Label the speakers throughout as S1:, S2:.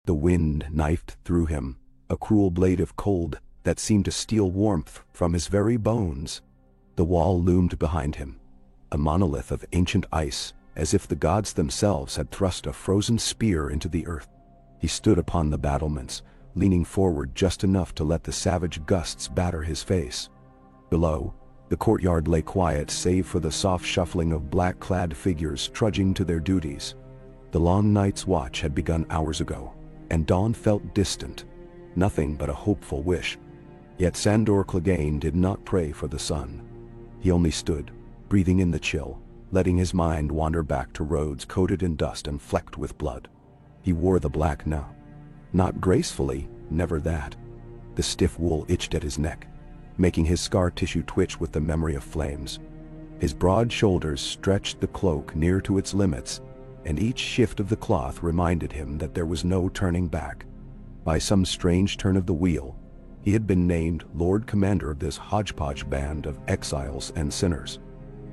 S1: The wind knifed through him, a cruel blade of cold that seemed to steal warmth from his very bones. The wall loomed behind him, a monolith of ancient ice, as if the gods themselves had thrust a frozen spear into the earth. He stood upon the battlements, leaning forward just enough to let the savage gusts batter his face. Below, the courtyard lay quiet save for the soft shuffling of black-clad figures trudging to their duties. The long night's watch had begun hours ago, and dawn felt distant, nothing but a hopeful wish. Yet Sandor Clegane did not pray for the sun. He only stood, breathing in the chill, letting his mind wander back to roads coated in dust and flecked with blood. He wore the black now. Not gracefully, never that. The stiff wool itched at his neck, making his scar tissue twitch with the memory of flames. His broad shoulders stretched the cloak near to its limits, and each shift of the cloth reminded him that there was no turning back. By some strange turn of the wheel, he had been named Lord Commander of this hodgepodge band of exiles and sinners.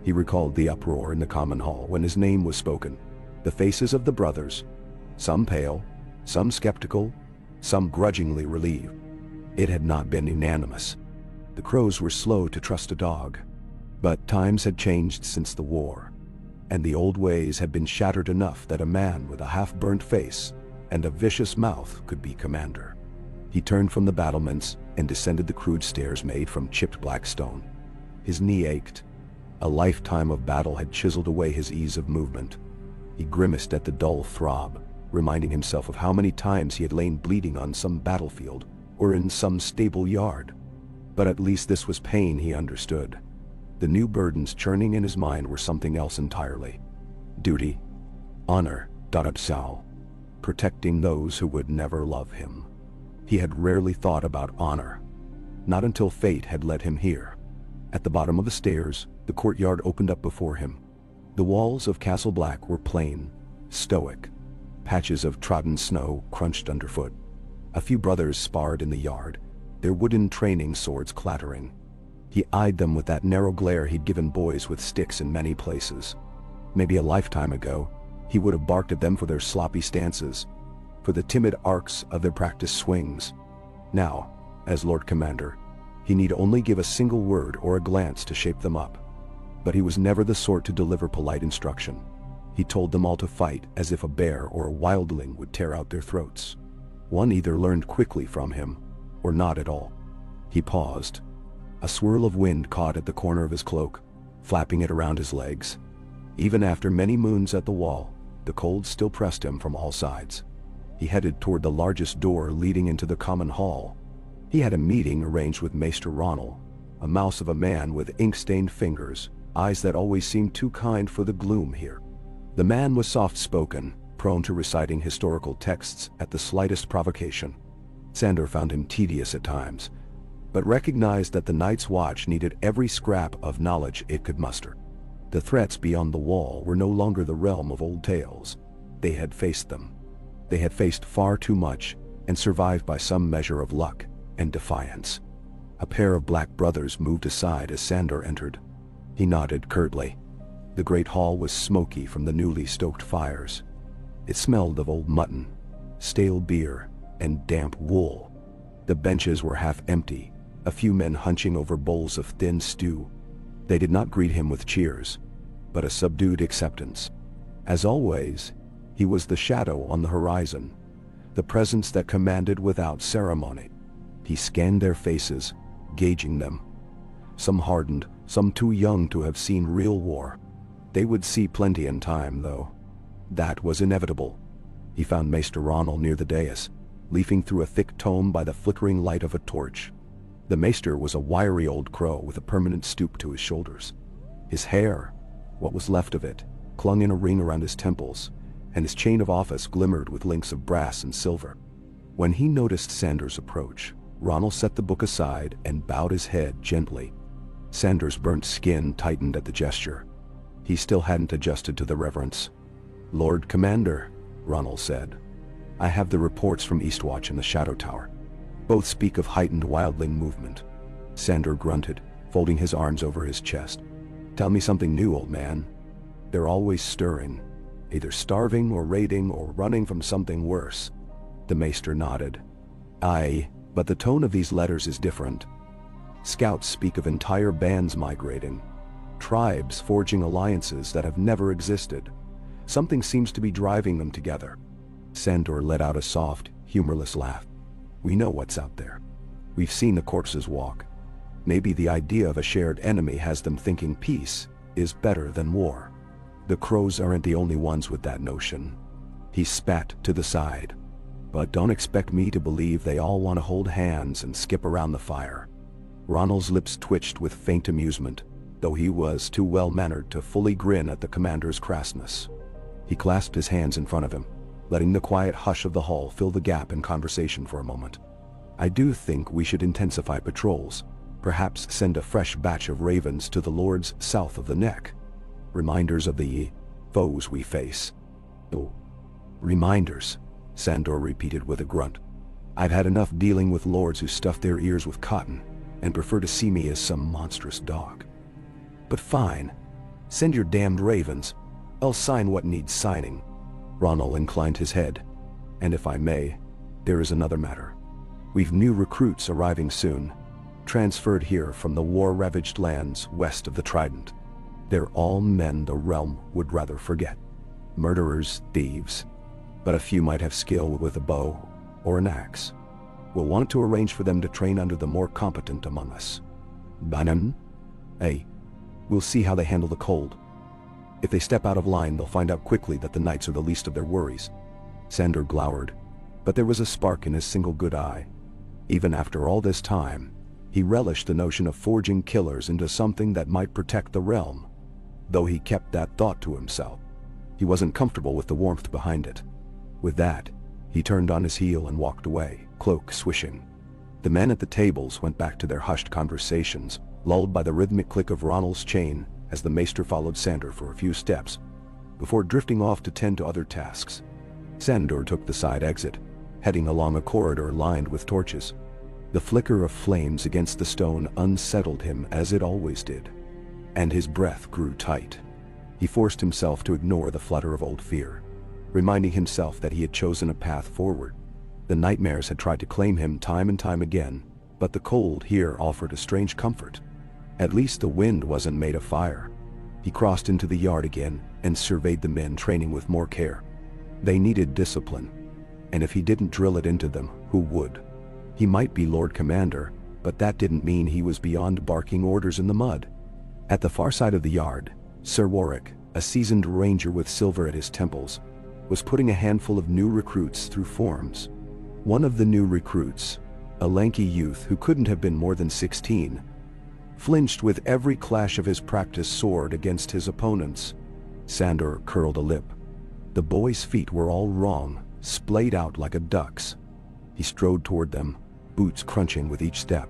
S1: He recalled the uproar in the common hall when his name was spoken, the faces of the brothers, some pale, some skeptical, some grudgingly relieved. It had not been unanimous. The crows were slow to trust a dog. But times had changed since the war, and the old ways had been shattered enough that a man with a half-burnt face and a vicious mouth could be commander. He turned from the battlements and descended the crude stairs made from chipped black stone. His knee ached. A lifetime of battle had chiseled away his ease of movement. He grimaced at the dull throb, reminding himself of how many times he had lain bleeding on some battlefield or in some stable yard. But at least this was pain he understood. The new burdens churning in his mind were something else entirely. Duty, honor, Darabsal, protecting those who would never love him. He had rarely thought about honor, not until fate had led him here. At the bottom of the stairs, the courtyard opened up before him. The walls of Castle Black were plain, stoic. Patches of trodden snow crunched underfoot. A few brothers sparred in the yard, their wooden training swords clattering. He eyed them with that narrow glare he'd given boys with sticks in many places. Maybe a lifetime ago, he would have barked at them for their sloppy stances, for the timid arcs of their practiced swings. Now, as Lord Commander, he need only give a single word or a glance to shape them up. But he was never the sort to deliver polite instruction. He told them all to fight as if a bear or a wildling would tear out their throats. One either learned quickly from him, or not at all. He paused. A swirl of wind caught at the corner of his cloak, flapping it around his legs. Even after many moons at the wall, the cold still pressed him from all sides. He headed toward the largest door leading into the common hall. He had a meeting arranged with Maester Ronald, a mouse of a man with ink-stained fingers, eyes that always seemed too kind for the gloom here. The man was soft-spoken, prone to reciting historical texts at the slightest provocation. Sandor found him tedious at times, but recognized that the Night's Watch needed every scrap of knowledge it could muster. The threats beyond the wall were no longer the realm of old tales. They had faced them. They had faced far too much and survived by some measure of luck and defiance. A pair of black brothers moved aside as Sandor entered. He nodded curtly. The great hall was smoky from the newly stoked fires. It smelled of old mutton, stale beer, and damp wool. The benches were half empty, a few men hunching over bowls of thin stew. They did not greet him with cheers, but a subdued acceptance. As always, he was the shadow on the horizon, the presence that commanded without ceremony. He scanned their faces, gauging them. Some hardened, some too young to have seen real war. They would see plenty in time, though. That was inevitable. He found Maester Ronald near the dais, leafing through a thick tome by the flickering light of a torch. The Maester was a wiry old crow with a permanent stoop to his shoulders. His hair, what was left of it, clung in a ring around his temples, and his chain of office glimmered with links of brass and silver. When he noticed Sandor's approach, Ronald set the book aside and bowed his head gently. Sandor's burnt skin tightened at the gesture. He still hadn't adjusted to the reverence. "Lord Commander," Ronald said, "I have the reports from Eastwatch and the Shadow Tower. Both speak of heightened wildling movement." Sandor grunted, folding his arms over his chest. "Tell me something new, old man. They're always stirring, either starving or raiding or running from something worse." The maester nodded. Aye, but the tone of these letters is different. Scouts speak of entire bands migrating, tribes forging alliances that have never existed. Something seems to be driving them together. Sandor let out a soft, humorless laugh. We know what's out there. We've seen the corpses walk. Maybe the idea of a shared enemy has them thinking peace is better than war. The crows aren't the only ones with that notion. He spat to the side. But don't expect me to believe they all want to hold hands and skip around the fire. Ronald's lips twitched with faint amusement, though he was too well-mannered to fully grin at the commander's crassness. He clasped his hands in front of him, letting the quiet hush of the hall fill the gap in conversation for a moment. I do think we should intensify patrols, perhaps send a fresh batch of ravens to the lords south of the neck. Reminders of the foes we face. Oh, reminders, Sandor repeated with a grunt. I've had enough dealing with lords who stuff their ears with cotton and prefer to see me as some monstrous dog. But fine, send your damned ravens. I'll sign what needs signing. Ronald inclined his head. And if I may, there is another matter. We've new recruits arriving soon, transferred here from the war-ravaged lands west of the Trident. They're all men the realm would rather forget. Murderers, thieves. But a few might have skill with a bow or an axe. We'll want to arrange for them to train under the more competent among us. Banan? Hey, we'll see how they handle the cold. If they step out of line, they'll find out quickly that the knights are the least of their worries. Sandor glowered, but there was a spark in his single good eye. Even after all this time, he relished the notion of forging killers into something that might protect the realm, though he kept that thought to himself. He wasn't comfortable with the warmth behind it. With that, he turned on his heel and walked away, cloak swishing. The men at the tables went back to their hushed conversations, lulled by the rhythmic click of Ronald's chain as the maester followed Sandor for a few steps, before drifting off to tend to other tasks. Sandor took the side exit, heading along a corridor lined with torches. The flicker of flames against the stone unsettled him as it always did, and his breath grew tight. He forced himself to ignore the flutter of old fear, reminding himself that he had chosen a path forward. The nightmares had tried to claim him time and time again, but the cold here offered a strange comfort. At least the wind wasn't made of fire. He crossed into the yard again and surveyed the men training with more care. They needed discipline, and if he didn't drill it into them, who would? He might be Lord Commander, but that didn't mean he was beyond barking orders in the mud. At the far side of the yard, Sir Warwick, a seasoned ranger with silver at his temples, was putting a handful of new recruits through forms. One of the new recruits, a lanky youth who couldn't have been more than 16, flinched with every clash of his practiced sword against his opponents. Sandor curled a lip. The boy's feet were all wrong, splayed out like a duck's. He strode toward them, boots crunching with each step.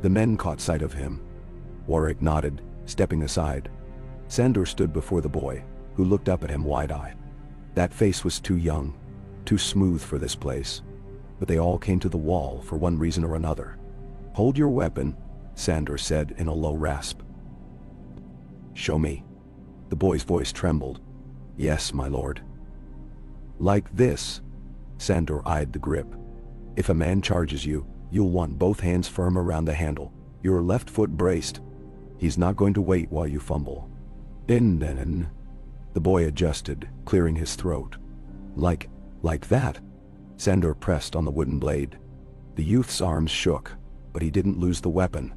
S1: The men caught sight of him. Warwick nodded, stepping aside. Sandor stood before the boy, who looked up at him wide-eyed. That face was too young, too smooth for this place. But they all came to the wall for one reason or another. Hold your weapon, Sandor said in a low rasp. Show me. The boy's voice trembled. Yes, my lord. Like this. Sandor eyed the grip. If a man charges you, you'll want both hands firm around the handle, your left foot braced. He's not going to wait while you fumble. Den. The boy adjusted, clearing his throat. Like that? Sandor pressed on the wooden blade. The youth's arms shook, but he didn't lose the weapon.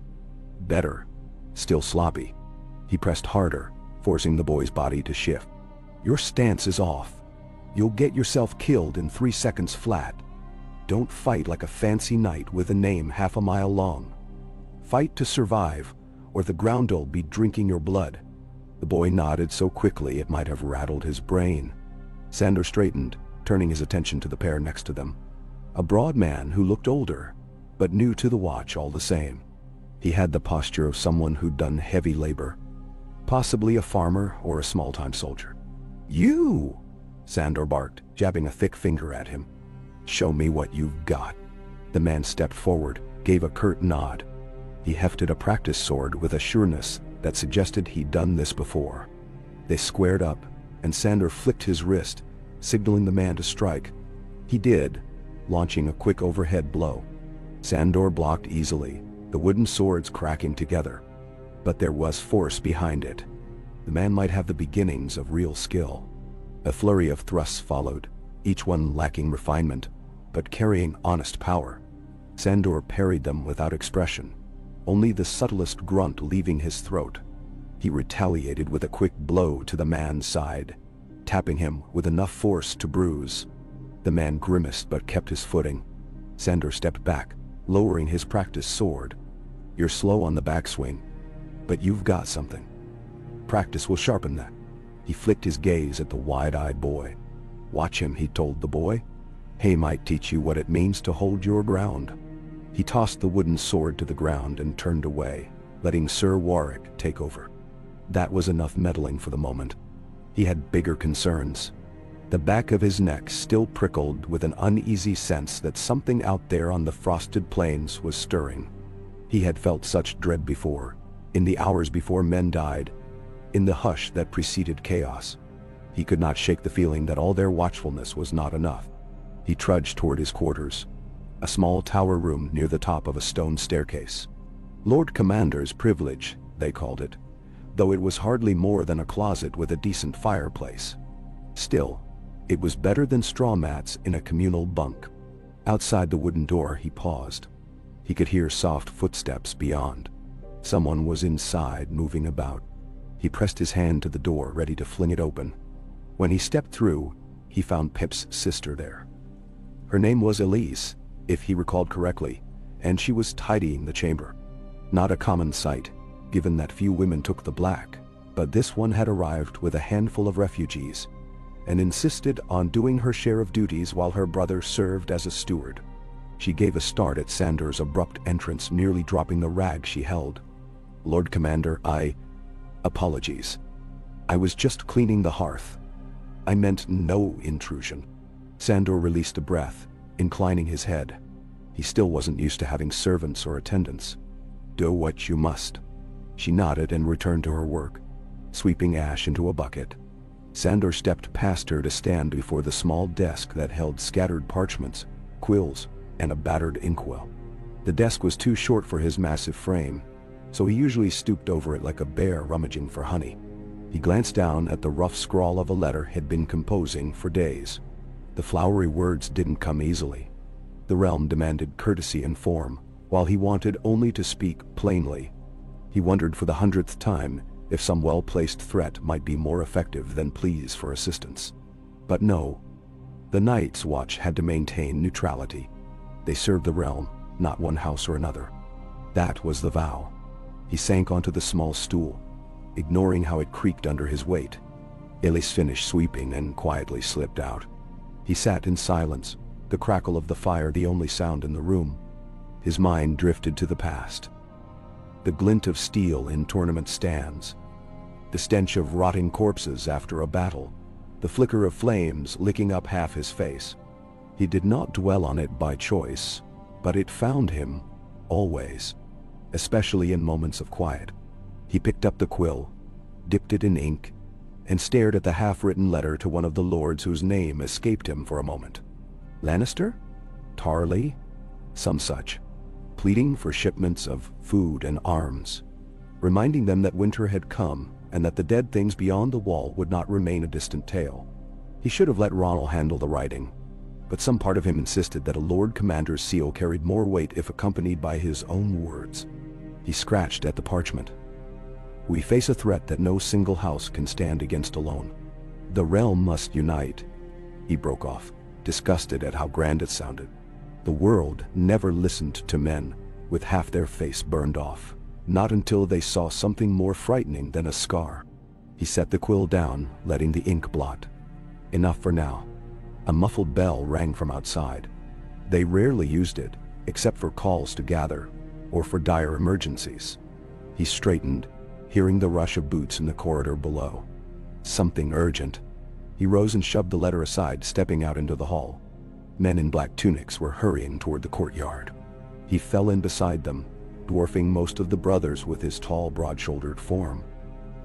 S1: Better. Still sloppy. He pressed harder, forcing the boy's body to shift. Your stance is off. You'll get yourself killed in 3 seconds flat. Don't fight like a fancy knight with a name half a mile long. Fight to survive, or the ground'll be drinking your blood. The boy nodded so quickly it might have rattled his brain. Sandor straightened, turning his attention to the pair next to them. A broad man who looked older, but new to the watch all the same. He had the posture of someone who'd done heavy labor, possibly a farmer or a small-time soldier. You! Sandor barked, jabbing a thick finger at him. Show me what you've got. The man stepped forward, gave a curt nod. He hefted a practice sword with a sureness that suggested he'd done this before. They squared up, and Sandor flicked his wrist, signaling the man to strike. He did, launching a quick overhead blow. Sandor blocked easily, the wooden swords cracking together. But there was force behind it. The man might have the beginnings of real skill. A flurry of thrusts followed, each one lacking refinement, but carrying honest power. Sandor parried them without expression, only the subtlest grunt leaving his throat. He retaliated with a quick blow to the man's side, tapping him with enough force to bruise. The man grimaced but kept his footing. Sandor stepped back, lowering his practiced sword. "You're slow on the backswing, but you've got something. Practice will sharpen that." He flicked his gaze at the wide-eyed boy. "Watch him," he told the boy. "He might teach you what it means to hold your ground." He tossed the wooden sword to the ground and turned away, letting Sir Warwick take over. That was enough meddling for the moment. He had bigger concerns. The back of his neck still prickled with an uneasy sense that something out there on the frosted plains was stirring. He had felt such dread before, in the hours before men died, in the hush that preceded chaos. He could not shake the feeling that all their watchfulness was not enough. He trudged toward his quarters, a small tower room near the top of a stone staircase. Lord Commander's privilege, they called it, though it was hardly more than a closet with a decent fireplace. Still, it was better than straw mats in a communal bunk. Outside the wooden door he paused. He could hear soft footsteps beyond. Someone was inside, moving about. He pressed his hand to the door, ready to fling it open. When he stepped through, he found Pip's sister there. Her name was Elise, if he recalled correctly, and she was tidying the chamber. Not a common sight, given that few women took the black, but this one had arrived with a handful of refugees, and insisted on doing her share of duties while her brother served as a steward. She gave a start at Sandor's abrupt entrance, nearly dropping the rag she held. "Lord Commander, apologies. I was just cleaning the hearth. I meant no intrusion." Sandor released a breath, inclining his head. He still wasn't used to having servants or attendants. "Do what you must." She nodded and returned to her work, sweeping ash into a bucket. Sandor stepped past her to stand before the small desk that held scattered parchments, quills, and a battered inkwell. The desk was too short for his massive frame, so he usually stooped over it like a bear rummaging for honey. He glanced down at the rough scrawl of a letter he'd been composing for days. The flowery words didn't come easily. The realm demanded courtesy and form, while he wanted only to speak plainly. He wondered for the 100th time if some well-placed threat might be more effective than pleas for assistance. But no. The Night's Watch had to maintain neutrality. They served the realm, not one house or another. That was the vow. He sank onto the small stool, ignoring how it creaked under his weight. Elise finished sweeping and quietly slipped out. He sat in silence, the crackle of the fire the only sound in the room. His mind drifted to the past. The glint of steel in tournament stands, the stench of rotting corpses after a battle, the flicker of flames licking up half his face. He did not dwell on it by choice, but it found him, always, especially in moments of quiet. He picked up the quill, dipped it in ink, and stared at the half-written letter to one of the lords whose name escaped him for a moment. Lannister? Tarly? Some such. Pleading for shipments of food and arms, reminding them that winter had come and that the dead things beyond the wall would not remain a distant tale. He should have let Ronald handle the writing, but some part of him insisted that a Lord Commander's seal carried more weight if accompanied by his own words. He scratched at the parchment. "We face a threat that no single house can stand against alone. The realm must unite." He broke off, disgusted at how grand it sounded. The world never listened to men with half their face burned off, not until they saw something more frightening than a scar. He set the quill down, letting the ink blot. Enough for now. A muffled bell rang from outside. They rarely used it, except for calls to gather, or for dire emergencies. He straightened, hearing the rush of boots in the corridor below. Something urgent. He rose and shoved the letter aside, stepping out into the hall. Men in black tunics were hurrying toward the courtyard. He fell in beside them, dwarfing most of the brothers with his tall, broad-shouldered form.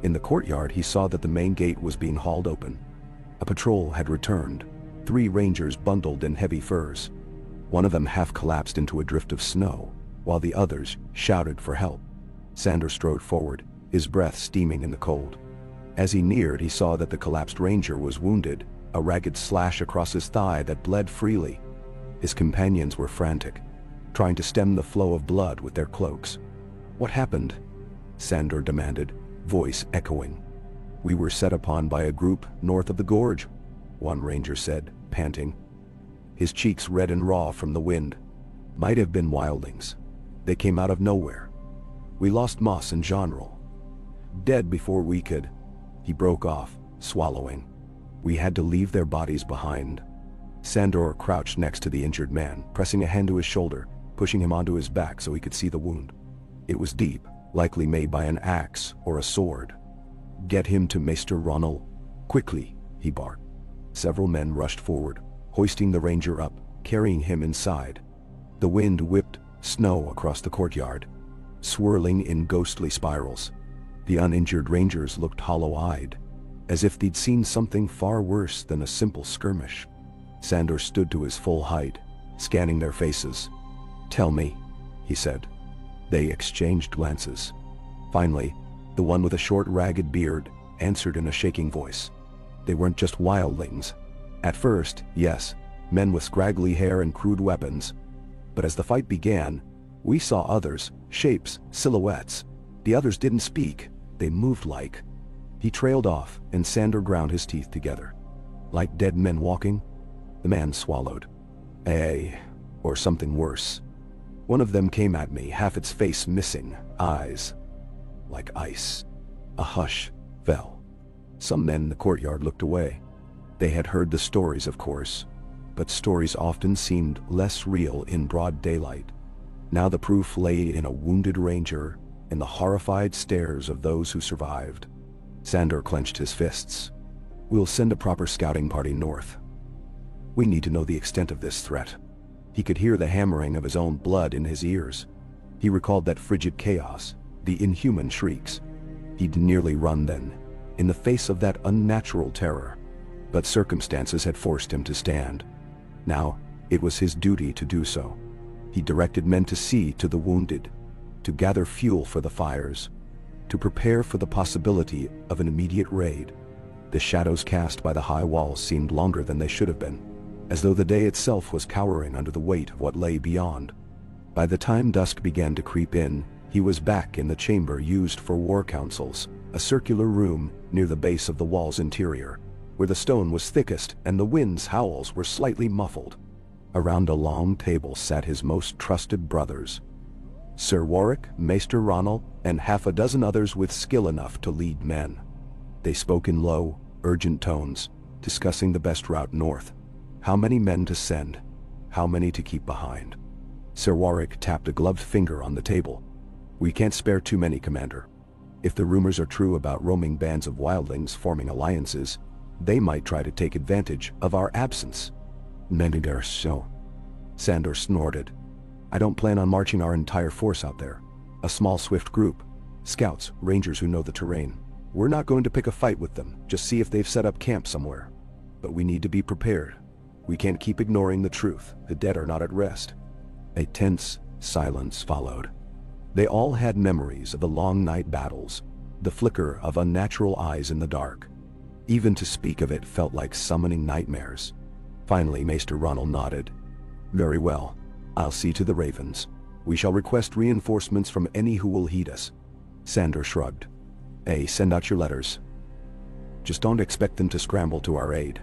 S1: In the courtyard he saw that the main gate was being hauled open. A patrol had returned, 3 rangers bundled in heavy furs. One of them half collapsed into a drift of snow, while the others shouted for help. Sandor strode forward, his breath steaming in the cold. As he neared, he saw that the collapsed ranger was wounded, a ragged slash across his thigh that bled freely. His companions were frantic, trying to stem the flow of blood with their cloaks. "What happened?" Sandor demanded, voice echoing. "We were set upon by a group north of the gorge," one ranger said, panting, his cheeks red and raw from the wind. "Might have been wildlings. They came out of nowhere. We lost Moss and Jeanrol. Dead before we could." He broke off, swallowing. "We had to leave their bodies behind." Sandor crouched next to the injured man, pressing a hand to his shoulder, pushing him onto his back so he could see the wound. It was deep, likely made by an axe or a sword. "Get him to Maester Ronald, quickly," he barked. Several men rushed forward, hoisting the ranger up, carrying him inside. The wind whipped snow across the courtyard, swirling in ghostly spirals. The uninjured rangers looked hollow-eyed, as if they'd seen something far worse than a simple skirmish. Sandor stood to his full height, scanning their faces. "Tell me," he said. They exchanged glances. Finally, the one with a short, ragged beard answered in a shaking voice. "They weren't just wildlings. At first, yes, men with scraggly hair and crude weapons. But as the fight began, we saw others, shapes, silhouettes. The others didn't speak, they moved like..." He trailed off, and Sandor ground his teeth together. "Like dead men walking?" The man swallowed. Or something worse. One of them came at me, half its face missing, eyes like ice." A hush fell. Some men in the courtyard looked away. They had heard the stories, of course, but stories often seemed less real in broad daylight. Now the proof lay in a wounded ranger and the horrified stares of those who survived. Sandor clenched his fists. "We'll send a proper scouting party north. We need to know the extent of this threat." He could hear the hammering of his own blood in his ears. He recalled that frigid chaos, the inhuman shrieks. He'd nearly run then, in the face of that unnatural terror. But circumstances had forced him to stand. Now, it was his duty to do so. He directed men to see to the wounded, to gather fuel for the fires, to prepare for the possibility of an immediate raid. The shadows cast by the high walls seemed longer than they should have been, as though the day itself was cowering under the weight of what lay beyond. By the time dusk began to creep in, he was back in the chamber used for war councils, a circular room near the base of the wall's interior, where the stone was thickest and the wind's howls were slightly muffled. Around a long table sat his most trusted brothers, Sir Warwick, Maester Ronald, and half a dozen others with skill enough to lead men. They spoke in low, urgent tones, discussing the best route north. How many men to send, how many to keep behind. Sir Warwick tapped a gloved finger on the table. "We can't spare too many, Commander. If the rumors are true about roaming bands of wildlings forming alliances, they might try to take advantage of our absence." "Mendigar so," Sandor snorted. "I don't plan on marching our entire force out there. A small, swift group. Scouts, rangers who know the terrain. We're not going to pick a fight with them, just see if they've set up camp somewhere. But we need to be prepared. We can't keep ignoring the truth. The dead are not at rest." A tense silence followed. They all had memories of the long night battles, the flicker of unnatural eyes in the dark. Even to speak of it felt like summoning nightmares. Finally, Maester Ronald nodded. "Very well. I'll see to the ravens. We shall request reinforcements from any who will heed us." Sandor shrugged. Send out your letters. Just don't expect them to scramble to our aid.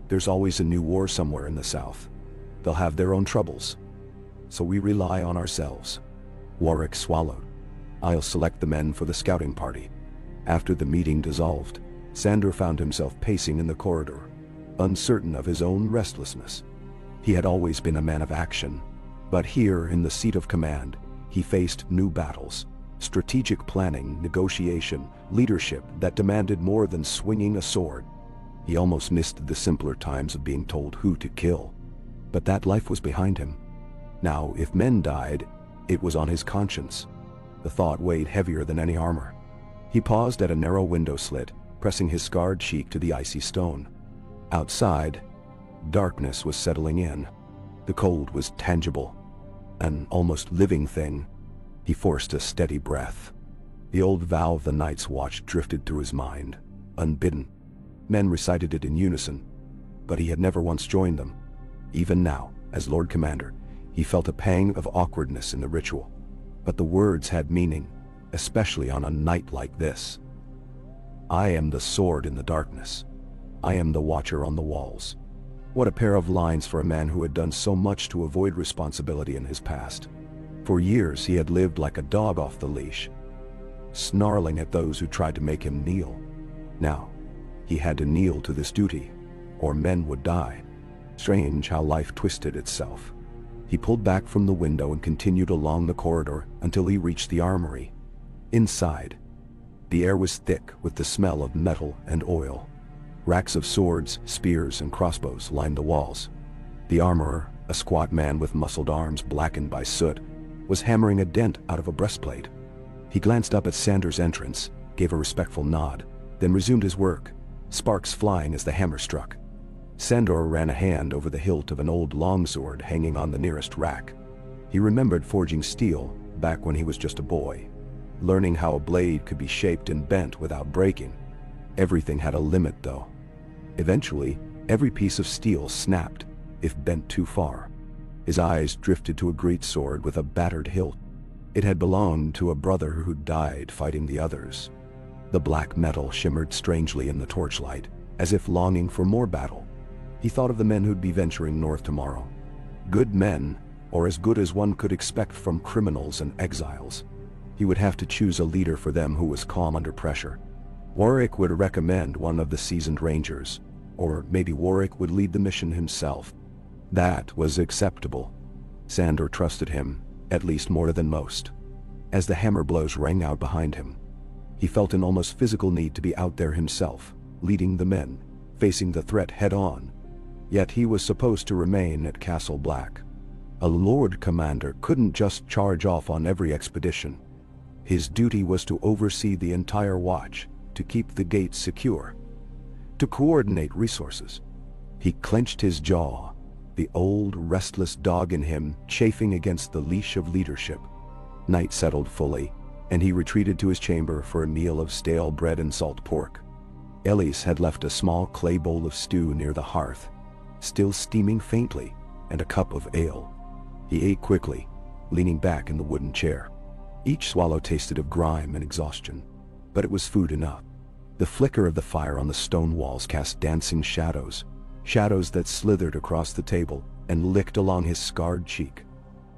S1: There's always a new war somewhere in the south. They'll have their own troubles. So we rely on ourselves." Warwick swallowed. "I'll select the men for the scouting party." After the meeting dissolved, Sandor found himself pacing in the corridor, uncertain of his own restlessness. He had always been a man of action, but here in the seat of command, he faced new battles, strategic planning, negotiation, leadership that demanded more than swinging a sword. He almost missed the simpler times of being told who to kill. But that life was behind him. Now, if men died, it was on his conscience. The thought weighed heavier than any armor. He paused at a narrow window slit, pressing his scarred cheek to the icy stone. Outside, darkness was settling in. The cold was tangible, an almost living thing. He forced a steady breath. The old vow of the Night's Watch drifted through his mind, unbidden. Men recited it in unison, but he had never once joined them. Even now, as Lord Commander, he felt a pang of awkwardness in the ritual. But the words had meaning, especially on a night like this. I am the sword in the darkness. I am the watcher on the walls. What a pair of lines for a man who had done so much to avoid responsibility in his past. For years he had lived like a dog off the leash, snarling at those who tried to make him kneel. Now, he had to kneel to this duty, or men would die. Strange how life twisted itself. He pulled back from the window and continued along the corridor until he reached the armory. Inside, the air was thick with the smell of metal and oil. Racks of swords, spears, and crossbows lined the walls. The armorer, a squat man with muscled arms blackened by soot, was hammering a dent out of a breastplate. He glanced up at Sandor's entrance, gave a respectful nod, then resumed his work, sparks flying as the hammer struck. Sandor ran a hand over the hilt of an old longsword hanging on the nearest rack. He remembered forging steel back when he was just a boy, learning how a blade could be shaped and bent without breaking. Everything had a limit, though. Eventually, every piece of steel snapped if bent too far. His eyes drifted to a greatsword with a battered hilt. It had belonged to a brother who died fighting the others. The black metal shimmered strangely in the torchlight, as if longing for more battle. He thought of the men who'd be venturing north tomorrow. Good men, or as good as one could expect from criminals and exiles. He would have to choose a leader for them who was calm under pressure. Warwick would recommend one of the seasoned rangers, or maybe Warwick would lead the mission himself. That was acceptable. Sandor trusted him, at least more than most. As the hammer blows rang out behind him, he felt an almost physical need to be out there himself, leading the men, facing the threat head-on. Yet he was supposed to remain at Castle Black. A Lord Commander couldn't just charge off on every expedition. His duty was to oversee the entire watch, to keep the gates secure, to coordinate resources. He clenched his jaw, the old restless dog in him chafing against the leash of leadership. Night settled fully, and he retreated to his chamber for a meal of stale bread and salt pork. Elise had left a small clay bowl of stew near the hearth, still steaming faintly, and a cup of ale. He ate quickly, leaning back in the wooden chair. Each swallow tasted of grime and exhaustion, but it was food enough. The flicker of the fire on the stone walls cast dancing shadows, shadows that slithered across the table and licked along his scarred cheek.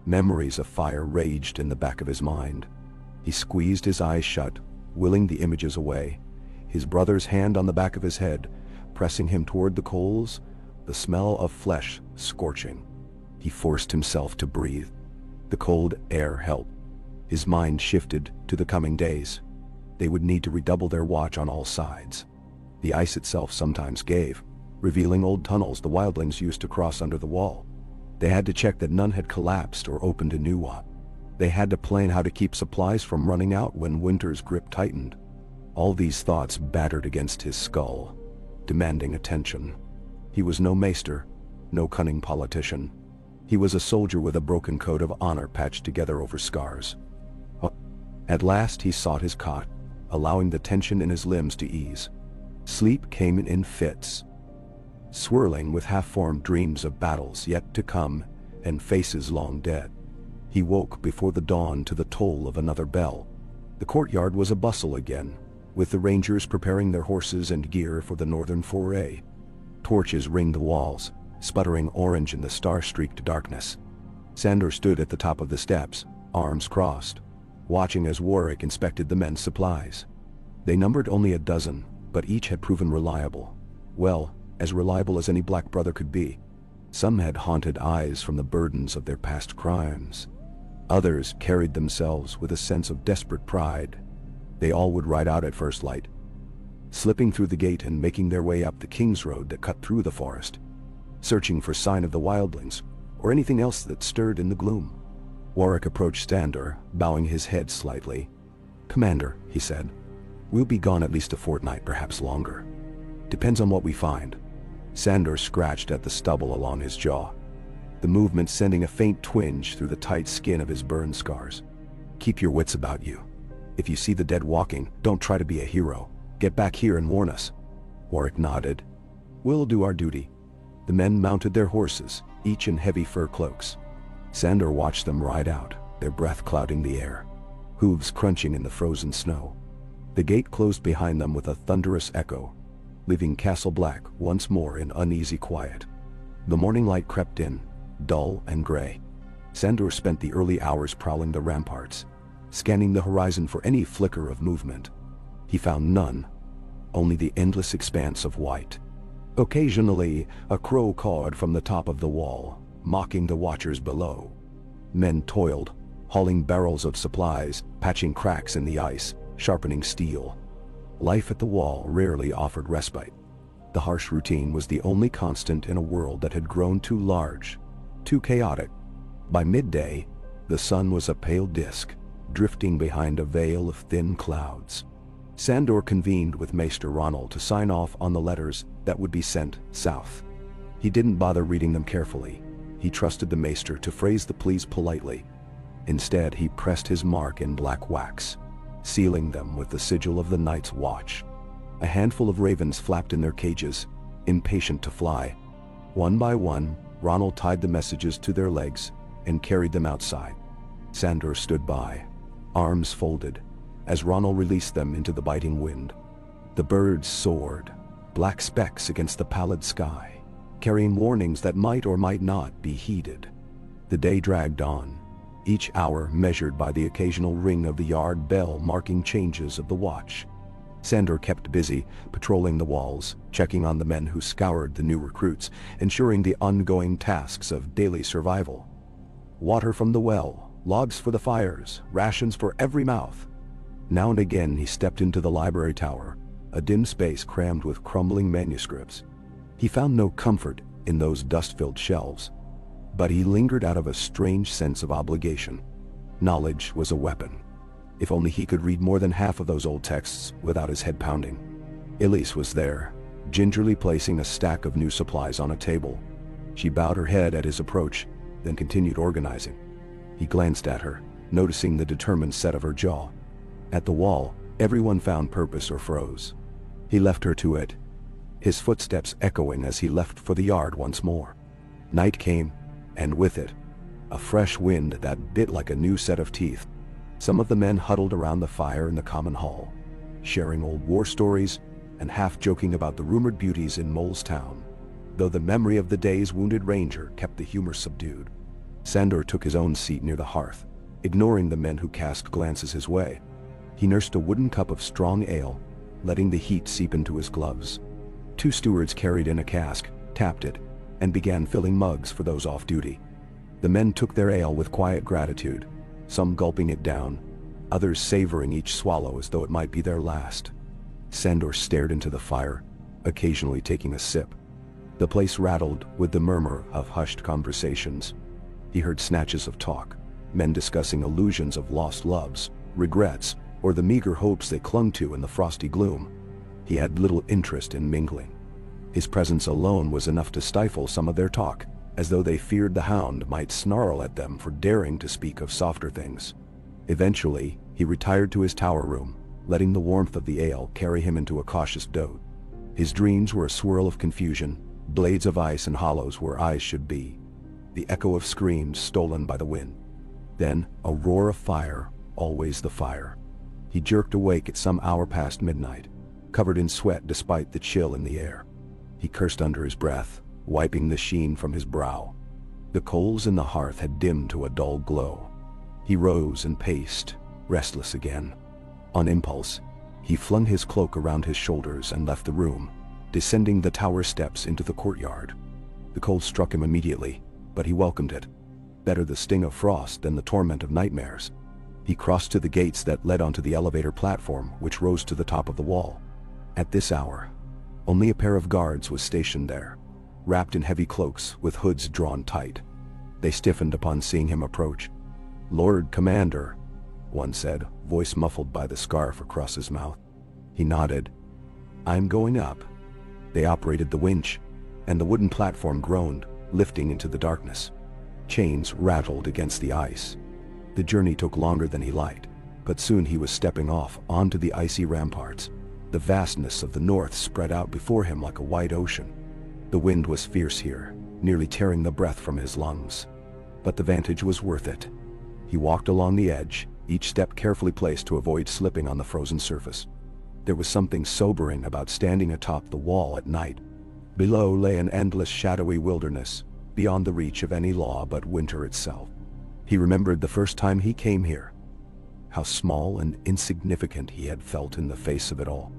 S1: Memories of fire raged in the back of his mind. He squeezed his eyes shut, willing the images away, his brother's hand on the back of his head, pressing him toward the coals, the smell of flesh scorching. He forced himself to breathe. The cold air helped. His mind shifted to the coming days. They would need to redouble their watch on all sides. The ice itself sometimes gave, revealing old tunnels the wildlings used to cross under the wall. They had to check that none had collapsed or opened a new one. They had to plan how to keep supplies from running out when winter's grip tightened. All these thoughts battered against his skull, demanding attention. He was no maester, no cunning politician. He was a soldier with a broken code of honor patched together over scars. At last he sought his cot, allowing the tension in his limbs to ease. Sleep came in fits, swirling with half-formed dreams of battles yet to come and faces long dead. He woke before the dawn to the toll of another bell. The courtyard was abustle again, with the rangers preparing their horses and gear for the northern foray. Torches ringed the walls, sputtering orange in the star-streaked darkness. Sandor stood at the top of the steps, arms crossed, watching as Warwick inspected the men's supplies. They numbered only a dozen, but each had proven reliable. Well, as reliable as any black brother could be. Some had haunted eyes from the burdens of their past crimes. Others carried themselves with a sense of desperate pride. They all would ride out at first light, slipping through the gate and making their way up the King's Road that cut through the forest, searching for sign of the wildlings or anything else that stirred in the gloom. Warwick approached Sandor, bowing his head slightly. "Commander," he said, "we'll be gone at least a fortnight, perhaps longer. Depends on what we find." Sandor scratched at the stubble along his jaw. the movement sending a faint twinge through the tight skin of his burn scars. "Keep your wits about you. If you see the dead walking, don't try to be a hero. Get back here and warn us." Warwick nodded. "We'll do our duty." The men mounted their horses, each in heavy fur cloaks. Sandor watched them ride out, their breath clouding the air, hooves crunching in the frozen snow. The gate closed behind them with a thunderous echo, leaving Castle Black once more in uneasy quiet. The morning light crept in, dull and gray. Sandor spent the early hours prowling the ramparts, scanning the horizon for any flicker of movement. He found none, only the endless expanse of white. Occasionally, a crow cawed from the top of the wall, mocking the watchers below. Men toiled, hauling barrels of supplies, patching cracks in the ice, sharpening steel. Life at the wall rarely offered respite. The harsh routine was the only constant in a world that had grown too large, too chaotic. By midday, the sun was a pale disk, drifting behind a veil of thin clouds. Sandor convened with Maester Ronald to sign off on the letters that would be sent south. He didn't bother reading them carefully. He trusted the Maester to phrase the pleas politely. Instead, he pressed his mark in black wax, sealing them with the sigil of the Night's Watch. A handful of ravens flapped in their cages, impatient to fly. One by one, Ronald tied the messages to their legs and carried them outside. Sandor stood by, arms folded, as Ronald released them into the biting wind. The birds soared, black specks against the pallid sky, carrying warnings that might or might not be heeded. The day dragged on, each hour measured by the occasional ring of the yard bell marking changes of the watch. Sandor kept busy, patrolling the walls, checking on the men who scoured the new recruits, ensuring the ongoing tasks of daily survival. Water from the well, logs for the fires, rations for every mouth. Now and again he stepped into the library tower, a dim space crammed with crumbling manuscripts. He found no comfort in those dust-filled shelves, but he lingered out of a strange sense of obligation. Knowledge was a weapon. If only he could read more than half of those old texts without his head pounding. Elise was there, gingerly placing a stack of new supplies on a table. She bowed her head at his approach, then continued organizing. He glanced at her, noticing the determined set of her jaw. At the wall, everyone found purpose or froze. He left her to it, his footsteps echoing as he left for the yard once more. Night came, and with it, a fresh wind that bit like a new set of teeth. Some of the men huddled around the fire in the common hall, sharing old war stories and half-joking about the rumored beauties in Mole's Town, though the memory of the day's wounded ranger kept the humor subdued. Sandor took his own seat near the hearth, ignoring the men who cast glances his way. He nursed a wooden cup of strong ale, letting the heat seep into his gloves. Two stewards carried in a cask, tapped it, and began filling mugs for those off duty. The men took their ale with quiet gratitude, some gulping it down, others savoring each swallow as though it might be their last. Sandor stared into the fire, occasionally taking a sip. The place rattled with the murmur of hushed conversations. He heard snatches of talk, men discussing illusions of lost loves, regrets, or the meager hopes they clung to in the frosty gloom. He had little interest in mingling. His presence alone was enough to stifle some of their talk, as though they feared the hound might snarl at them for daring to speak of softer things. Eventually, he retired to his tower room, letting the warmth of the ale carry him into a cautious dote. His dreams were a swirl of confusion, blades of ice and hollows where eyes should be, the echo of screams stolen by the wind. Then, a roar of fire, always the fire. He jerked awake at some hour past midnight, covered in sweat despite the chill in the air. He cursed under his breath, wiping the sheen from his brow. The coals in the hearth had dimmed to a dull glow. He rose and paced, restless again. On impulse, he flung his cloak around his shoulders and left the room, descending the tower steps into the courtyard. The cold struck him immediately, but he welcomed it. Better the sting of frost than the torment of nightmares. He crossed to the gates that led onto the elevator platform, which rose to the top of the wall. At this hour, only a pair of guards was stationed there, wrapped in heavy cloaks with hoods drawn tight. They stiffened upon seeing him approach. "Lord Commander," one said, voice muffled by the scarf across his mouth. He nodded. "I'm going up." They operated the winch, and the wooden platform groaned, lifting into the darkness. Chains rattled against the ice. The journey took longer than he liked, but soon he was stepping off onto the icy ramparts. The vastness of the north spread out before him like a wide ocean. The wind was fierce here, nearly tearing the breath from his lungs. But the vantage was worth it. He walked along the edge, each step carefully placed to avoid slipping on the frozen surface. There was something sobering about standing atop the wall at night. Below lay an endless shadowy wilderness, beyond the reach of any law but winter itself. He remembered the first time he came here. How small and insignificant he had felt in the face of it all.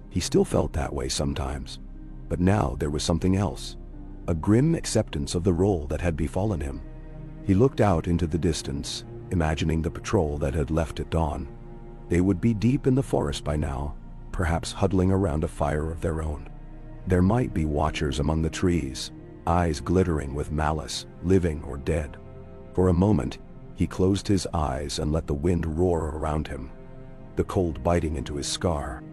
S1: He still felt that way sometimes. But now there was something else. A grim acceptance of the role that had befallen him. He looked out into the distance, imagining the patrol that had left at dawn. They would be deep in the forest by now, perhaps huddling around a fire of their own. There might be watchers among the trees, eyes glittering with malice, living or dead. For a moment, he closed his eyes and let the wind roar around him, the cold biting into his scar.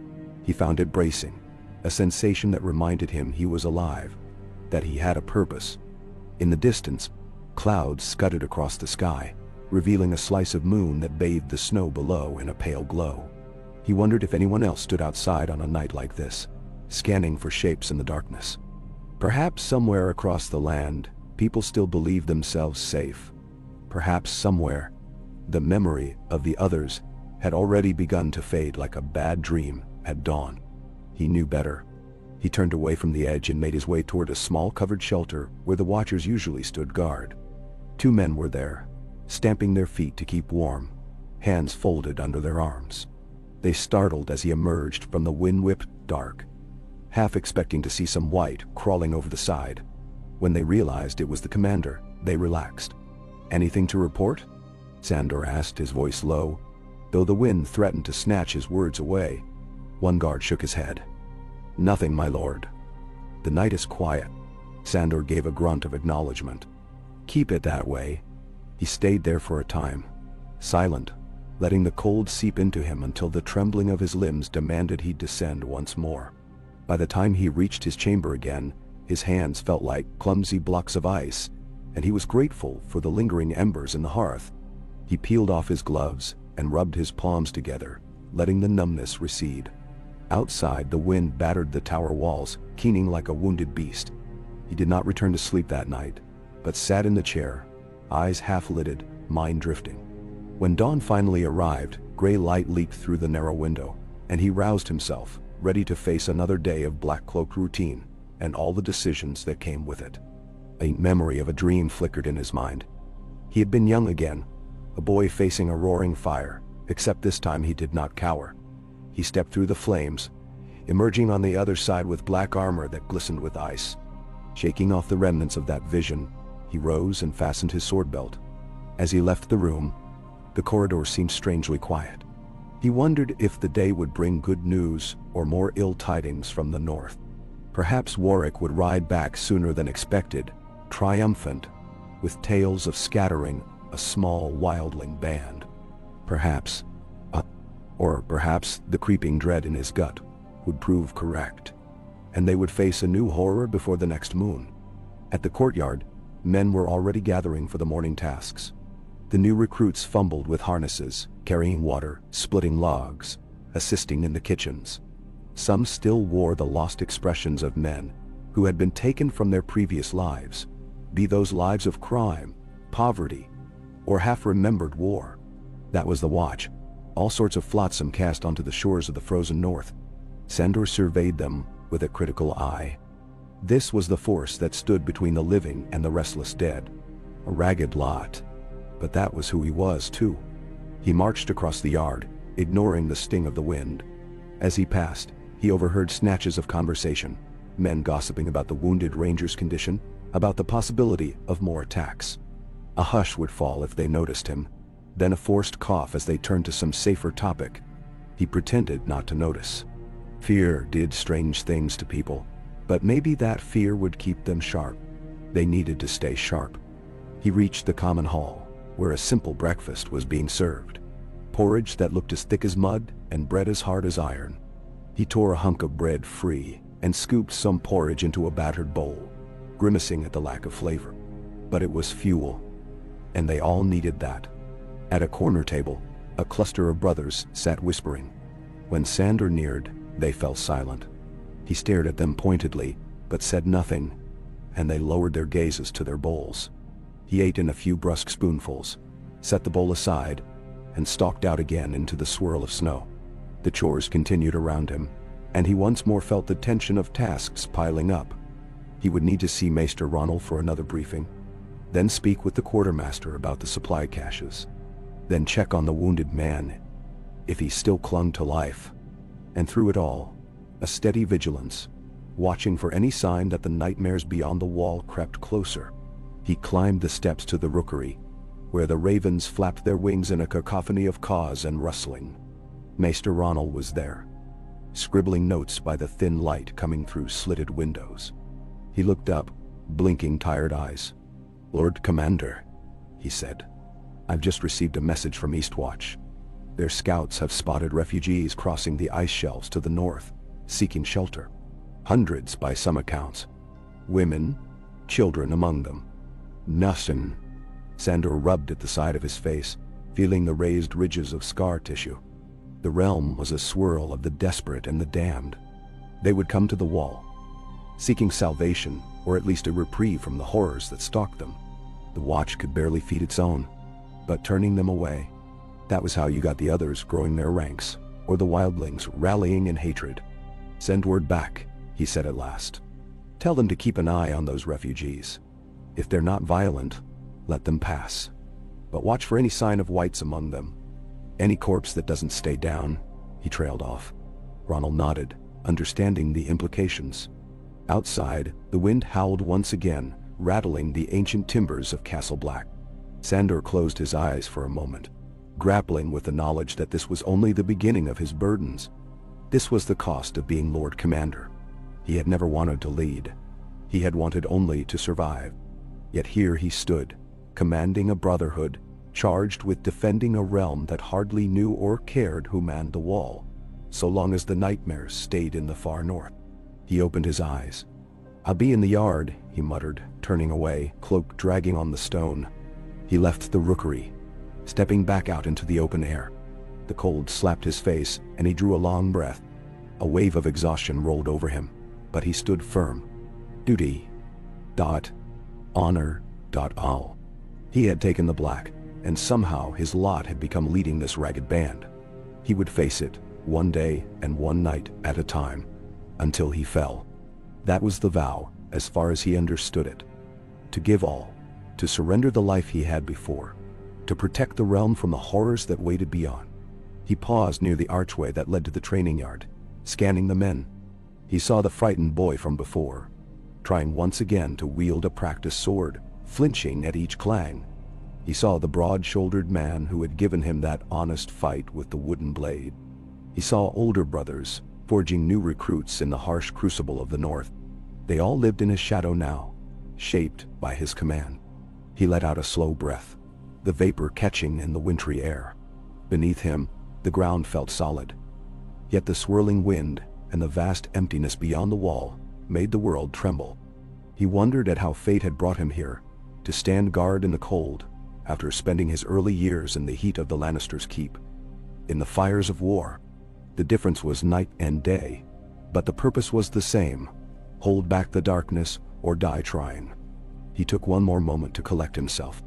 S1: He found it bracing, a sensation that reminded him he was alive, that he had a purpose. In the distance, clouds scudded across the sky, revealing a slice of moon that bathed the snow below in a pale glow. He wondered if anyone else stood outside on a night like this, scanning for shapes in the darkness. Perhaps somewhere across the land, people still believed themselves safe. Perhaps somewhere, the memory of the others had already begun to fade like a bad dream at dawn. He knew better. He turned away from the edge and made his way toward a small covered shelter where the watchers usually stood guard. Two men were there, stamping their feet to keep warm, hands folded under their arms. They startled as he emerged from the wind-whipped dark, half expecting to see some white crawling over the side. When they realized it was the commander, they relaxed. "Anything to report?" Sandor asked, his voice low, though the wind threatened to snatch his words away. One guard shook his head. "Nothing, my lord." "The night is quiet." Sandor gave a grunt of acknowledgement. "Keep it that way." He stayed there for a time, silent, letting the cold seep into him until the trembling of his limbs demanded he descend once more. By the time he reached his chamber again, his hands felt like clumsy blocks of ice, and he was grateful for the lingering embers in the hearth. He peeled off his gloves and rubbed his palms together, letting the numbness recede. Outside, the wind battered the tower walls, keening like a wounded beast. He did not return to sleep that night, but sat in the chair, eyes half-lidded, mind drifting. When dawn finally arrived, gray light leaked through the narrow window, and he roused himself, ready to face another day of black-cloaked routine, and all the decisions that came with it. A memory of a dream flickered in his mind. He had been young again, a boy facing a roaring fire, except this time he did not cower. He stepped through the flames, emerging on the other side with black armor that glistened with ice. Shaking off the remnants of that vision, he rose and fastened his sword belt. As he left the room, the corridor seemed strangely quiet. He wondered if the day would bring good news or more ill tidings from the north. Perhaps Warwick would ride back sooner than expected, triumphant, with tales of scattering a small wildling band. Perhaps the creeping dread in his gut would prove correct, and they would face a new horror before the next moon. At the courtyard, men were already gathering for the morning tasks. The new recruits fumbled with harnesses, carrying water, splitting logs, assisting in the kitchens. Some still wore the lost expressions of men who had been taken from their previous lives, be those lives of crime, poverty, or half-remembered war. That was the watch, all sorts of flotsam cast onto the shores of the frozen north. Sandor surveyed them with a critical eye. This was the force that stood between the living and the restless dead. A ragged lot, but that was who he was too. He marched across the yard, ignoring the sting of the wind. As he passed, he overheard snatches of conversation, men gossiping about the wounded ranger's condition, about the possibility of more attacks. A hush would fall if they noticed him, then a forced cough as they turned to some safer topic. He pretended not to notice. Fear did strange things to people, but maybe that fear would keep them sharp. They needed to stay sharp. He reached the common hall, where a simple breakfast was being served. Porridge that looked as thick as mud and bread as hard as iron. He tore a hunk of bread free and scooped some porridge into a battered bowl, grimacing at the lack of flavor. But it was fuel. and they all needed that. At a corner table, a cluster of brothers sat whispering. When Sandor neared, they fell silent. He stared at them pointedly, but said nothing, and they lowered their gazes to their bowls. He ate in a few brusque spoonfuls, set the bowl aside, and stalked out again into the swirl of snow. The chores continued around him, and he once more felt the tension of tasks piling up. He would need to see Maester Ronald for another briefing, then speak with the quartermaster about the supply caches, then check on the wounded man, if he still clung to life. And through it all, a steady vigilance, watching for any sign that the nightmares beyond the wall crept closer. He climbed the steps to the rookery, where the ravens flapped their wings in a cacophony of caws and rustling. Maester Ronald was there, scribbling notes by the thin light coming through slitted windows. He looked up, blinking tired eyes. "Lord Commander," he said, "I've just received a message from Eastwatch. Their scouts have spotted refugees crossing the ice shelves to the north, seeking shelter. Hundreds by some accounts. Women, children among them. Nothing." Sandor rubbed at the side of his face, feeling the raised ridges of scar tissue. The realm was a swirl of the desperate and the damned. They would come to the wall, seeking salvation, or at least a reprieve from the horrors that stalked them. The Watch could barely feed its own, but turning them away, that was how you got the others growing their ranks, or the wildlings rallying in hatred. "Send word back," he said at last. "Tell them to keep an eye on those refugees. If they're not violent, let them pass. But watch for any sign of whites among them. Any corpse that doesn't stay down." He trailed off. Ronald nodded, understanding the implications. Outside, the wind howled once again, rattling the ancient timbers of Castle Black. Sandor closed his eyes for a moment, grappling with the knowledge that this was only the beginning of his burdens. This was the cost of being Lord Commander. He had never wanted to lead. He had wanted only to survive. Yet here he stood, commanding a brotherhood, charged with defending a realm that hardly knew or cared who manned the wall, so long as the nightmares stayed in the far north. He opened his eyes. "I'll be in the yard," he muttered, turning away, cloak dragging on the stone. He left the rookery, stepping back out into the open air. The cold slapped his face, and he drew a long breath. A wave of exhaustion rolled over him, but he stood firm. Duty. Honor. All. He had taken the black, and somehow his lot had become leading this ragged band. He would face it, one day and one night at a time, until he fell. That was the vow, as far as he understood it. To give all, to surrender the life he had before, to protect the realm from the horrors that waited beyond. He paused near the archway that led to the training yard, scanning the men. He saw the frightened boy from before, trying once again to wield a practiced sword, flinching at each clang. He saw the broad-shouldered man who had given him that honest fight with the wooden blade. He saw older brothers, forging new recruits in the harsh crucible of the north. They all lived in his shadow now, shaped by his command. He let out a slow breath, the vapor catching in the wintry air. Beneath him, the ground felt solid. Yet the swirling wind and the vast emptiness beyond the wall made the world tremble. He wondered at how fate had brought him here, to stand guard in the cold, after spending his early years in the heat of the Lannisters' keep. In the fires of war, the difference was night and day, but the purpose was the same: hold back the darkness or die trying. He took one more moment to collect himself.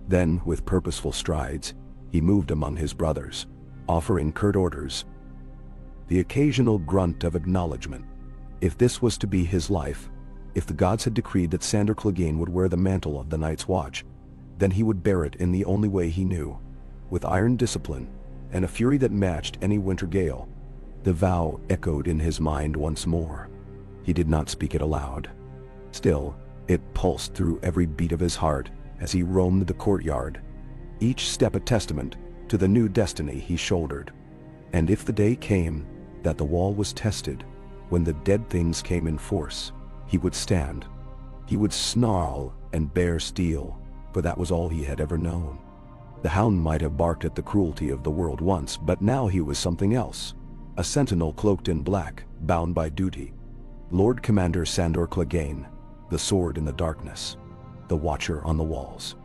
S1: Then, with purposeful strides, he moved among his brothers, offering curt orders, the occasional grunt of acknowledgement. If this was to be his life, if the gods had decreed that Sandor Clegane would wear the mantle of the Night's Watch, then he would bear it in the only way he knew, with iron discipline and a fury that matched any winter gale. The vow echoed in his mind once more. He did not speak it aloud. Still, it pulsed through every beat of his heart as he roamed the courtyard, each step a testament to the new destiny he shouldered. And if the day came that the wall was tested, when the dead things came in force, he would stand. He would snarl and bare steel, for that was all he had ever known. The hound might have barked at the cruelty of the world once, but now he was something else. A sentinel cloaked in black, bound by duty. Lord Commander Sandor Clegane, the sword in the darkness, the watcher on the walls.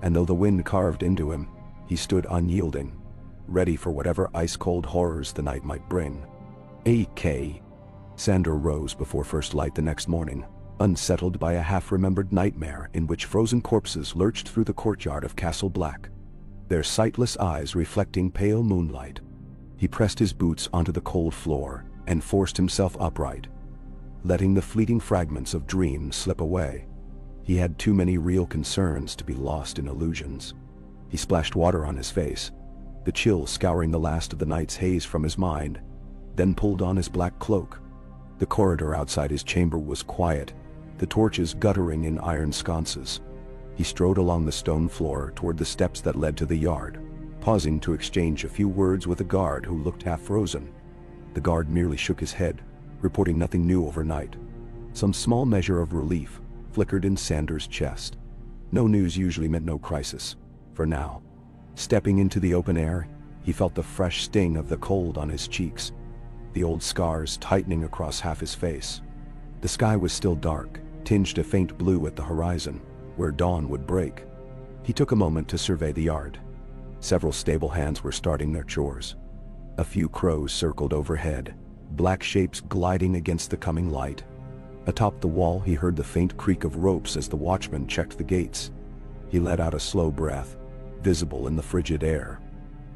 S1: and though the wind carved into him, he stood unyielding, ready for whatever ice-cold horrors the night might bring. A.K. Sandor rose before first light the next morning, unsettled by a half-remembered nightmare in which frozen corpses lurched through the courtyard of Castle Black, their sightless eyes reflecting pale moonlight. He pressed his boots onto the cold floor and forced himself upright, letting the fleeting fragments of dreams slip away. He had too many real concerns to be lost in illusions. He splashed water on his face, the chill scouring the last of the night's haze from his mind, then pulled on his black cloak. The corridor outside his chamber was quiet, the torches guttering in iron sconces. He strode along the stone floor toward the steps that led to the yard, pausing to exchange a few words with a guard who looked half frozen. The guard merely shook his head, reporting nothing new overnight. Some small measure of relief flickered in Sandor's chest. No news usually meant no crisis, for now. Stepping into the open air, he felt the fresh sting of the cold on his cheeks, the old scars tightening across half his face. The sky was still dark, tinged a faint blue at the horizon, where dawn would break. He took a moment to survey the yard. Several stable hands were starting their chores. A few crows circled overhead, black shapes gliding against the coming light. Atop the wall, he heard the faint creak of ropes as the watchman checked the gates. He let out a slow breath, visible in the frigid air.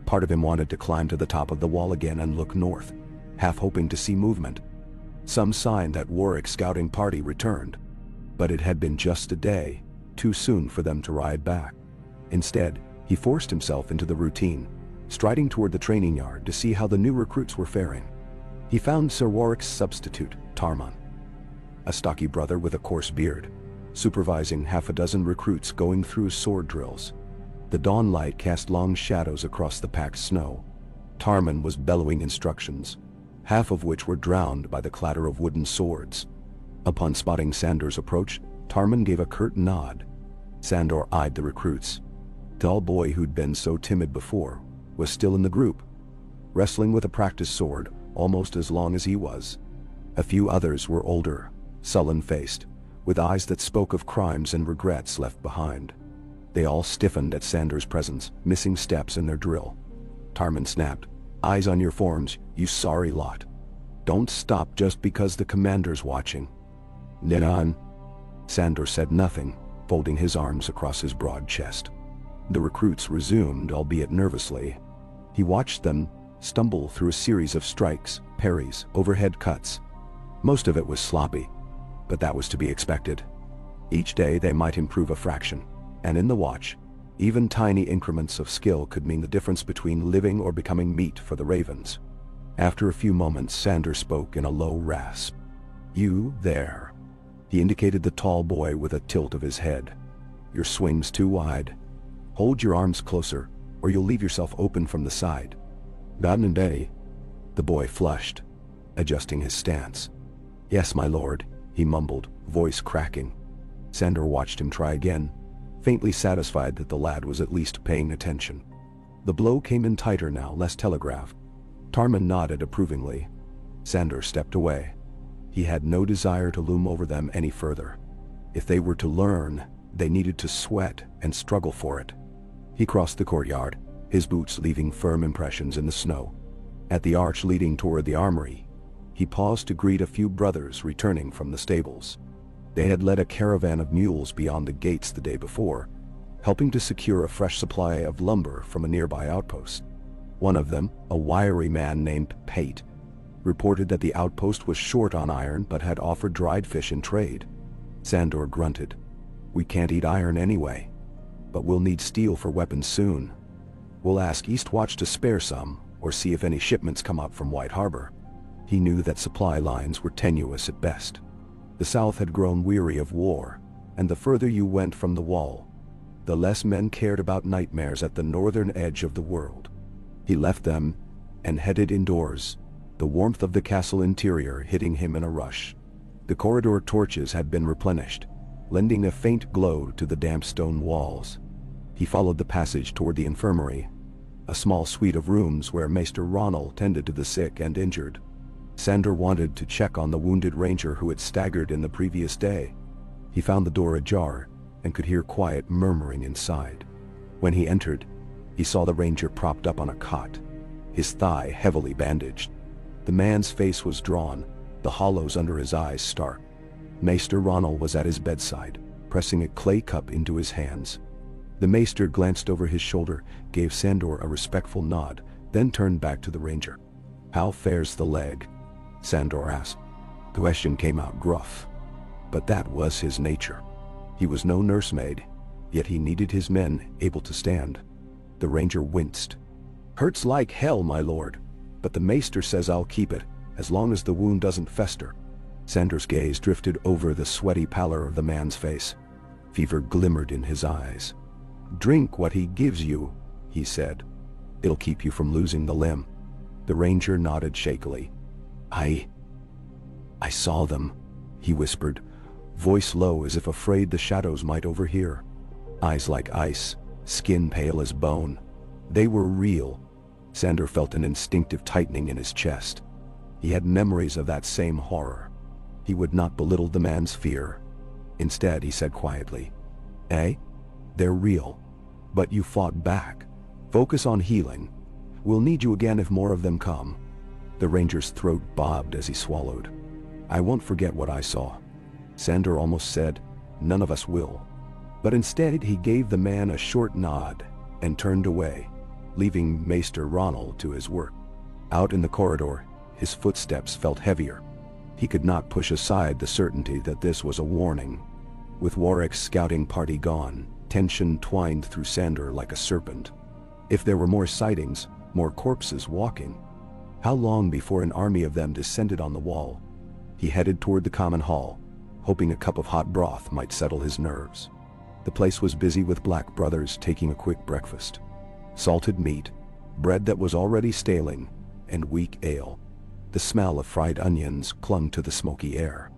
S1: Part of him wanted to climb to the top of the wall again and look north, half hoping to see movement, some sign that Warwick's scouting party returned. But it had been just a day, too soon for them to ride back. Instead, he forced himself into the routine, striding toward the training yard to see how the new recruits were faring. He found Sir Warwick's substitute, Tarman, a stocky brother with a coarse beard, supervising half a dozen recruits going through sword drills. The dawn light cast long shadows across the packed snow. Tarman was bellowing instructions, half of which were drowned by the clatter of wooden swords. Upon spotting Sandor's approach, Tarman gave a curt nod. Sandor eyed the recruits. The tall boy who'd been so timid before was still in the group, wrestling with a practice sword almost as long as he was. A few others were older, sullen-faced, with eyes that spoke of crimes and regrets left behind. They all stiffened at Sandor's presence, missing steps in their drill. Tarman snapped, "Eyes on your forms, you sorry lot. Don't stop just because the commander's watching." "Ninan." Sandor said nothing, folding his arms across his broad chest. The recruits resumed, albeit nervously. He watched them stumble through a series of strikes, parries, overhead cuts. Most of it was sloppy, but that was to be expected. Each day they might improve a fraction, and in the watch, even tiny increments of skill could mean the difference between living or becoming meat for the ravens. After a few moments, Sandor spoke in a low rasp. "You there." He indicated the tall boy with a tilt of his head. "Your swing's too wide. Hold your arms closer, or you'll leave yourself open from the side." "Gotten day." The boy flushed, adjusting his stance. "Yes, my lord," he mumbled, voice cracking. Sandor watched him try again, faintly satisfied that the lad was at least paying attention. The blow came in tighter now, less telegraphed. Tarman nodded approvingly. Sandor stepped away. He had no desire to loom over them any further. If they were to learn, they needed to sweat and struggle for it. He crossed the courtyard, his boots leaving firm impressions in the snow. At the arch leading toward the armory, he paused to greet a few brothers returning from the stables. They had led a caravan of mules beyond the gates the day before, helping to secure a fresh supply of lumber from a nearby outpost. One of them, a wiry man named Pate, reported that the outpost was short on iron but had offered dried fish in trade. Sandor grunted. "We can't eat iron anyway, but we'll need steel for weapons soon. We'll ask Eastwatch to spare some, or see if any shipments come up from White Harbor." He knew that supply lines were tenuous at best. The South had grown weary of war, and the further you went from the wall, the less men cared about nightmares at the northern edge of the world. He left them and headed indoors, the warmth of the castle interior hitting him in a rush. The corridor torches had been replenished, lending a faint glow to the damp stone walls. He followed the passage toward the infirmary, a small suite of rooms where Maester Ronald tended to the sick and injured. Sandor wanted to check on the wounded ranger who had staggered in the previous day. He found the door ajar and could hear quiet murmuring inside. When he entered, he saw the ranger propped up on a cot, his thigh heavily bandaged. The man's face was drawn, the hollows under his eyes stark. Maester Ronald was at his bedside, pressing a clay cup into his hands. The maester glanced over his shoulder, gave Sandor a respectful nod, then turned back to the ranger. "How fares the leg?" Sandor asked. The question came out gruff, but that was his nature. He was no nursemaid, yet he needed his men able to stand. The ranger winced. "Hurts like hell, my lord, but the maester says I'll keep it, as long as the wound doesn't fester." Sandor's gaze drifted over the sweaty pallor of the man's face. Fever glimmered in his eyes. "Drink what he gives you," he said. "It'll keep you from losing the limb." The ranger nodded shakily. I saw them," he whispered, voice low as if afraid the shadows might overhear. Eyes like ice, skin pale as bone. They were real. Sandor felt an instinctive tightening in his chest. He had memories of that same horror. He would not belittle the man's fear. Instead, he said quietly, "They're real. But you fought back. Focus on healing. We'll need you again if more of them come." The ranger's throat bobbed as he swallowed. "I won't forget what I saw." Sandor almost said, "None of us will." But instead he gave the man a short nod and turned away, leaving Maester Ronald to his work. Out in the corridor, his footsteps felt heavier. He could not push aside the certainty that this was a warning. With Warwick's scouting party gone, tension twined through Sandor like a serpent. If there were more sightings, more corpses walking, how long before an army of them descended on the wall? He headed toward the common hall, hoping a cup of hot broth might settle his nerves. The place was busy with black brothers taking a quick breakfast. Salted meat, bread that was already staling, and weak ale. The smell of fried onions clung to the smoky air.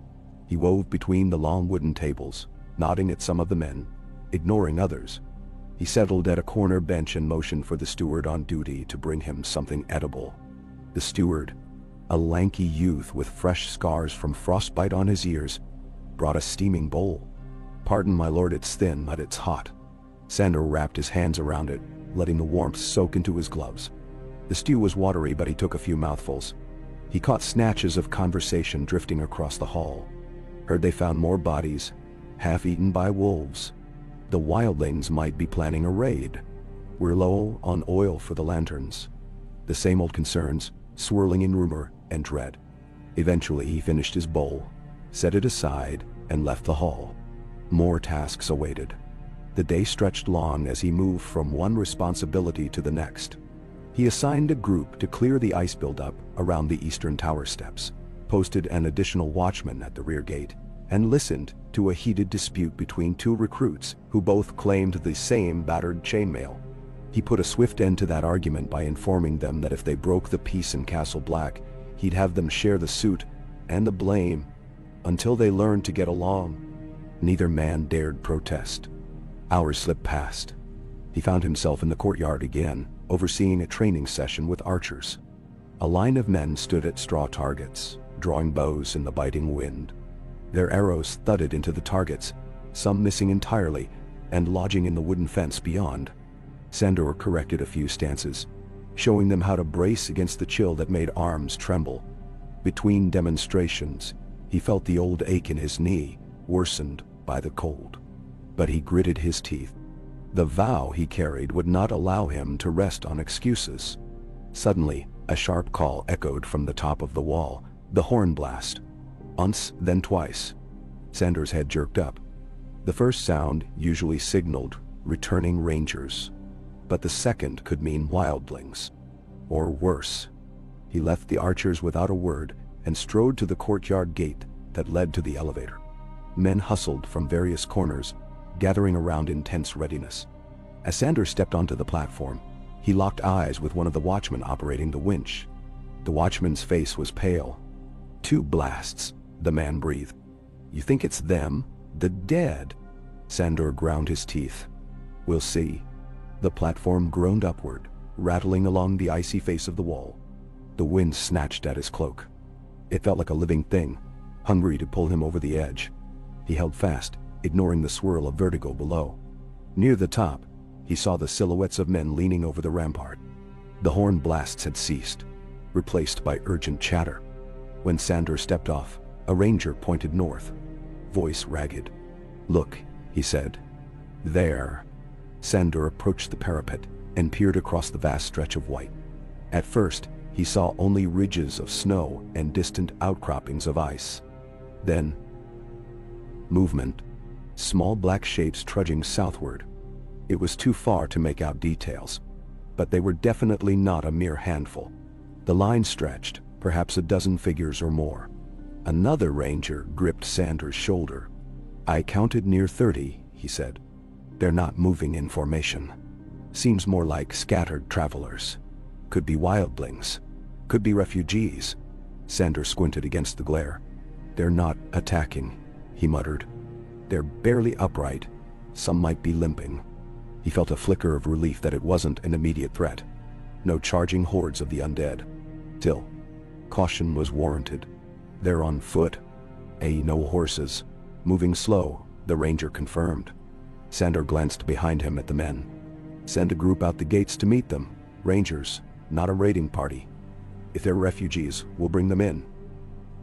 S1: He wove between the long wooden tables, nodding at some of the men, ignoring others. He settled at a corner bench and motioned for the steward on duty to bring him something edible. The steward, a lanky youth with fresh scars from frostbite on his ears, brought a steaming bowl. "Pardon, my lord, it's thin, but it's hot." Sandor wrapped his hands around it, letting the warmth soak into his gloves. The stew was watery, but he took a few mouthfuls. He caught snatches of conversation drifting across the hall. Heard they found more bodies, half-eaten by wolves. The wildlings might be planning a raid. We're low on oil for the lanterns. The same old concerns, swirling in rumor and dread. Eventually he finished his bowl, set it aside, and left the hall. More tasks awaited. The day stretched long as he moved from one responsibility to the next. He assigned a group to clear the ice buildup around the eastern tower steps, posted an additional watchman at the rear gate, and listened to a heated dispute between two recruits who both claimed the same battered chainmail. He put a swift end to that argument by informing them that if they broke the peace in Castle Black, he'd have them share the suit and the blame until they learned to get along. Neither man dared protest. Hours slipped past. He found himself in the courtyard again, overseeing a training session with archers. A line of men stood at straw targets, drawing bows in the biting wind. Their arrows thudded into the targets, some missing entirely and lodging in the wooden fence beyond. Sandor corrected a few stances, showing them how to brace against the chill that made arms tremble. Between demonstrations, he felt the old ache in his knee, worsened by the cold. But he gritted his teeth. The vow he carried would not allow him to rest on excuses. Suddenly, a sharp call echoed from the top of the wall, the horn blast. Once, then twice. Sandor's head jerked up. The first sound usually signaled returning rangers, but the second could mean wildlings. Or worse. He left the archers without a word and strode to the courtyard gate that led to the elevator. Men hustled from various corners, gathering around in tense readiness. As Sandor stepped onto the platform, he locked eyes with one of the watchmen operating the winch. The watchman's face was pale. "2 blasts," the man breathed. "You think it's them? The dead?" Sandor ground his teeth. "We'll see." The platform groaned upward, rattling along the icy face of the wall. The wind snatched at his cloak. It felt like a living thing, hungry to pull him over the edge. He held fast, ignoring the swirl of vertigo below. Near the top, he saw the silhouettes of men leaning over the rampart. The horn blasts had ceased, replaced by urgent chatter. When Sandor stepped off, a ranger pointed north, voice ragged. "Look," he said. "There." Sandor approached the parapet and peered across the vast stretch of white. At first, he saw only ridges of snow and distant outcroppings of ice. Then, movement. Small black shapes trudging southward. It was too far to make out details, but they were definitely not a mere handful. The line stretched, perhaps a dozen figures or more. Another ranger gripped Sandor's shoulder. "I counted near 30, he said. "They're not moving in formation. Seems more like scattered travelers. Could be wildlings. Could be refugees." Sandor squinted against the glare. "They're not attacking," he muttered. "They're barely upright. Some might be limping." He felt a flicker of relief that it wasn't an immediate threat. No charging hordes of the undead. Still, caution was warranted. "They're on foot. No horses. Moving slow," the ranger confirmed. Sandor glanced behind him at the men. "Send a group out the gates to meet them. Rangers, not a raiding party. If they're refugees, we'll bring them in.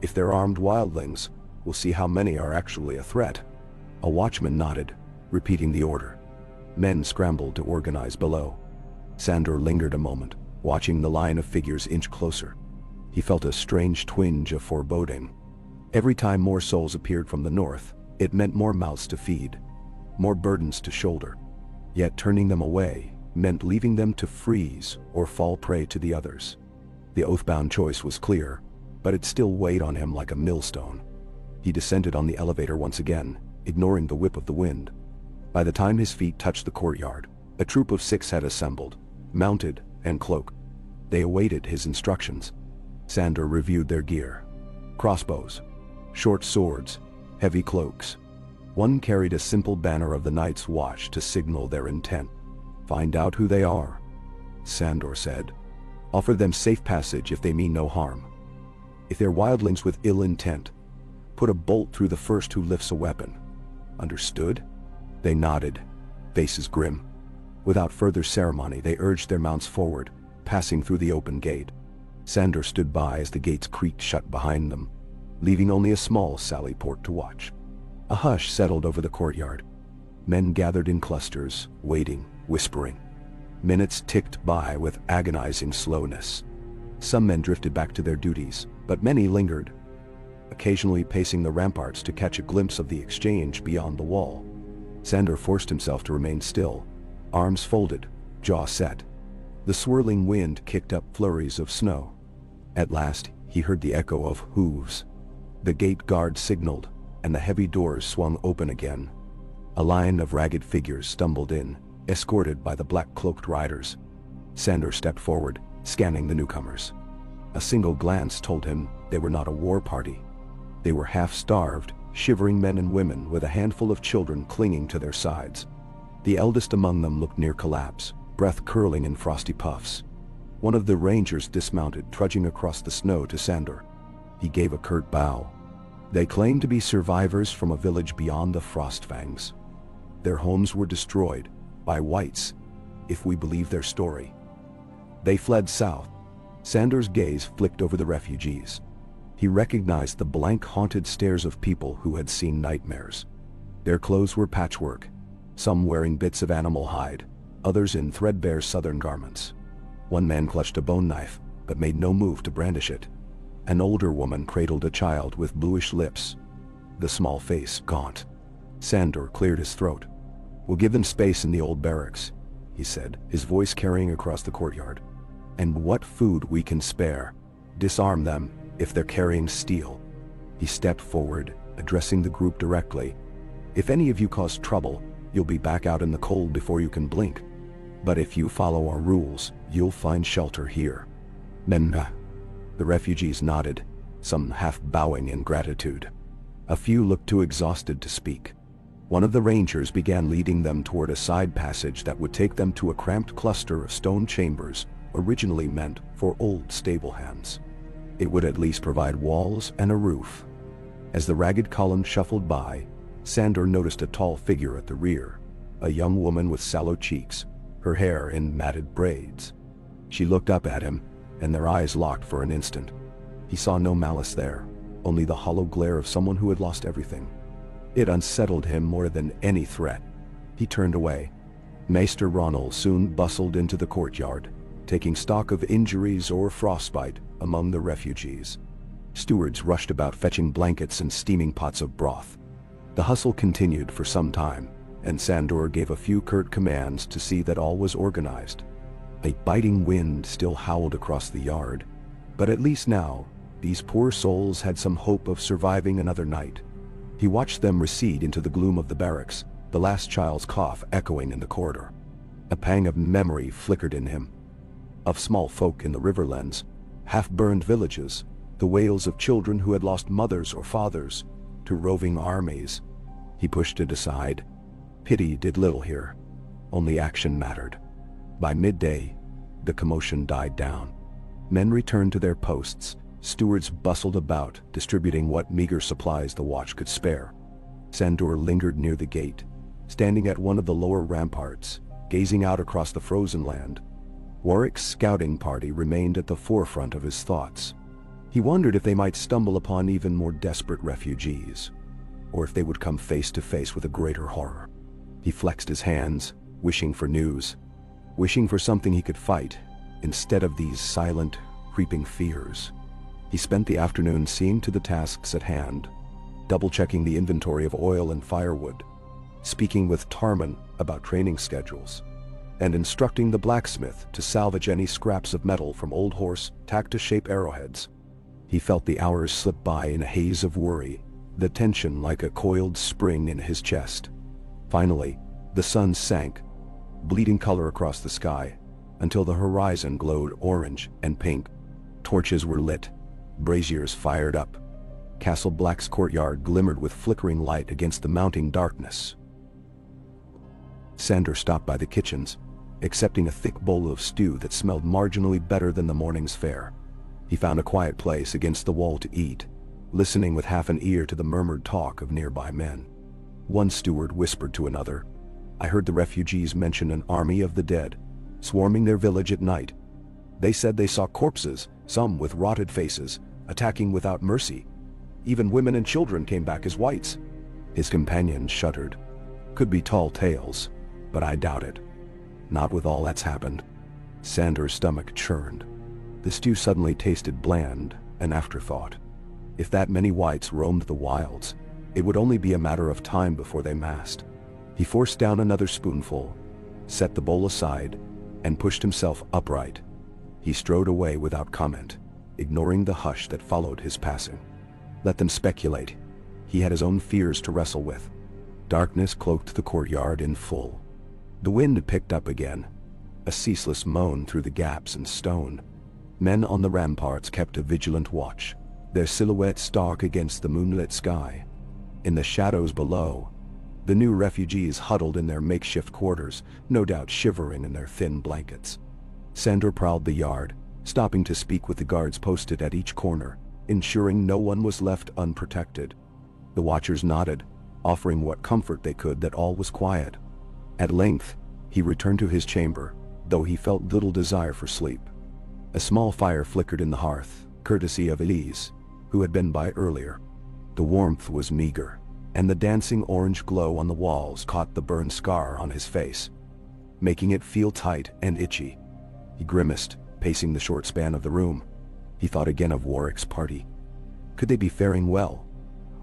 S1: If they're armed wildlings, we'll see how many are actually a threat." A watchman nodded, repeating the order. Men scrambled to organize below. Sandor lingered a moment, watching the line of figures inch closer. He felt a strange twinge of foreboding. Every time more souls appeared from the north, it meant more mouths to feed, more burdens to shoulder. Yet turning them away meant leaving them to freeze or fall prey to the others. The oath-bound choice was clear, but it still weighed on him like a millstone. He descended on the elevator once again, ignoring the whip of the wind. By the time his feet touched the courtyard, a troop of 6 had assembled, mounted and cloaked. They awaited his instructions. Sandor reviewed their gear. Crossbows, short swords, heavy cloaks. One carried a simple banner of the Night's Watch to signal their intent. "Find out who they are," Sandor said. "Offer them safe passage if they mean no harm. If they're wildlings with ill intent, put a bolt through the first who lifts a weapon. Understood?" They nodded, faces grim. Without further ceremony, they urged their mounts forward, passing through the open gate. Sandor stood by as the gates creaked shut behind them, leaving only a small sally port to watch. A hush settled over the courtyard. Men gathered in clusters, waiting, whispering. Minutes ticked by with agonizing slowness. Some men drifted back to their duties, but many lingered, occasionally pacing the ramparts to catch a glimpse of the exchange beyond the wall. Sandor forced himself to remain still, arms folded, jaw set. The swirling wind kicked up flurries of snow. At last, he heard the echo of hooves. The gate guard signaled, and the heavy doors swung open again. A line of ragged figures stumbled in, escorted by the black-cloaked riders. Sandor stepped forward, scanning the newcomers. A single glance told him they were not a war party. They were half-starved, shivering men and women with a handful of children clinging to their sides. The eldest among them looked near collapse, breath curling in frosty puffs. One of the rangers dismounted, trudging across the snow to Sandor. He gave a curt bow. They claimed to be survivors from a village beyond the Frostfangs. Their homes were destroyed by whites, if we believe their story. They fled south. Sandor's gaze flicked over the refugees. He recognized the blank, haunted stares of people who had seen nightmares. Their clothes were patchwork, some wearing bits of animal hide, others in threadbare southern garments. One man clutched a bone knife, but made no move to brandish it. An older woman cradled a child with bluish lips, the small face gaunt. Sandor cleared his throat. "We'll give them space in the old barracks," he said, his voice carrying across the courtyard. "And what food we can spare. Disarm them if they're carrying steel." He stepped forward, addressing the group directly. "If any of you cause trouble, you'll be back out in the cold before you can blink. But if you follow our rules, you'll find shelter here." "Menna." The refugees nodded, some half bowing in gratitude. A few looked too exhausted to speak. One of the rangers began leading them toward a side passage that would take them to a cramped cluster of stone chambers originally meant for old stable hands. It would at least provide walls and a roof. As the ragged column shuffled by, Sandor noticed a tall figure at the rear, a young woman with sallow cheeks, her hair in matted braids. She looked up at him, and their eyes locked for an instant. He saw no malice there, only the hollow glare of someone who had lost everything. It unsettled him more than any threat. He turned away. Maester Ronald soon bustled into the courtyard, taking stock of injuries or frostbite among the refugees. Stewards rushed about fetching blankets and steaming pots of broth. The hustle continued for some time, and Sandor gave a few curt commands to see that all was organized. A biting wind still howled across the yard, but at least now, these poor souls had some hope of surviving another night. He watched them recede into the gloom of the barracks, the last child's cough echoing in the corridor. A pang of memory flickered in him. Of small folk in the Riverlands, half-burned villages, the wails of children who had lost mothers or fathers to roving armies. He pushed it aside. Pity did little here. Only action mattered. By midday, the commotion died down. Men returned to their posts. Stewards bustled about, distributing what meager supplies the watch could spare. Sandor lingered near the gate, standing at one of the lower ramparts, gazing out across the frozen land. Warwick's scouting party remained at the forefront of his thoughts. He wondered if they might stumble upon even more desperate refugees, or if they would come face to face with a greater horror. He flexed his hands, wishing for news, wishing for something he could fight, instead of these silent, creeping fears. He spent the afternoon seeing to the tasks at hand, double-checking the inventory of oil and firewood, speaking with Tarman about training schedules, and instructing the blacksmith to salvage any scraps of metal from old horse tacked to shape arrowheads. He felt the hours slip by in a haze of worry, the tension like a coiled spring in his chest. Finally, the sun sank, bleeding color across the sky, until the horizon glowed orange and pink. Torches were lit, braziers fired up. Castle Black's courtyard glimmered with flickering light against the mounting darkness. Sandor stopped by the kitchens, accepting a thick bowl of stew that smelled marginally better than the morning's fare. He found a quiet place against the wall to eat, listening with half an ear to the murmured talk of nearby men. One steward whispered to another, "I heard the refugees mention an army of the dead, swarming their village at night. They said they saw corpses, some with rotted faces, attacking without mercy. Even women and children came back as whites." His companion shuddered. "Could be tall tales, but I doubt it. Not with all that's happened." Sandor's stomach churned. The stew suddenly tasted bland, an afterthought. If that many whites roamed the wilds, it would only be a matter of time before they massed. He forced down another spoonful, set the bowl aside, and pushed himself upright. He strode away without comment, ignoring the hush that followed his passing. Let them speculate. He had his own fears to wrestle with. Darkness cloaked the courtyard in full. The wind picked up again, a ceaseless moan through the gaps in stone. Men on the ramparts kept a vigilant watch, their silhouettes dark against the moonlit sky. In the shadows below, the new refugees huddled in their makeshift quarters, no doubt shivering in their thin blankets. Sandor prowled the yard, stopping to speak with the guards posted at each corner, ensuring no one was left unprotected. The watchers nodded, offering what comfort they could that all was quiet. At length, he returned to his chamber, though he felt little desire for sleep. A small fire flickered in the hearth, courtesy of Elise, who had been by earlier. The warmth was meager, and the dancing orange glow on the walls caught the burned scar on his face, making it feel tight and itchy. He grimaced, pacing the short span of the room. He thought again of Warwick's party. Could they be faring well?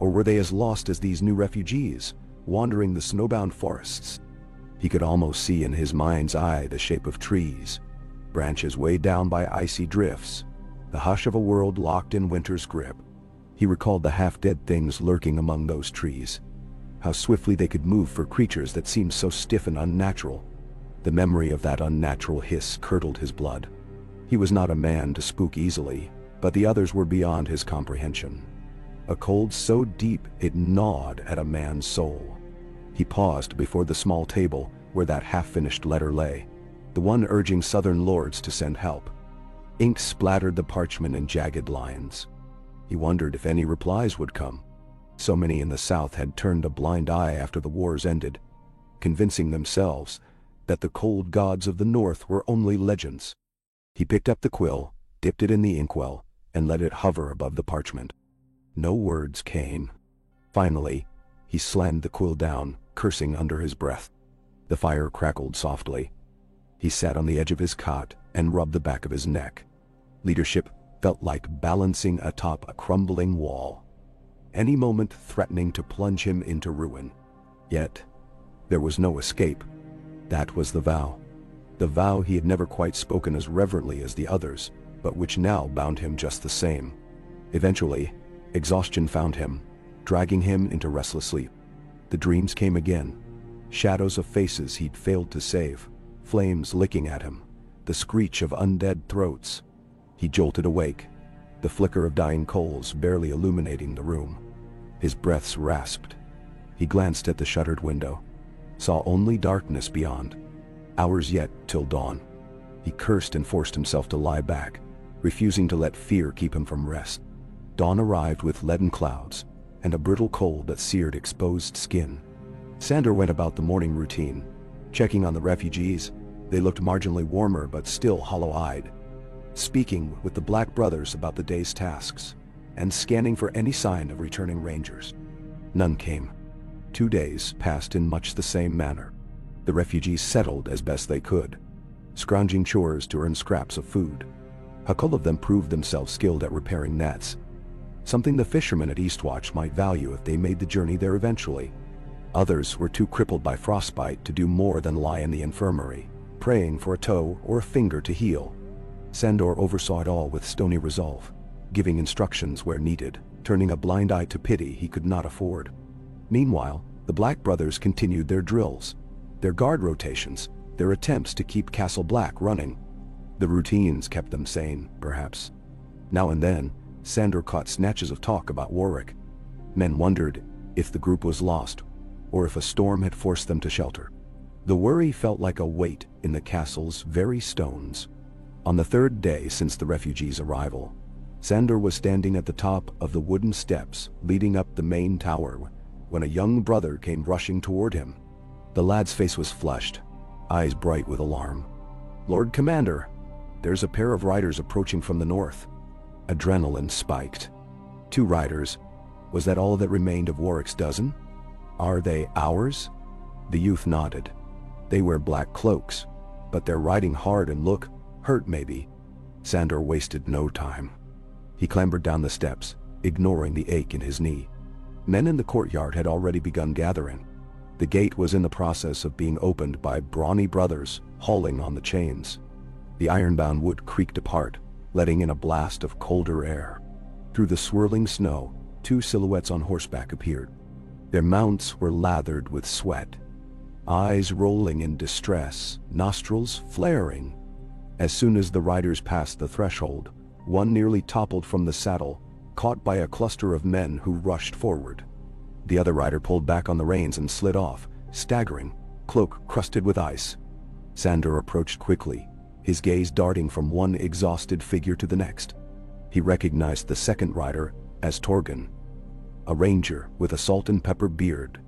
S1: Or were they as lost as these new refugees, wandering the snowbound forests? He could almost see in his mind's eye the shape of trees, branches weighed down by icy drifts, the hush of a world locked in winter's grip. He recalled the half-dead things lurking among those trees, how swiftly they could move for creatures that seemed so stiff and unnatural. The memory of that unnatural hiss curdled his blood. He was not a man to spook easily, but the others were beyond his comprehension. A cold so deep it gnawed at a man's soul. He paused before the small table where that half-finished letter lay, the one urging southern lords to send help. Ink splattered the parchment in jagged lines. He wondered if any replies would come. So many in the south had turned a blind eye after the wars ended, convincing themselves that the cold gods of the north were only legends. He picked up the quill, dipped it in the inkwell, and let it hover above the parchment. No words came. Finally, he slammed the quill down, cursing under his breath. The fire crackled softly. He sat on the edge of his cot and rubbed the back of his neck. Leadership felt like balancing atop a crumbling wall, any moment threatening to plunge him into ruin. Yet, there was no escape. That was the vow he had never quite spoken as reverently as the others, but which now bound him just the same. Eventually, exhaustion found him, dragging him into restless sleep. The dreams came again, shadows of faces he'd failed to save, flames licking at him, the screech of undead throats. He jolted awake, the flicker of dying coals barely illuminating the room. His breaths rasped. He glanced at the shuttered window, saw only darkness beyond. Hours yet till dawn. He cursed and forced himself to lie back, refusing to let fear keep him from rest. Dawn arrived with leaden clouds and a brittle cold that seared exposed skin. Sandor went about the morning routine, checking on the refugees. They looked marginally warmer but still hollow-eyed, speaking with the Black Brothers about the day's tasks, and scanning for any sign of returning rangers. None came. 2 days passed in much the same manner. The refugees settled as best they could, scrounging chores to earn scraps of food. A couple of them proved themselves skilled at repairing nets, something the fishermen at Eastwatch might value if they made the journey there eventually. Others were too crippled by frostbite to do more than lie in the infirmary, praying for a toe or a finger to heal. Sandor oversaw it all with stony resolve, giving instructions where needed, turning a blind eye to pity he could not afford. Meanwhile, the Black Brothers continued their drills, their guard rotations, their attempts to keep Castle Black running. The routines kept them sane, perhaps. Now and then, Sandor caught snatches of talk about Warwick. Men wondered if the group was lost, or if a storm had forced them to shelter. The worry felt like a weight in the castle's very stones. On the third day since the refugees' arrival, Sandor was standing at the top of the wooden steps leading up the main tower when a young brother came rushing toward him. The lad's face was flushed, eyes bright with alarm. "Lord Commander, there's a pair of riders approaching from the north." Adrenaline spiked. 2 riders? Was that all that remained of Warwick's dozen? "Are they ours?" The youth nodded. "They wear black cloaks, but they're riding hard and look hurt maybe." Sandor wasted no time. He clambered down the steps, ignoring the ache in his knee. Men in the courtyard had already begun gathering. The gate was in the process of being opened by brawny brothers hauling on the chains. The ironbound wood creaked apart, letting in a blast of colder air. Through the swirling snow, 2 silhouettes on horseback appeared. Their mounts were lathered with sweat, eyes rolling in distress, nostrils flaring. As soon as the riders passed the threshold, one nearly toppled from the saddle, caught by a cluster of men who rushed forward. The other rider pulled back on the reins and slid off, staggering, cloak crusted with ice. Sandor approached quickly, his gaze darting from one exhausted figure to the next. He recognized the second rider as Torgen, a ranger with a salt and pepper beard.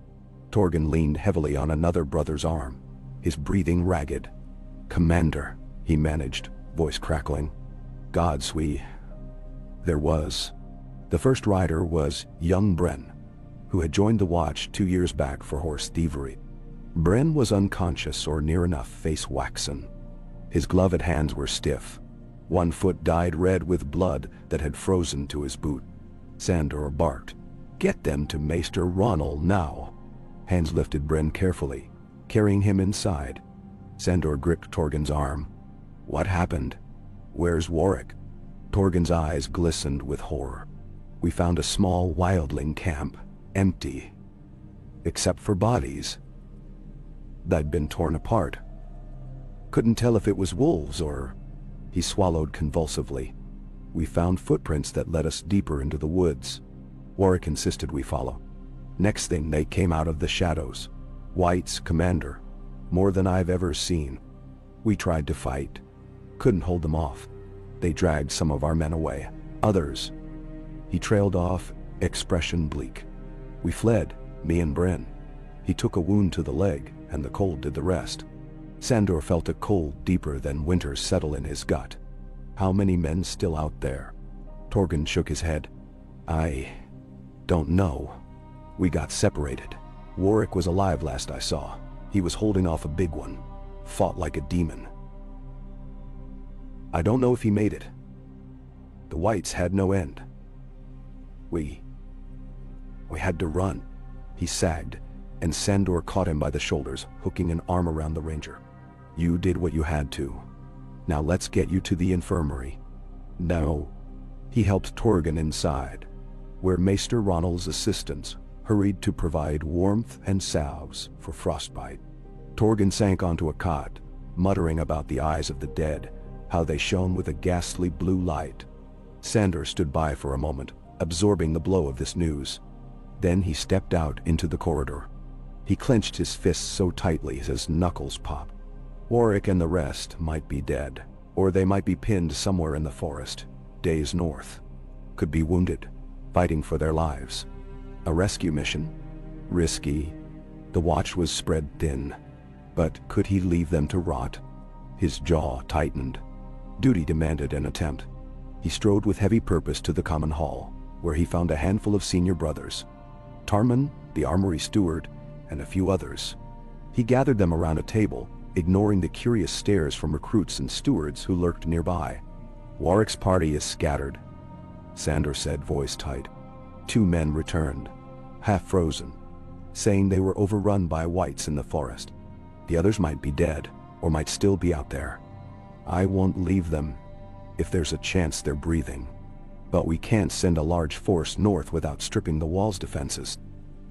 S1: Torgen leaned heavily on another brother's arm, his breathing ragged. "Commander," he managed, voice crackling. "Gods, There was. The first rider was young Bren, who had joined the watch 2 years back for horse thievery. Bren was unconscious or near enough, face waxen. His gloved hands were stiff, one foot dyed red with blood that had frozen to his boot. Sandor barked, "Get them to Maester Ronald now." Hands lifted Bren carefully, carrying him inside. Sandor gripped Torgen's arm. "What happened? Where's Warwick?" Torgen's eyes glistened with horror. "We found a small wildling camp, empty, except for bodies. They'd been torn apart. Couldn't tell if it was wolves or..." He swallowed convulsively. "We found footprints that led us deeper into the woods. Warwick insisted we follow. Next thing, they came out of the shadows. Whites, Commander. More than I've ever seen. We tried to fight. Couldn't hold them off. They dragged some of our men away. Others..." He trailed off, expression bleak. "We fled, me and Bren. He took a wound to the leg, and the cold did the rest." Sandor felt a cold deeper than winter settle in his gut. How many men still out there? Torgen shook his head. I don't know. We got separated. Warwick was alive last I saw. He was holding off a big one. Fought like a demon. I don't know if he made it. The whites had no end. We had to run. He sagged, and Sandor caught him by the shoulders, hooking an arm around the ranger. You did what you had to. Now let's get you to the infirmary. No. He helped Torgen inside, where Maester Ronald's assistants hurried to provide warmth and salves for frostbite. Torgen sank onto a cot, muttering about the eyes of the dead, how they shone with a ghastly blue light. Sandor stood by for a moment, absorbing the blow of this news. Then he stepped out into the corridor. He clenched his fists so tightly his knuckles popped. Warwick and the rest might be dead, or they might be pinned somewhere in the forest, days north. Could be wounded, fighting for their lives. A rescue mission? Risky. The watch was spread thin. But could he leave them to rot? His jaw tightened. Duty demanded an attempt. He strode with heavy purpose to the common hall, where he found a handful of senior brothers. Tarman, the armory steward, and a few others. He gathered them around a table, ignoring the curious stares from recruits and stewards who lurked nearby. Warwick's party is scattered, Sandor said, voice tight. 2 men returned, half frozen, saying they were overrun by whites in the forest. The others might be dead, or might still be out there. I won't leave them, if there's a chance they're breathing. But we can't send a large force north without stripping the wall's defenses.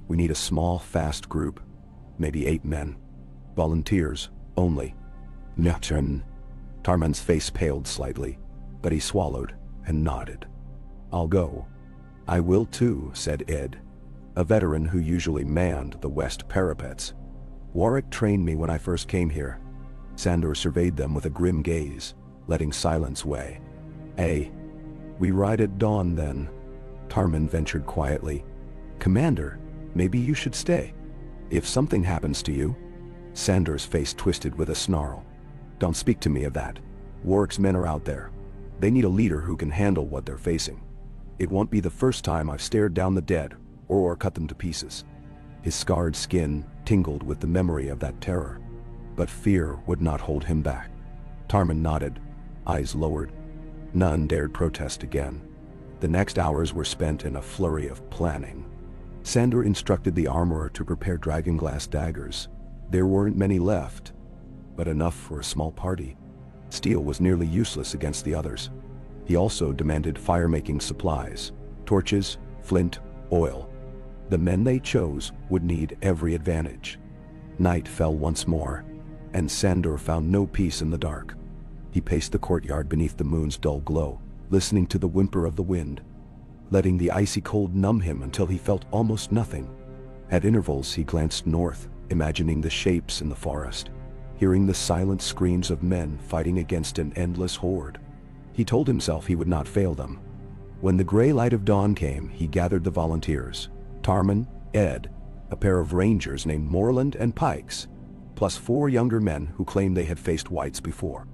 S1: We need a small, fast group, maybe 8 men. Volunteers, only. Nocturne. Tarman's face paled slightly, but he swallowed and nodded. I'll go. I will too, said Ed, a veteran who usually manned the west parapets. Warwick trained me when I first came here. Sandor surveyed them with a grim gaze, letting silence weigh. We ride at dawn then, Tarman ventured quietly. Commander, maybe you should stay. If something happens to you. Sandor's face twisted with a snarl. Don't speak to me of that. Warwick's men are out there. They need a leader who can handle what they're facing. It won't be the first time I've stared down the dead, or cut them to pieces. His scarred skin tingled with the memory of that terror. But fear would not hold him back. Tarman nodded, eyes lowered. None dared protest again. The next hours were spent in a flurry of planning. Sandor instructed the armorer to prepare dragonglass daggers. There weren't many left, but enough for a small party. Steel was nearly useless against the others. He also demanded fire-making supplies, torches, flint, oil. The men they chose would need every advantage. Night fell once more, and Sandor found no peace in the dark. He paced the courtyard beneath the moon's dull glow, listening to the whimper of the wind, letting the icy cold numb him until he felt almost nothing. At intervals he glanced north, imagining the shapes in the forest, hearing the silent screams of men fighting against an endless horde. He told himself he would not fail them. When the gray light of dawn came, he gathered the volunteers. Tarman, Ed, a pair of rangers named Moreland and Pikes, plus 4 younger men who claimed they had faced whites before.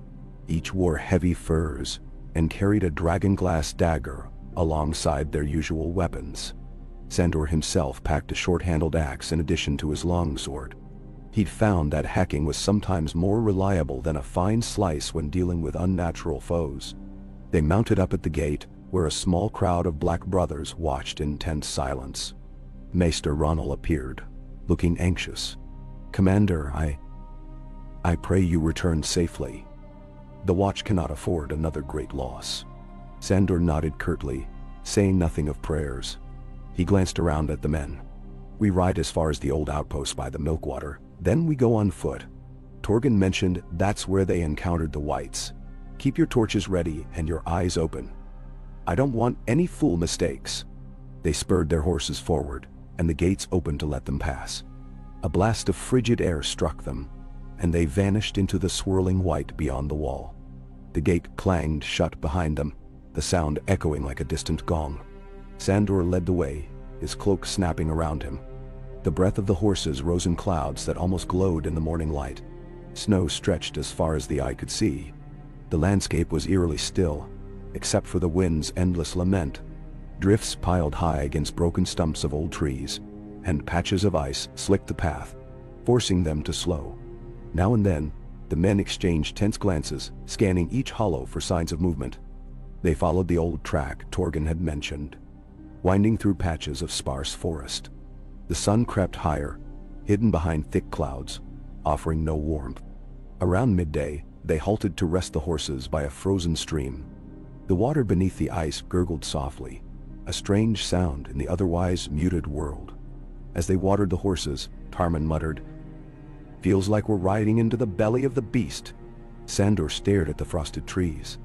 S1: Each wore heavy furs and carried a dragonglass dagger alongside their usual weapons. Sandor himself packed a short-handled axe in addition to his longsword. He'd found that hacking was sometimes more reliable than a fine slice when dealing with unnatural foes. They mounted up at the gate, where a small crowd of black brothers watched in tense silence. Maester Ronald appeared, looking anxious. Commander, I pray you return safely. The watch cannot afford another great loss. Sandor nodded curtly, saying nothing of prayers. He glanced around at the men. We ride as far as the old outpost by the Milkwater, then we go on foot. Torgen mentioned that's where they encountered the whites. Keep your torches ready and your eyes open. I don't want any fool mistakes. They spurred their horses forward, and the gates opened to let them pass. A blast of frigid air struck them, and they vanished into the swirling white beyond the wall. The gate clanged shut behind them, the sound echoing like a distant gong. Sandor led the way, his cloak snapping around him. The breath of the horses rose in clouds that almost glowed in the morning light. Snow stretched as far as the eye could see. The landscape was eerily still, except for the wind's endless lament. Drifts piled high against broken stumps of old trees, and patches of ice slicked the path, forcing them to slow. Now and then, the men exchanged tense glances, scanning each hollow for signs of movement. They followed the old track Torgen had mentioned, winding through patches of sparse forest. The sun crept higher, hidden behind thick clouds, offering no warmth. Around midday, they halted to rest the horses by a frozen stream. The water beneath the ice gurgled softly, a strange sound in the otherwise muted world. As they watered the horses, Tarman muttered, "Feels like we're riding into the belly of the beast." Sandor stared at the frosted trees.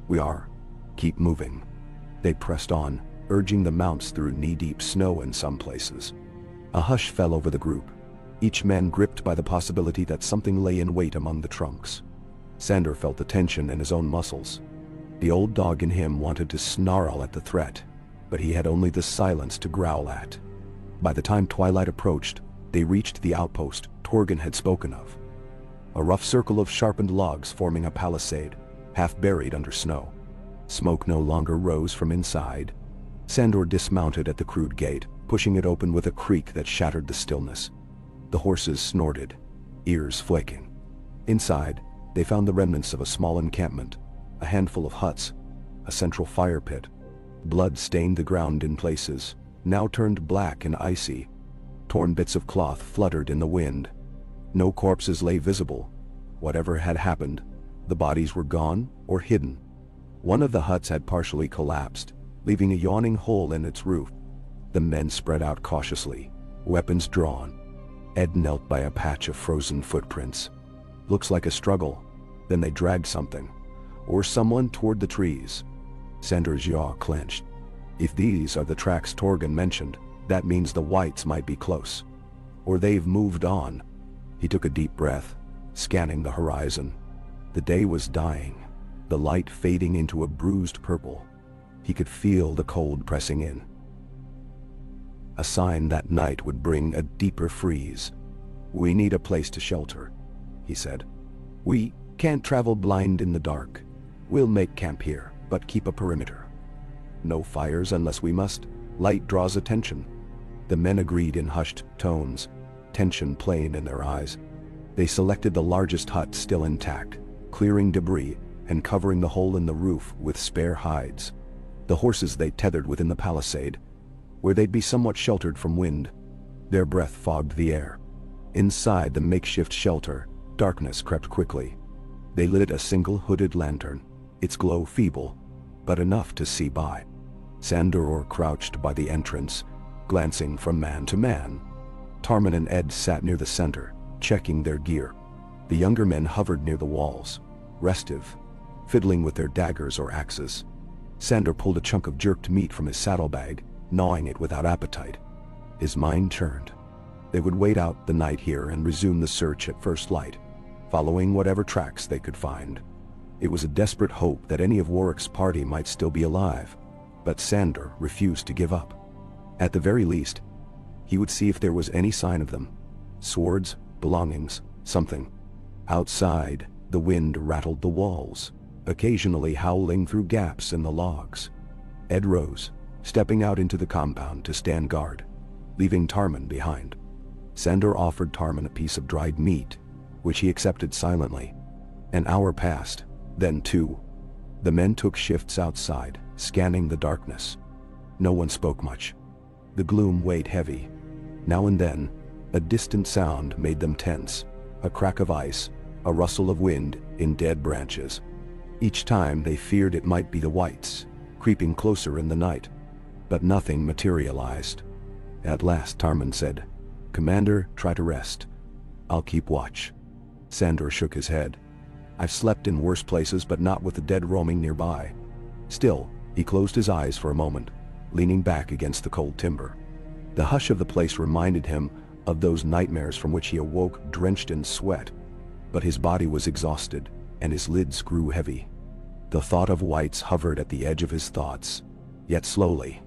S1: "We are. Keep moving." They pressed on, urging the mounts through knee-deep snow in some places. A hush fell over the group, each man gripped by the possibility that something lay in wait among the trunks. Sandor felt the tension in his own muscles. The old dog in him wanted to snarl at the threat, but he had only the silence to growl at. By the time twilight approached, they reached the outpost Torgen had spoken of. A rough circle of sharpened logs forming a palisade, half buried under snow. Smoke no longer rose from inside. Sandor dismounted at the crude gate, pushing it open with a creak that shattered the stillness. The horses snorted, ears flaking. Inside, they found the remnants of a small encampment, a handful of huts, a central fire pit. Blood stained the ground in places, now turned black and icy. Torn bits of cloth fluttered in the wind. No corpses lay visible. Whatever had happened, the bodies were gone or hidden. One of the huts had partially collapsed, leaving a yawning hole in its roof. The men spread out cautiously, weapons drawn. Ed knelt by a patch of frozen footprints. Looks like a struggle. Then they dragged something, or someone, toward the trees. Sandor's jaw clenched. If these are the tracks Torgen mentioned, that means the whites might be close. Or they've moved on. He took a deep breath, scanning the horizon. The day was dying, the light fading into a bruised purple. He could feel the cold pressing in. A sign that night would bring a deeper freeze. "We need a place to shelter," he said. "We can't travel blind in the dark. We'll make camp here, but keep a perimeter. No fires unless we must. Light draws attention." The men agreed in hushed tones, tension plain in their eyes. They selected the largest hut still intact, clearing debris and covering the hole in the roof with spare hides. The horses they tethered within the palisade, where they'd be somewhat sheltered from wind. Their breath fogged the air. Inside the makeshift shelter, darkness crept quickly. They lit a single hooded lantern, its glow feeble, but enough to see by. Sandor crouched by the entrance, glancing from man to man. Tarman and Ed sat near the center, checking their gear. The younger men hovered near the walls, restive, fiddling with their daggers or axes. Sandor pulled a chunk of jerked meat from his saddlebag, gnawing it without appetite. His mind churned. They would wait out the night here and resume the search at first light, following whatever tracks they could find. It was a desperate hope that any of Warwick's party might still be alive, but Sandor refused to give up. At the very least, he would see if there was any sign of them. Swords, belongings, something. Outside, the wind rattled the walls, occasionally howling through gaps in the logs. Ed rose, stepping out into the compound to stand guard, leaving Tarman behind. Sandor offered Tarman a piece of dried meat, which he accepted silently. An hour passed, then two. The men took shifts outside, scanning the darkness. No one spoke much. The gloom weighed heavy. Now and then, a distant sound made them tense, a crack of ice, a rustle of wind in dead branches. Each time they feared it might be the whites, creeping closer in the night. But nothing materialized. At last Tarman said, "Commander, try to rest. I'll keep watch." Sandor shook his head. "I've slept in worse places, but not with the dead roaming nearby." Still, he closed his eyes for a moment, leaning back against the cold timber. The hush of the place reminded him of those nightmares from which he awoke drenched in sweat. But his body was exhausted, and his lids grew heavy. The thought of whites hovered at the edge of his thoughts, yet slowly.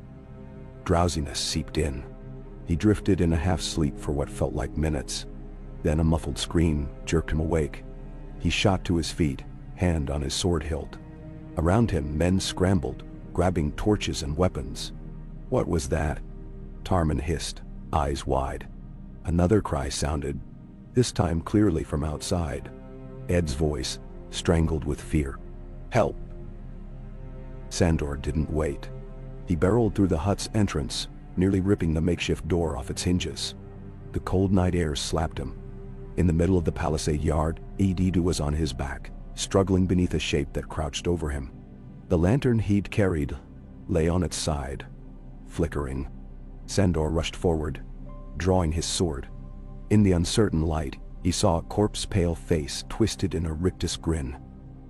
S1: Drowsiness seeped in. He drifted in a half-sleep for what felt like minutes. Then a muffled scream jerked him awake, He shot to his feet, hand on his sword hilt. Around him, men scrambled, grabbing torches and weapons. What was that? Tarman hissed, eyes wide. Another cry sounded, this time clearly from outside. Ed's voice, strangled with fear. Help! Sandor didn't wait. He barreled through the hut's entrance, nearly ripping the makeshift door off its hinges. The cold night air slapped him. In the middle of the palisade yard, Edidu was on his back, struggling beneath a shape that crouched over him. The lantern he'd carried lay on its side, flickering. Sandor rushed forward, drawing his sword. In the uncertain light, he saw a corpse-pale face twisted in a rictus grin.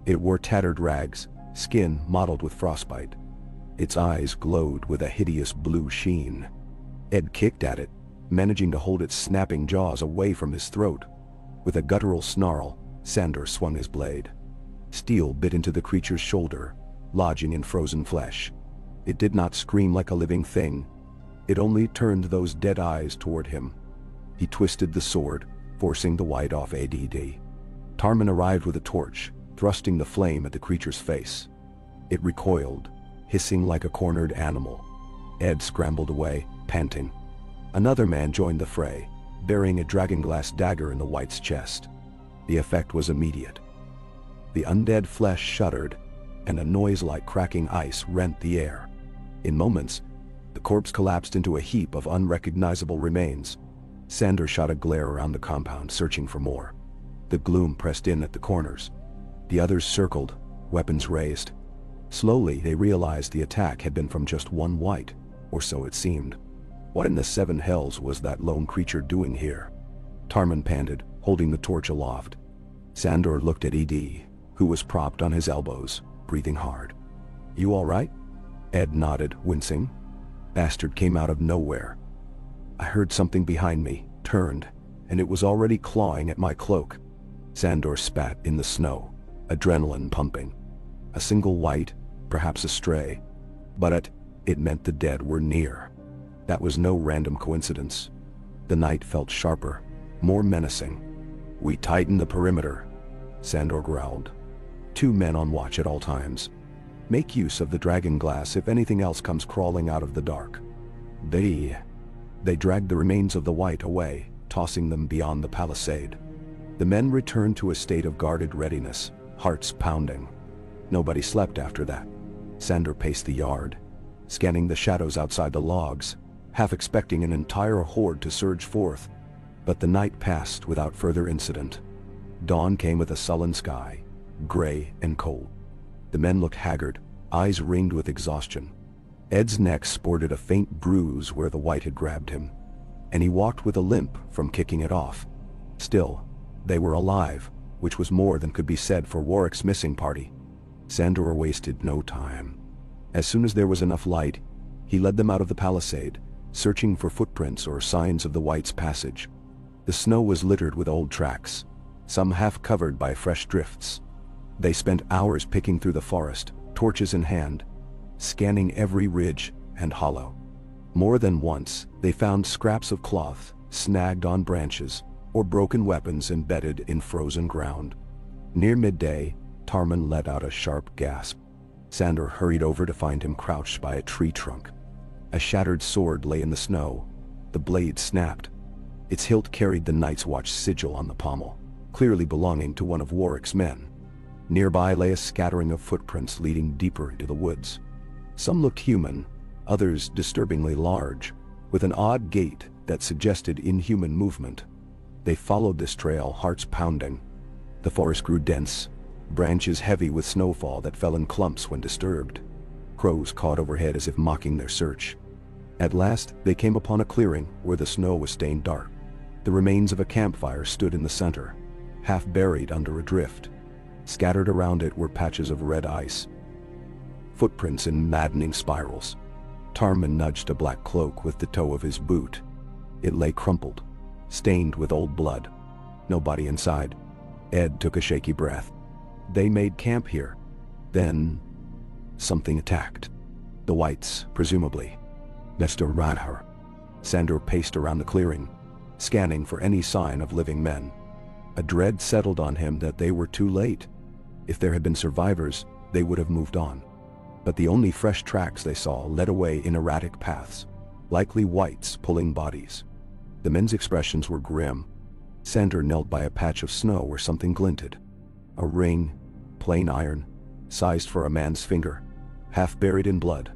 S1: It wore tattered rags, skin mottled with frostbite. Its eyes glowed with a hideous blue sheen. Ed kicked at it, managing to hold its snapping jaws away from his throat. With a guttural snarl, Sandor swung his blade. Steel bit into the creature's shoulder, lodging in frozen flesh. It did not scream like a living thing. It only turned those dead eyes toward him. He twisted the sword, forcing the white off ADD. Tarman arrived with a torch, thrusting the flame at the creature's face. It recoiled, hissing like a cornered animal. Ed scrambled away, panting. Another man joined the fray, bearing a dragonglass dagger in the white's chest. The effect was immediate. The undead flesh shuddered, and a noise like cracking ice rent the air. In moments, the corpse collapsed into a heap of unrecognizable remains. Sandor shot a glare around the compound, searching for more. The gloom pressed in at the corners. The others circled, weapons raised. Slowly, they realized the attack had been from just one white, or so it seemed. What in the seven hells was that lone creature doing here? Tarman panted, holding the torch aloft. Sandor looked at Ed, who was propped on his elbows, breathing hard. You all right? Ed nodded, wincing. Bastard came out of nowhere. I heard something behind me, turned, and it was already clawing at my cloak. Sandor spat in the snow, adrenaline pumping. A single white, perhaps a stray. But it meant the dead were near. That was no random coincidence. The night felt sharper, more menacing. We tighten the perimeter, Sandor growled. 2 men on watch at all times. Make use of the dragon glass if anything else comes crawling out of the dark. They dragged the remains of the white away, tossing them beyond the palisade. The men returned to a state of guarded readiness, hearts pounding. Nobody slept after that. Sandor paced the yard, scanning the shadows outside the logs, half expecting an entire horde to surge forth. But the night passed without further incident. Dawn came with a sullen sky, gray and cold. The men looked haggard, eyes ringed with exhaustion. Ed's neck sported a faint bruise where the white had grabbed him, and he walked with a limp from kicking it off. Still, they were alive, which was more than could be said for Warwick's missing party. Sandor wasted no time. As soon as there was enough light, he led them out of the palisade, searching for footprints or signs of the white's passage. The snow was littered with old tracks, some half covered by fresh drifts. They spent hours picking through the forest, torches in hand, scanning every ridge and hollow. More than once, they found scraps of cloth snagged on branches or broken weapons embedded in frozen ground. Near midday, Tarman let out a sharp gasp. Sandor hurried over to find him crouched by a tree trunk. A shattered sword lay in the snow. The blade snapped. Its hilt carried the Night's Watch sigil on the pommel, clearly belonging to one of Warwick's men. Nearby lay a scattering of footprints leading deeper into the woods. Some looked human, others disturbingly large, with an odd gait that suggested inhuman movement. They followed this trail, hearts pounding. The forest grew dense, branches heavy with snowfall that fell in clumps when disturbed. Crows cawed overhead as if mocking their search. At last, they came upon a clearing where the snow was stained dark. The remains of a campfire stood in the center, half buried under a drift. Scattered around it were patches of red ice, footprints in maddening spirals. Tarman nudged a black cloak with the toe of his boot. It lay crumpled, stained with old blood. Nobody inside. Ed took a shaky breath. They made camp here. Then, something attacked. The whites, presumably. Mr. Radhar. Sandor paced around the clearing, scanning for any sign of living men. A dread settled on him that they were too late. If there had been survivors, they would have moved on. But the only fresh tracks they saw led away in erratic paths, likely whites pulling bodies. The men's expressions were grim. Sandor knelt by a patch of snow where something glinted. A ring, plain iron, sized for a man's finger, half buried in blood.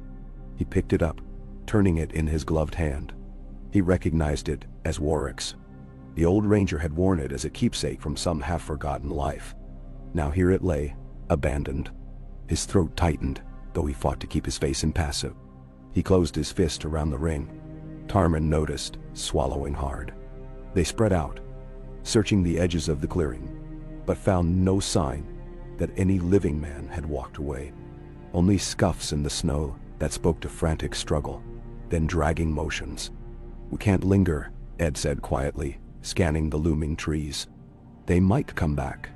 S1: He picked it up, turning it in his gloved hand. He recognized it as Warwick's. The old ranger had worn it as a keepsake from some half-forgotten life. Now here it lay, abandoned. His throat tightened, though he fought to keep his face impassive. He closed his fist around the ring. Tarman noticed, swallowing hard. They spread out, searching the edges of the clearing, but found no sign that any living man had walked away. Only scuffs in the snow that spoke to frantic struggle, then dragging motions. "We can't linger," Ed said quietly, scanning the looming trees. "They might come back,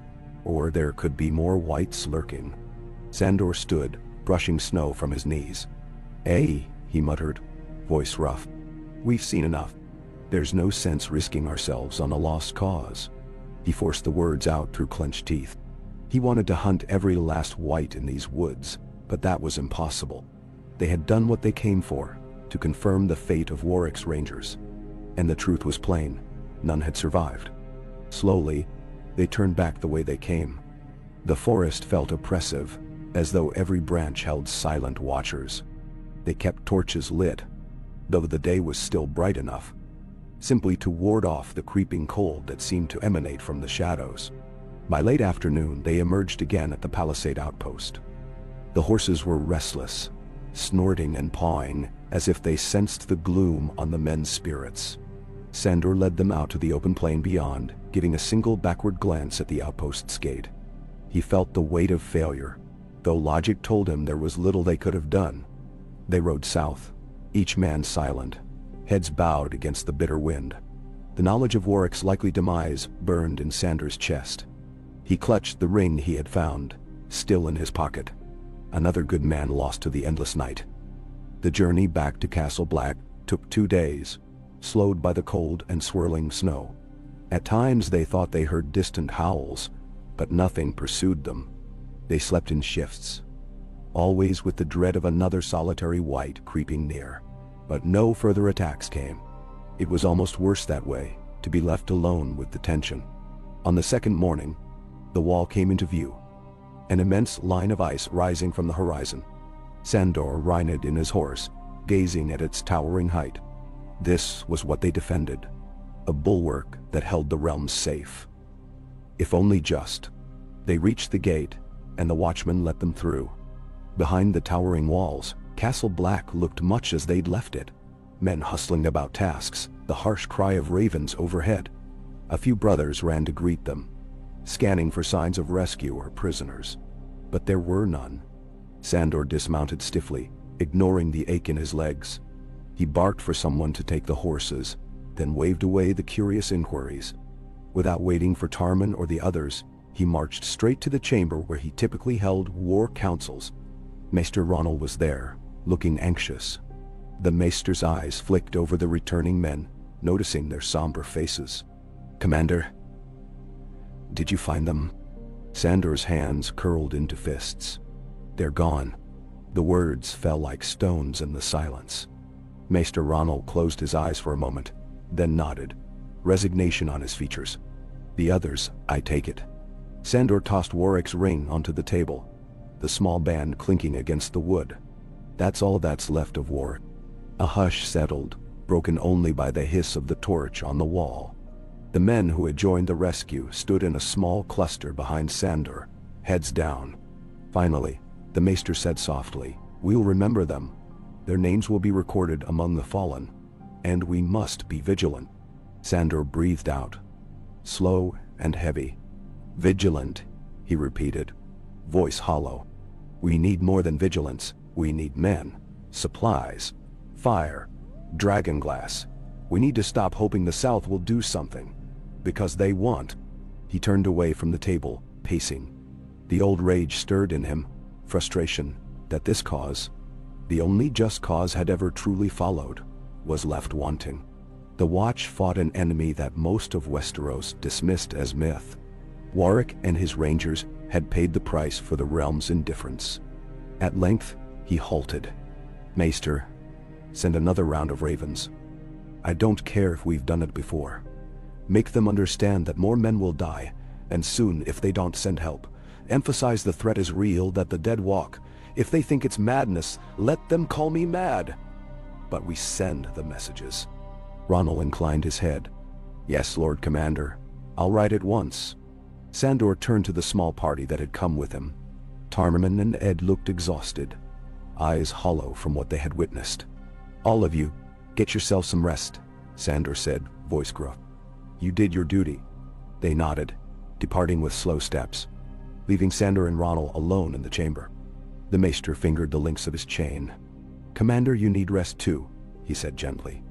S1: or there could be more whites lurking." Sandor stood, brushing snow from his knees. "Hey," he muttered, voice rough. "We've seen enough. There's no sense risking ourselves on a lost cause." He forced the words out through clenched teeth. He wanted to hunt every last white in these woods, but that was impossible. They had done what they came for, to confirm the fate of Warwick's rangers. And the truth was plain. None had survived. Slowly, they turned back the way they came. The forest felt oppressive, as though every branch held silent watchers. They kept torches lit, though the day was still bright enough, simply to ward off the creeping cold that seemed to emanate from the shadows. By late afternoon, they emerged again at the palisade outpost. The horses were restless, snorting and pawing, as if they sensed the gloom on the men's spirits. Sandor led them out to the open plain beyond, giving a single backward glance at the outpost's gate. He felt the weight of failure, though logic told him there was little they could have done. They rode south, each man silent, heads bowed against the bitter wind. The knowledge of Warwick's likely demise burned in Sandor's chest. He clutched the ring he had found, still in his pocket. Another good man lost to the endless night. The journey back to Castle Black took 2 days, slowed by the cold and swirling snow. At times they thought they heard distant howls, but nothing pursued them. They slept in shifts, always with the dread of another solitary white creeping near. But no further attacks came. It was almost worse that way, to be left alone with the tension. On the second morning, the wall came into view, an immense line of ice rising from the horizon. Sandor reined in his horse, gazing at its towering height. This was what they defended, a bulwark that held the realms safe. If only just. They reached the gate, and the watchman let them through. Behind the towering walls, Castle Black looked much as they'd left it. Men hustling about tasks, the harsh cry of ravens overhead. A few brothers ran to greet them, scanning for signs of rescue or prisoners. But there were none. Sandor dismounted stiffly, ignoring the ache in his legs. He barked for someone to take the horses, then waved away the curious inquiries. Without waiting for Tarman or the others, he marched straight to the chamber where he typically held war councils. Maester Ronald was there, looking anxious. The Maester's eyes flicked over the returning men, noticing their somber faces. "Commander, did you find them?" Sandor's hands curled into fists. "They're gone." The words fell like stones in the silence. Maester Ronald closed his eyes for a moment, then nodded, resignation on his features. "The others, I take it." Sandor tossed Warwick's ring onto the table, the small band clinking against the wood. "That's all that's left of Warwick." A hush settled, broken only by the hiss of the torch on the wall. The men who had joined the rescue stood in a small cluster behind Sandor, heads down. Finally, the Maester said softly, "We'll remember them. Their names will be recorded among the fallen, and we must be vigilant." Sandor breathed out, slow and heavy. "Vigilant," he repeated, voice hollow. "We need more than vigilance. We need men, supplies, fire, dragonglass. We need to stop hoping the South will do something, because they want." He turned away from the table, pacing. The old rage stirred in him, frustration that this cause, the only just cause had ever truly followed, was left wanting. The Watch fought an enemy that most of Westeros dismissed as myth. Warwick and his rangers had paid the price for the realm's indifference. At length, he halted. "Maester, send another round of ravens. I don't care if we've done it before. Make them understand that more men will die, and soon if they don't send help. Emphasize the threat is real, that the dead walk. If they think it's madness, let them call me mad. But we send the messages." Ronald inclined his head. "Yes, Lord Commander. I'll write it once." Sandor turned to the small party that had come with him. Tarman and Ed looked exhausted, eyes hollow from what they had witnessed. "All of you, get yourselves some rest," Sandor said, voice gruff. "You did your duty." They nodded, departing with slow steps, leaving Sandor and Ronald alone in the chamber. The Maester fingered the links of his chain. "Commander, you need rest too," he said gently.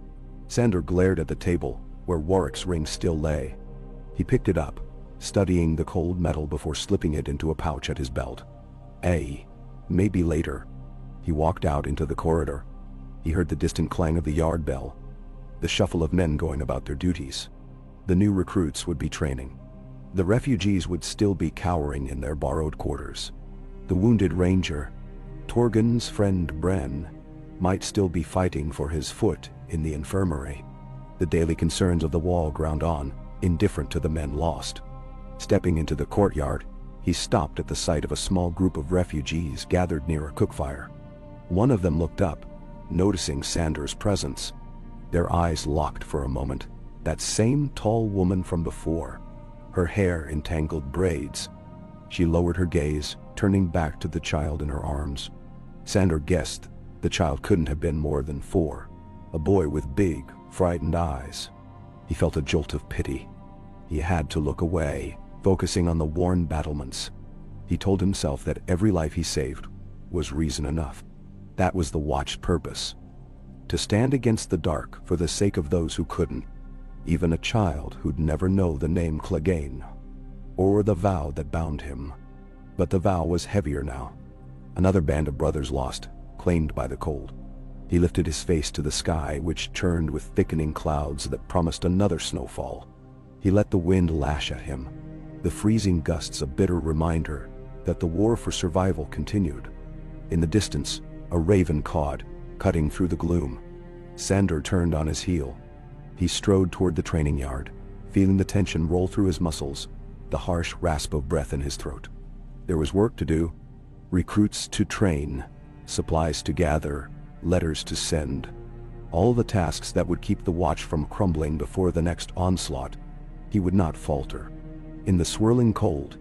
S1: Sandor glared at the table, where Warwick's ring still lay. He picked it up, studying the cold metal before slipping it into a pouch at his belt. Maybe later. He walked out into the corridor. He heard the distant clang of the yard bell, the shuffle of men going about their duties. The new recruits would be training. The refugees would still be cowering in their borrowed quarters. The wounded ranger, Torgon's friend Bren, might still be fighting for his foot in the infirmary. The daily concerns of the wall ground on, indifferent to the men lost. Stepping into the courtyard, he stopped at the sight of a small group of refugees gathered near a cookfire. One of them looked up, noticing Sandor's presence. Their eyes locked for a moment. That same tall woman from before, her hair in tangled braids. She lowered her gaze, turning back to the child in her arms. Sandor guessed the child couldn't have been more than 4, a boy with big, frightened eyes. He felt a jolt of pity. He had to look away, focusing on the worn battlements. He told himself that every life he saved was reason enough. That was the Watch's purpose. To stand against the dark for the sake of those who couldn't, even a child who'd never know the name Clegane, or the vow that bound him. But the vow was heavier now. Another band of brothers lost, claimed by the cold. He lifted his face to the sky, which churned with thickening clouds that promised another snowfall. He let the wind lash at him, the freezing gusts a bitter reminder that the war for survival continued. In the distance, a raven cawed, cutting through the gloom. Sandor turned on his heel. He strode toward the training yard, feeling the tension roll through his muscles, the harsh rasp of breath in his throat. There was work to do, recruits to train, supplies to gather, letters to send. All the tasks that would keep the Watch from crumbling before the next onslaught. He would not falter. In the swirling cold,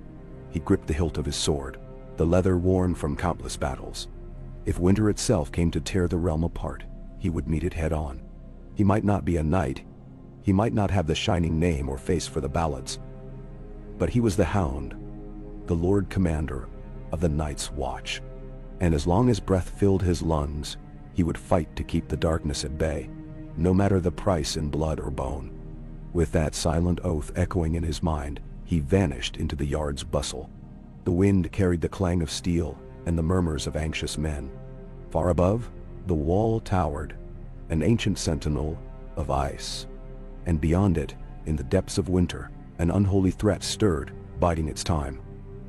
S1: he gripped the hilt of his sword, the leather worn from countless battles. If winter itself came to tear the realm apart, he would meet it head on. He might not be a knight, he might not have the shining name or face for the ballads, but he was the Hound, the Lord Commander of the Night's Watch. And as long as breath filled his lungs, he would fight to keep the darkness at bay, no matter the price in blood or bone. With that silent oath echoing in his mind, he vanished into the yard's bustle. The wind carried the clang of steel and the murmurs of anxious men. Far above, the wall towered, an ancient sentinel of ice. And beyond it, in the depths of winter, an unholy threat stirred, biding its time.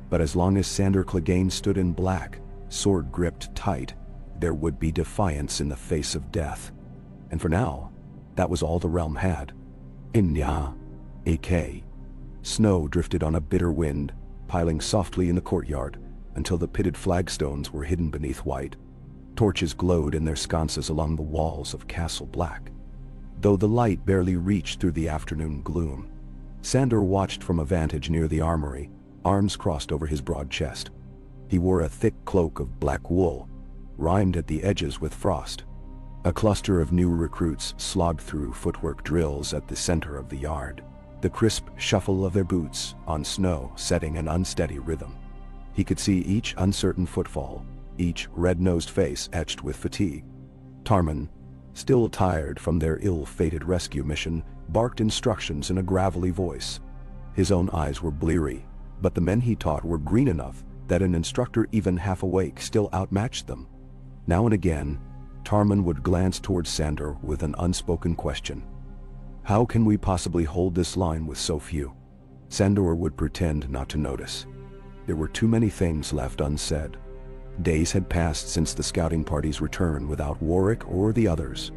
S1: But as long as Sandor Clegane stood in black, sword gripped tight, there would be defiance in the face of death. And for now, that was all the realm had. Inya, A.K. Snow drifted on a bitter wind, piling softly in the courtyard until the pitted flagstones were hidden beneath white. Torches glowed in their sconces along the walls of Castle Black, though the light barely reached through the afternoon gloom. Sandor watched from a vantage near the armory, arms crossed over his broad chest. He wore a thick cloak of black wool, rimed at the edges with frost. A cluster of new recruits slogged through footwork drills at the center of the yard, the crisp shuffle of their boots on snow setting an unsteady rhythm. He could see each uncertain footfall, each red-nosed face etched with fatigue. Tarman, still tired from their ill-fated rescue mission, barked instructions in a gravelly voice. His own eyes were bleary, but the men he taught were green enough that an instructor even half awake still outmatched them. Now and again, Tarman would glance towards Sandor with an unspoken question. How can we possibly hold this line with so few? Sandor would pretend not to notice. There were too many things left unsaid. Days had passed since the scouting party's return without Warwick or the others.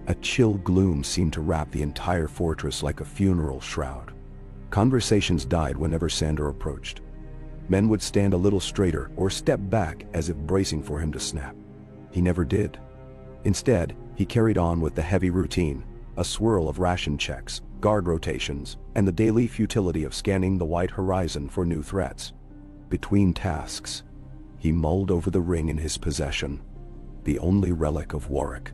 S1: A chill gloom seemed to wrap the entire fortress like a funeral shroud. Conversations died whenever Sandor approached. Men would stand a little straighter or step back as if bracing for him to snap. He never did. Instead, he carried on with the heavy routine, a swirl of ration checks, guard rotations, and the daily futility of scanning the white horizon for new threats. Between tasks, he mulled over the ring in his possession, the only relic of Warwick.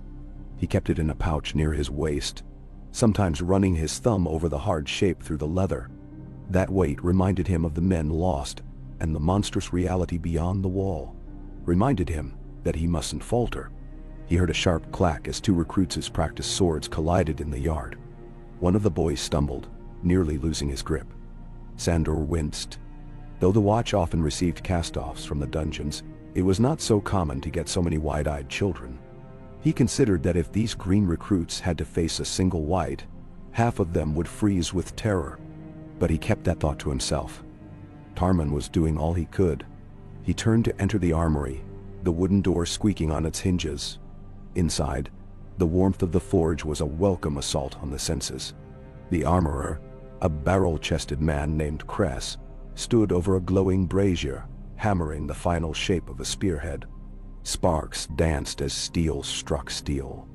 S1: He kept it in a pouch near his waist, sometimes running his thumb over the hard shape through the leather. That weight reminded him of the men lost, and the monstrous reality beyond the wall reminded him that he mustn't falter. He heard a sharp clack as two recruits' practiced swords collided in the yard. One of the boys stumbled, nearly losing his grip. Sandor winced. Though the watch often received cast-offs from the dungeons, it was not so common to get so many wide-eyed children. He considered that if these green recruits had to face a single white, half of them would freeze with terror. But he kept that thought to himself. Tarman was doing all he could. He turned to enter the armory, the wooden door squeaking on its hinges. Inside, the warmth of the forge was a welcome assault on the senses. The armorer, a barrel-chested man named Cress, stood over a glowing brazier, hammering the final shape of a spearhead. Sparks danced as steel struck steel.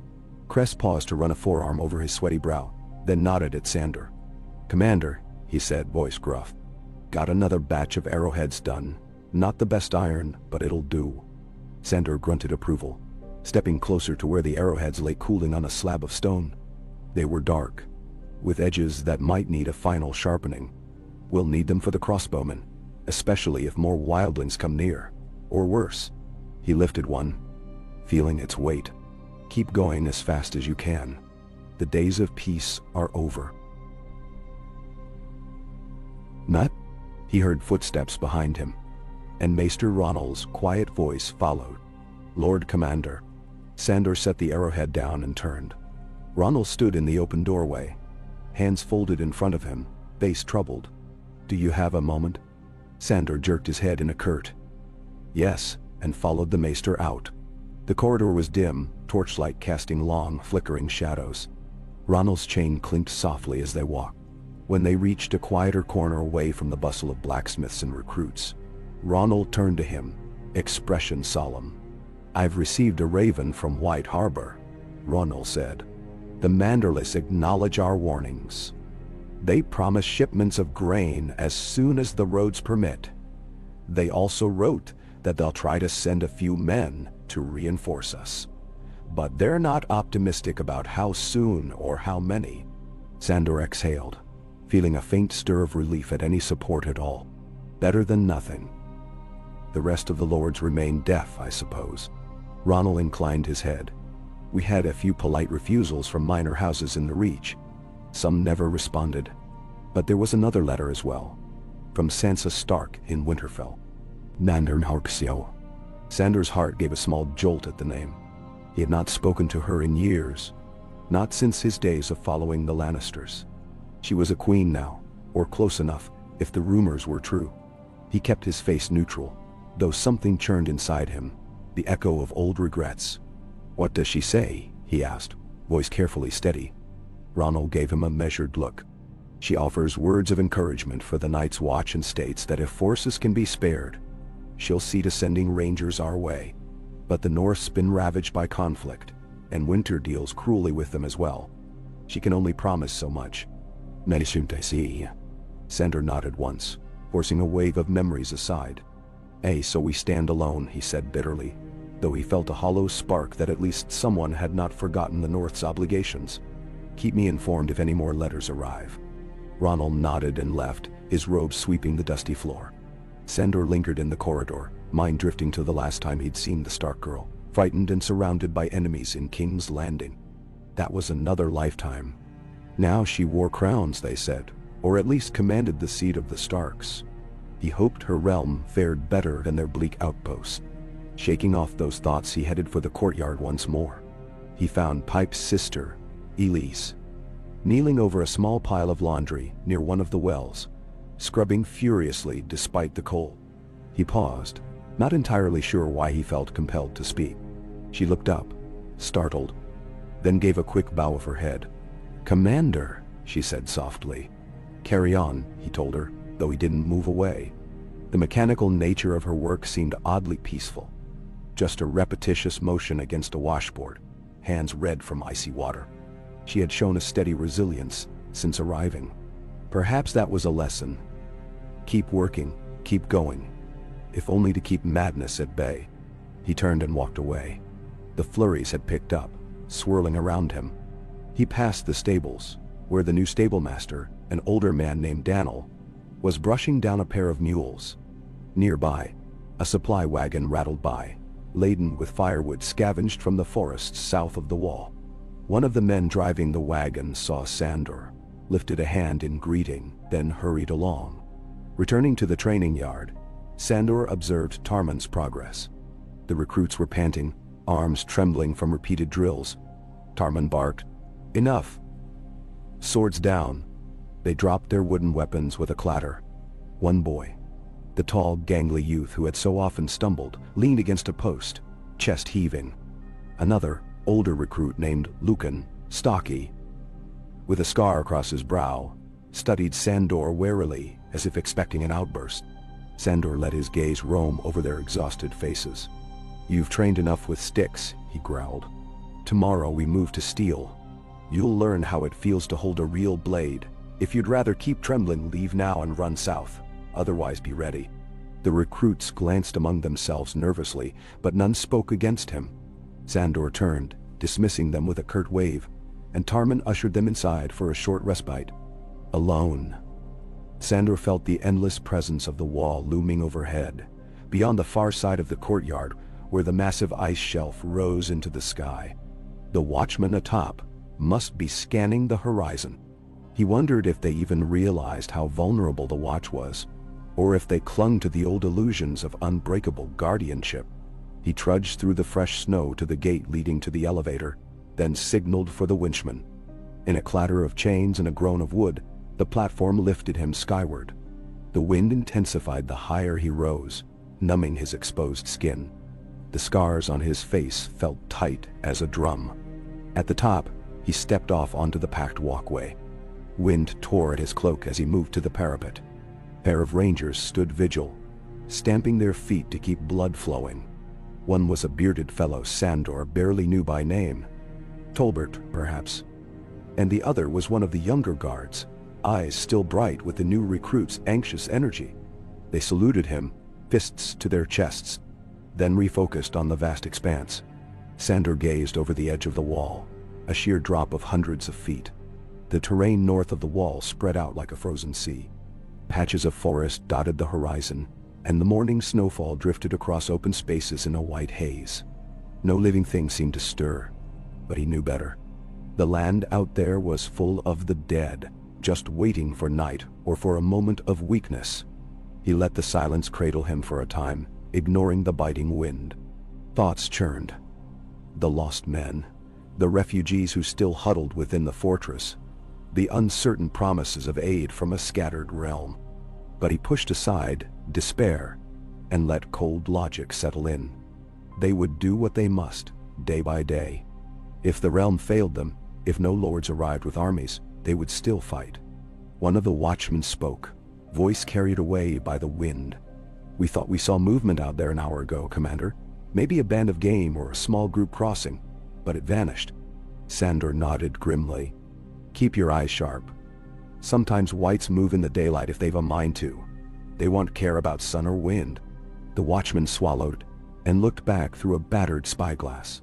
S1: Cress paused to run a forearm over his sweaty brow, then nodded at Sandor. "Commander," he said, voice gruff. "Got another batch of arrowheads done. Not the best iron, but it'll do." Sandor grunted approval, stepping closer to where the arrowheads lay cooling on a slab of stone. They were dark, with edges that might need a final sharpening. "We'll need them for the crossbowmen, especially if more wildlings come near. Or worse." He lifted one, feeling its weight. "Keep going as fast as you can. The days of peace are over." "Nut?" He heard footsteps behind him, and Maester Ronald's quiet voice followed. "Lord Commander." Sandor set the arrowhead down and turned. Ronald stood in the open doorway, hands folded in front of him, face troubled. "Do you have a moment?" Sandor jerked his head in a curt "yes," and followed the maester out. The corridor was dim, torchlight casting long, flickering shadows. Ronald's chain clinked softly as they walked. When they reached a quieter corner away from the bustle of blacksmiths and recruits, Ronald turned to him, expression solemn. "I've received a raven from White Harbor," Ronald said. "The Manderless acknowledge our warnings. They promise shipments of grain as soon as the roads permit. They also wrote that they'll try to send a few men to reinforce us. But they're not optimistic about how soon or how many." Sandor exhaled, feeling a faint stir of relief at any support at all. Better than nothing. The rest of the lords remained deaf, I suppose. Ronald inclined his head. "We had a few polite refusals from minor houses in the Reach. Some never responded. But there was another letter as well. From Sansa Stark in Winterfell. Nandernharksio." Sandor's heart gave a small jolt at the name. He had not spoken to her in years. Not since his days of following the Lannisters. She was a queen now, or close enough, if the rumors were true. He kept his face neutral, though something churned inside him, the echo of old regrets. "What does she say?" he asked, voice carefully steady. Ronald gave him a measured look. "She offers words of encouragement for the Night's Watch and states that if forces can be spared, she'll see to sending rangers our way. But the North's been ravaged by conflict, and winter deals cruelly with them as well. She can only promise so much." "See." Sandor nodded once, forcing a wave of memories aside. So we stand alone," he said bitterly, though he felt a hollow spark that at least someone had not forgotten the North's obligations. "Keep me informed if any more letters arrive." Ronald nodded and left, his robe sweeping the dusty floor. Sandor lingered in the corridor, mind drifting to the last time he'd seen the Stark girl, frightened and surrounded by enemies in King's Landing. That was another lifetime. Now she wore crowns, they said, or at least commanded the seat of the Starks. He hoped her realm fared better than their bleak outposts. Shaking off those thoughts, he headed for the courtyard once more. He found Pipe's sister, Elise. kneeling over a small pile of laundry near one of the wells, scrubbing furiously despite the cold. He paused, not entirely sure why he felt compelled to speak. She looked up, startled, then gave a quick bow of her head. "Commander," she said softly. "Carry on," he told her, though he didn't move away. The mechanical nature of her work seemed oddly peaceful. Just a repetitious motion against a washboard, hands red from icy water. She had shown a steady resilience since arriving. Perhaps that was a lesson. Keep working, keep going, if only to keep madness at bay. He turned and walked away. The flurries had picked up, swirling around him. He passed the stables, where the new stablemaster, an older man named Daniel, was brushing down a pair of mules. Nearby, a supply wagon rattled by, laden with firewood scavenged from the forests south of the wall. One of the men driving the wagon saw Sandor, lifted a hand in greeting, then hurried along. Returning to the training yard, Sandor observed Tarman's progress. The recruits were panting, arms trembling from repeated drills. Tarman barked, "Enough!" Swords down, they dropped their wooden weapons with a clatter. One boy, the tall, gangly youth who had so often stumbled, leaned against a post, chest heaving. Another, older recruit named Lucan, stocky, with a scar across his brow, studied Sandor warily as if expecting an outburst. Sandor let his gaze roam over their exhausted faces. "You've trained enough with sticks," he growled. "Tomorrow we move to steel. You'll learn how it feels to hold a real blade. If you'd rather keep trembling, leave now and run south. Otherwise be ready." The recruits glanced among themselves nervously, but none spoke against him. Sandor turned, dismissing them with a curt wave, and Tarman ushered them inside for a short respite. Alone, Sandor felt the endless presence of the wall looming overhead, beyond the far side of the courtyard where the massive ice shelf rose into the sky. The watchmen atop must be scanning the horizon. He wondered if they even realized how vulnerable the watch was, or if they clung to the old illusions of unbreakable guardianship. He trudged through the fresh snow to the gate leading to the elevator, then signaled for the winchman. In a clatter of chains and a groan of wood, the platform lifted him skyward. The wind intensified the higher he rose, numbing his exposed skin. The scars on his face felt tight as a drum. At the top, he stepped off onto the packed walkway. Wind tore at his cloak as he moved to the parapet. A pair of rangers stood vigil, stamping their feet to keep blood flowing. One was a bearded fellow Sandor barely knew by name, Tolbert, perhaps, and the other was one of the younger guards, eyes still bright with the new recruit's anxious energy. They saluted him, fists to their chests, then refocused on the vast expanse. Sandor gazed over the edge of the wall, a sheer drop of hundreds of feet. The terrain north of the wall spread out like a frozen sea. Patches of forest dotted the horizon, and the morning snowfall drifted across open spaces in a white haze. No living thing seemed to stir, but he knew better. The land out there was full of the dead, just waiting for night or for a moment of weakness. He let the silence cradle him for a time, ignoring the biting wind. Thoughts churned. The lost men, the refugees who still huddled within the fortress, the uncertain promises of aid from a scattered realm. But he pushed aside despair and let cold logic settle in. They would do what they must, day by day. If the realm failed them, if no lords arrived with armies, they would still fight. One of the watchmen spoke, voice carried away by the wind. "We thought we saw movement out there an hour ago, Commander. Maybe a band of game or a small group crossing, but it vanished." Sandor nodded grimly. "Keep your eyes sharp. Sometimes whites move in the daylight if they've a mind to. They won't care about sun or wind." The watchman swallowed and looked back through a battered spyglass.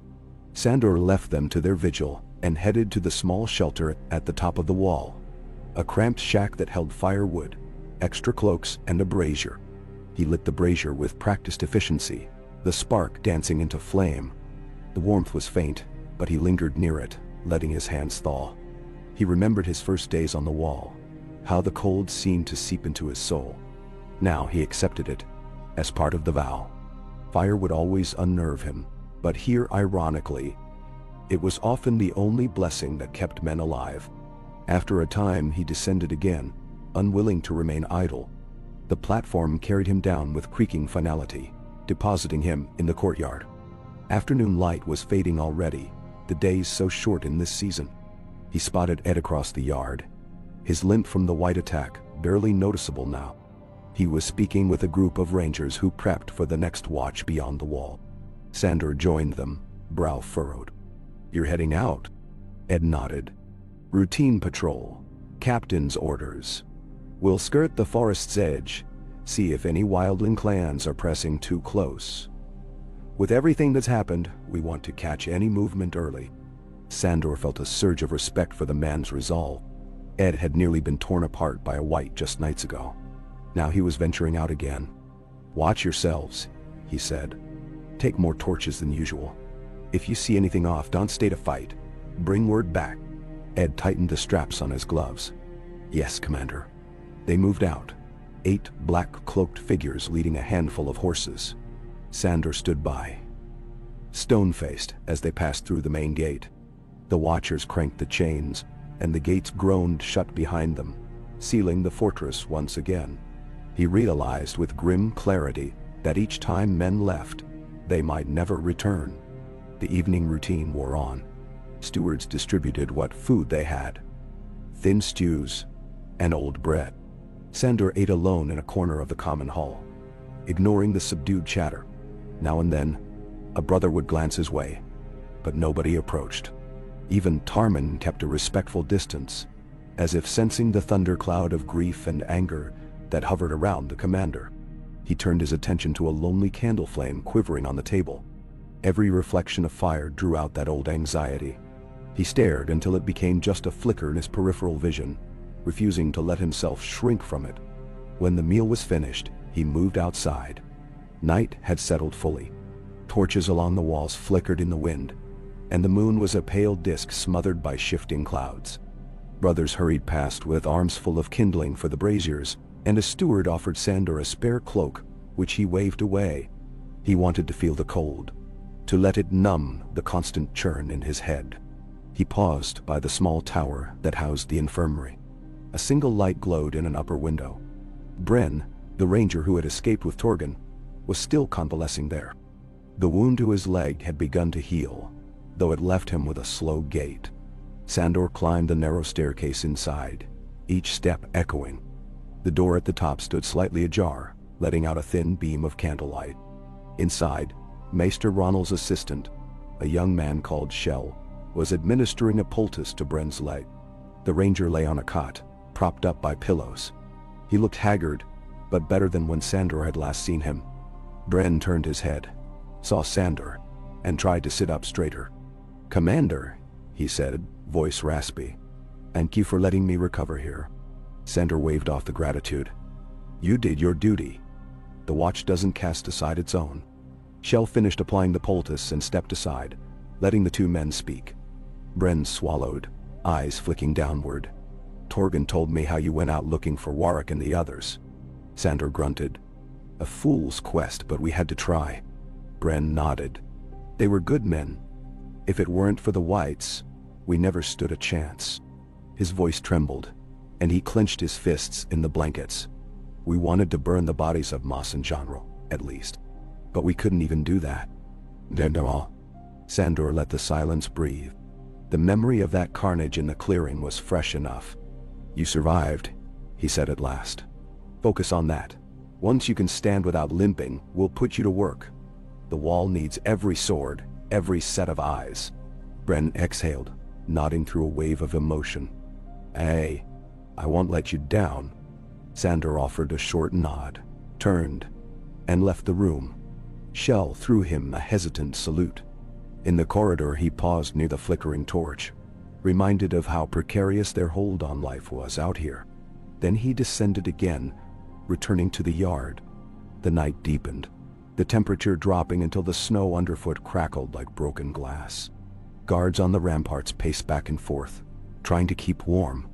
S1: Sandor left them to their vigil and headed to the small shelter at the top of the wall. A cramped shack that held firewood, extra cloaks, and a brazier. He lit the brazier with practiced efficiency, the spark dancing into flame. The warmth was faint, but he lingered near it, letting his hands thaw. He remembered his first days on the wall, how the cold seemed to seep into his soul. Now he accepted it, as part of the vow. Fire would always unnerve him, but here, ironically, it was often the only blessing that kept men alive. After a time he descended again, unwilling to remain idle. The platform carried him down with creaking finality, depositing him in the courtyard. Afternoon light was fading already, the days so short in this season. He spotted Ed across the yard, his limp from the white attack barely noticeable now. He was speaking with a group of rangers who prepped for the next watch beyond the wall. Sandor joined them, brow furrowed. "You're heading out?" Ed nodded. "Routine patrol. Captain's orders. We'll skirt the forest's edge, see if any wildling clans are pressing too close. With everything that's happened, we want to catch any movement early." Sandor felt a surge of respect for the man's resolve. Ed had nearly been torn apart by a wight just nights ago. Now he was venturing out again. "Watch yourselves," he said. "Take more torches than usual. If you see anything off, don't stay to fight. Bring word back." Ed tightened the straps on his gloves. "Yes, Commander." They moved out, 8 black-cloaked figures leading a handful of horses. Sandor stood by, stone-faced as they passed through the main gate. The watchers cranked the chains, and the gates groaned shut behind them, sealing the fortress once again. He realized with grim clarity that each time men left, they might never return. The evening routine wore on. Stewards distributed what food they had: thin stews and old bread. Sandor ate alone in a corner of the common hall, ignoring the subdued chatter. Now and then, a brother would glance his way, but nobody approached. Even Tarman kept a respectful distance, as if sensing the thundercloud of grief and anger that hovered around the commander. He turned his attention to a lonely candle flame quivering on the table. Every reflection of fire drew out that old anxiety. He stared until it became just a flicker in his peripheral vision, refusing to let himself shrink from it. When the meal was finished, he moved outside. Night had settled fully. Torches along the walls flickered in the wind, and the moon was a pale disk smothered by shifting clouds. Brothers hurried past with arms full of kindling for the braziers, and a steward offered Sandor a spare cloak, which he waved away. He wanted to feel the cold, to let it numb the constant churn in his head. He paused by the small tower that housed the infirmary. A single light glowed in an upper window. Bren, the ranger who had escaped with Torgon, was still convalescing there. The wound to his leg had begun to heal, though it left him with a slow gait. Sandor climbed the narrow staircase inside, each step echoing. The door at the top stood slightly ajar, letting out a thin beam of candlelight. Inside, Maester Ronald's assistant, a young man called Shell, was administering a poultice to Bren's leg. The ranger lay on a cot, propped up by pillows. He looked haggard, but better than when Sandor had last seen him. Bren turned his head, saw Sandor, and tried to sit up straighter. "Commander," he said, voice raspy. "Thank you for letting me recover here." Sandor waved off the gratitude. "You did your duty. The watch doesn't cast aside its own." Shell finished applying the poultice and stepped aside, letting the two men speak. Bren swallowed, eyes flicking downward. "Torgon told me how you went out looking for Warwick and the others." Sandor grunted. "A fool's quest, but we had to try." Bren nodded. "They were good men. If it weren't for the whites, we never stood a chance." His voice trembled, and he clenched his fists in the blankets. "We wanted to burn the bodies of Moss and Jonrel, at least. But we couldn't even do that." "No." Sandor let the silence breathe. The memory of that carnage in the clearing was fresh enough. "You survived," he said at last. "Focus on that. Once you can stand without limping, we'll put you to work. The wall needs every sword, every set of eyes." Bren exhaled, nodding through a wave of emotion. "Hey, I won't let you down." Sandor offered a short nod, turned, and left the room. Shell threw him a hesitant salute. In the corridor he paused near the flickering torch, reminded of how precarious their hold on life was out here. Then he descended again, returning to the yard. The night deepened, the temperature dropping until the snow underfoot crackled like broken glass. Guards on the ramparts paced back and forth, trying to keep warm.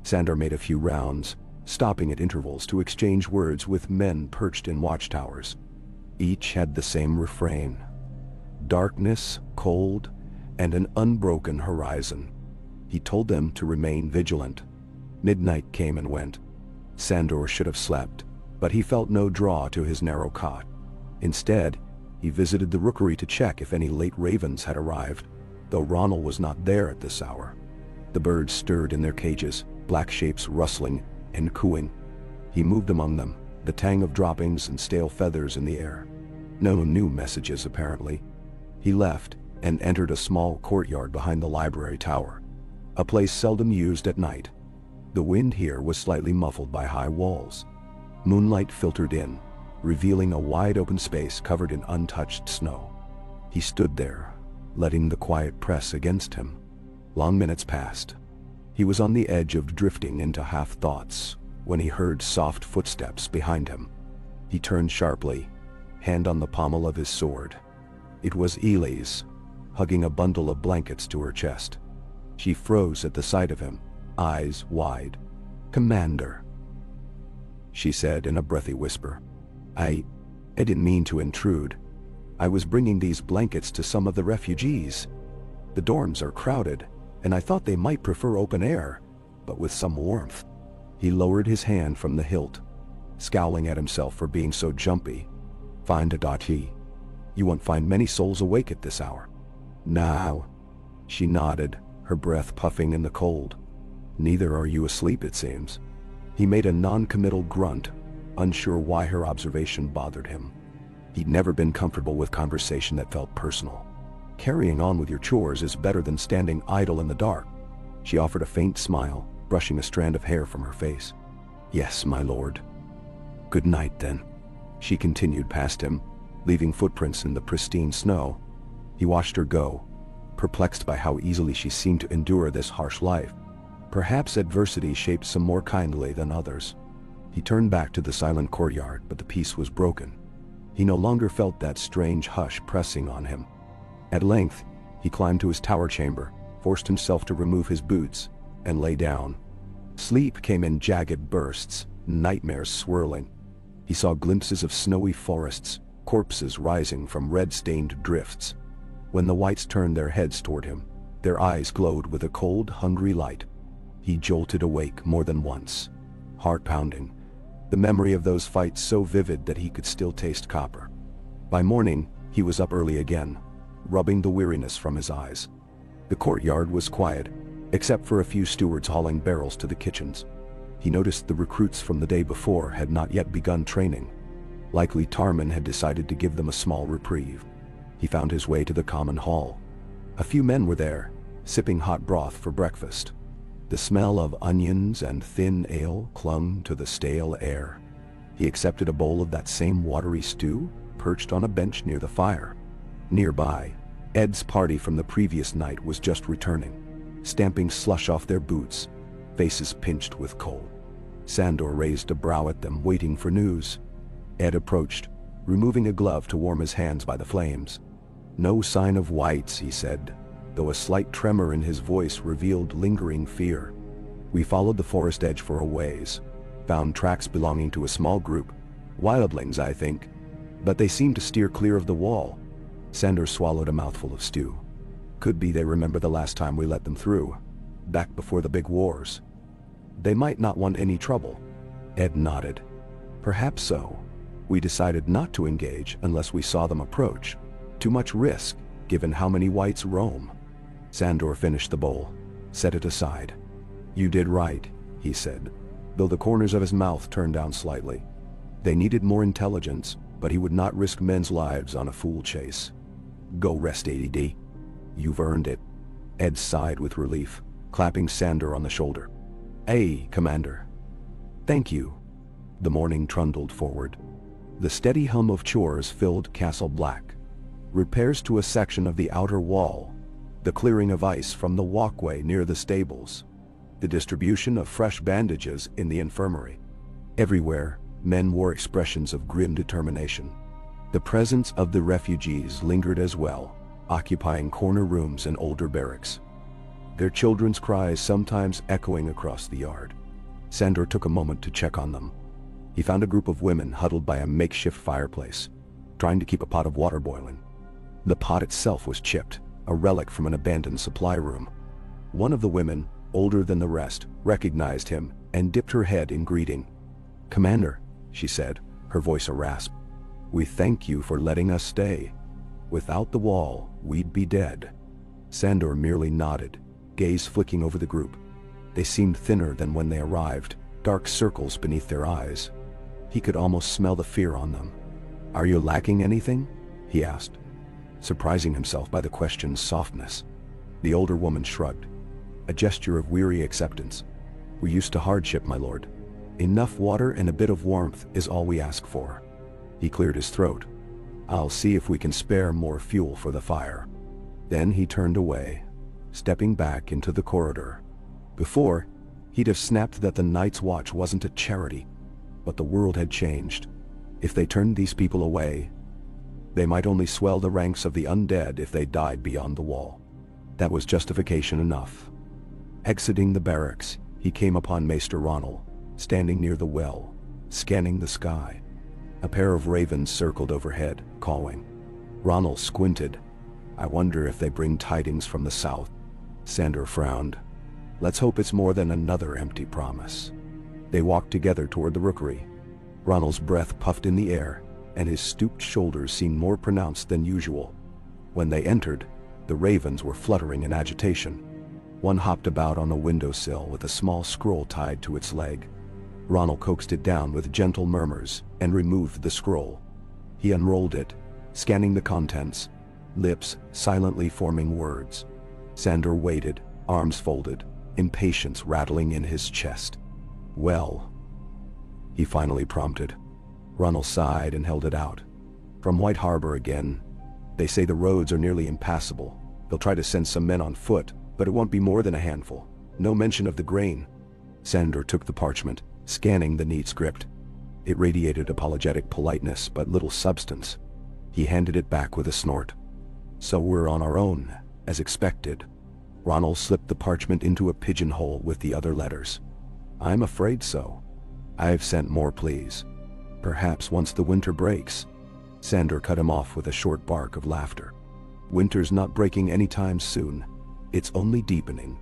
S1: Sandor made a few rounds, stopping at intervals to exchange words with men perched in watchtowers. Each had the same refrain: darkness, cold, and an unbroken horizon. He told them to remain vigilant. Midnight came and went. Sandor should have slept, but he felt no draw to his narrow cot. Instead, he visited the rookery to check if any late ravens had arrived, though Ronald was not there at this hour. The birds stirred in their cages, black shapes rustling and cooing. He moved among them, the tang of droppings and stale feathers in the air. No new messages, apparently. He left and entered a small courtyard behind the library tower, a place seldom used at night. The wind here was slightly muffled by high walls. Moonlight filtered in, revealing a wide open space covered in untouched snow. He stood there, letting the quiet press against him. Long minutes passed. He was on the edge of drifting into half-thoughts when he heard soft footsteps behind him. He turned sharply, hand on the pommel of his sword. It was Elise, hugging a bundle of blankets to her chest. She froze at the sight of him, eyes wide. "Commander," she said in a breathy whisper. I didn't mean to intrude. I was bringing these blankets to some of the refugees. The dorms are crowded, and I thought they might prefer open air, but with some warmth." He lowered his hand from the hilt, scowling at himself for being so jumpy. "Find a dotty. You won't find many souls awake at this hour." "Now." She nodded, her breath puffing in the cold. "Neither are you asleep, it seems." He made a non-committal grunt, unsure why her observation bothered him. He'd never been comfortable with conversation that felt personal. Carrying on with your chores is better than standing idle in the dark. She offered a faint smile, brushing a strand of hair from her face. "Yes, my lord." "Good night, then." She continued past him, leaving footprints in the pristine snow. He watched her go, perplexed by how easily she seemed to endure this harsh life. Perhaps adversity shaped some more kindly than others. He turned back to the silent courtyard, but the peace was broken. He no longer felt that strange hush pressing on him. At length, he climbed to his tower chamber, forced himself to remove his boots, and lay down. Sleep came in jagged bursts, nightmares swirling. He saw glimpses of snowy forests, corpses rising from red-stained drifts. When the whites turned their heads toward him, their eyes glowed with a cold, hungry light. He jolted awake more than once, heart pounding, the memory of those fights so vivid that he could still taste copper. By morning, he was up early again, rubbing the weariness from his eyes. The courtyard was quiet, except for a few stewards hauling barrels to the kitchens. He noticed the recruits from the day before had not yet begun training. Likely Tarman had decided to give them a small reprieve. He found his way to the common hall. A few men were there, sipping hot broth for breakfast. The smell of onions and thin ale clung to the stale air. He accepted a bowl of that same watery stew, perched on a bench near the fire. Nearby, Ed's party from the previous night was just returning, stamping slush off their boots, faces pinched with cold. Sandor raised a brow at them, waiting for news. Ed approached, removing a glove to warm his hands by the flames. "No sign of whites," he said, though a slight tremor in his voice revealed lingering fear. "We followed the forest edge for a ways, found tracks belonging to a small group, wildlings I think, but they seemed to steer clear of the wall." Sandor swallowed a mouthful of stew. "Could be they remember the last time we let them through, back before the big wars. They might not want any trouble." Ed nodded. "Perhaps so. We decided not to engage unless we saw them approach. Too much risk, given how many whites roam." Sandor finished the bowl, set it aside. "You did right," he said, though the corners of his mouth turned down slightly. They needed more intelligence, but he would not risk men's lives on a fool chase. "Go rest, AD. You've earned it." Ed sighed with relief, clapping Sandor on the shoulder. "Hey, Commander." "Thank you." The morning trundled forward. The steady hum of chores filled Castle Black. Repairs to a section of the outer wall, the clearing of ice from the walkway near the stables, the distribution of fresh bandages in the infirmary. Everywhere, men wore expressions of grim determination. The presence of the refugees lingered as well, occupying corner rooms in older barracks, their children's cries sometimes echoing across the yard. Sandor took a moment to check on them. He found a group of women huddled by a makeshift fireplace, trying to keep a pot of water boiling. The pot itself was chipped, a relic from an abandoned supply room. One of the women, older than the rest, recognized him and dipped her head in greeting. "Commander," she said, her voice a rasp. "We thank you for letting us stay. Without the wall, we'd be dead." Sandor merely nodded, gaze flicking over the group. They seemed thinner than when they arrived, dark circles beneath their eyes. He could almost smell the fear on them. "Are you lacking anything?" he asked, surprising himself by the question's softness. The older woman shrugged, a gesture of weary acceptance. "We're used to hardship, my lord. Enough water and a bit of warmth is all we ask for." He cleared his throat. "I'll see if we can spare more fuel for the fire." Then he turned away, stepping back into the corridor. Before, he'd have snapped that the Night's Watch wasn't a charity, but the world had changed. If they turned these people away, they might only swell the ranks of the undead if they died beyond the wall. That was justification enough. Exiting the barracks, he came upon Maester Ronald, standing near the well, scanning the sky. A pair of ravens circled overhead, cawing. Ronald squinted. "I wonder if they bring tidings from the south." Sandor frowned. "Let's hope it's more than another empty promise." They walked together toward the rookery. Ronald's breath puffed in the air, and his stooped shoulders seemed more pronounced than usual. When they entered, the ravens were fluttering in agitation. One hopped about on a windowsill with a small scroll tied to its leg. Ronald coaxed it down with gentle murmurs and removed the scroll. He unrolled it, scanning the contents, lips silently forming words. Sandor waited, arms folded, impatience rattling in his chest. "Well," he finally prompted. Ronald sighed and held it out. "From White Harbor again. They say the roads are nearly impassable. They'll try to send some men on foot, but it won't be more than a handful. No mention of the grain." Sandor took the parchment, scanning the neat script. It radiated apologetic politeness but little substance. He handed it back with a snort. "So we're on our own, as expected." Ronald slipped the parchment into a pigeonhole with the other letters. "I'm afraid so. I've sent more pleas. Perhaps once the winter breaks." Sandor cut him off with a short bark of laughter. "Winter's not breaking anytime soon. It's only deepening."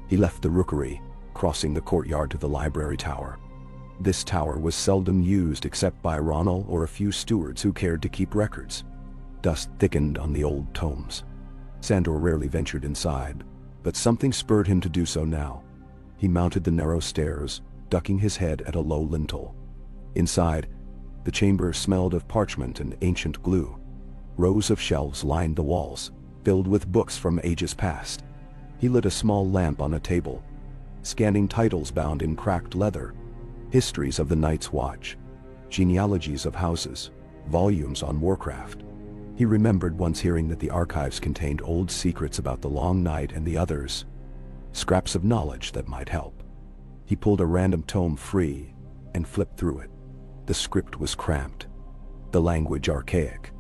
S1: He left the rookery, crossing the courtyard to the library tower. This tower was seldom used except by Ronald or a few stewards who cared to keep records. Dust thickened on the old tomes. Sandor rarely ventured inside, but something spurred him to do so now. He mounted the narrow stairs, ducking his head at a low lintel. Inside, the chamber smelled of parchment and ancient glue. Rows of shelves lined the walls, filled with books from ages past. He lit a small lamp on a table, scanning titles bound in cracked leather, histories of the Night's Watch, genealogies of houses, volumes on Warcraft. He remembered once hearing that the archives contained old secrets about the Long Night and the others, scraps of knowledge that might help. He pulled a random tome free and flipped through it. The script was cramped, the language archaic.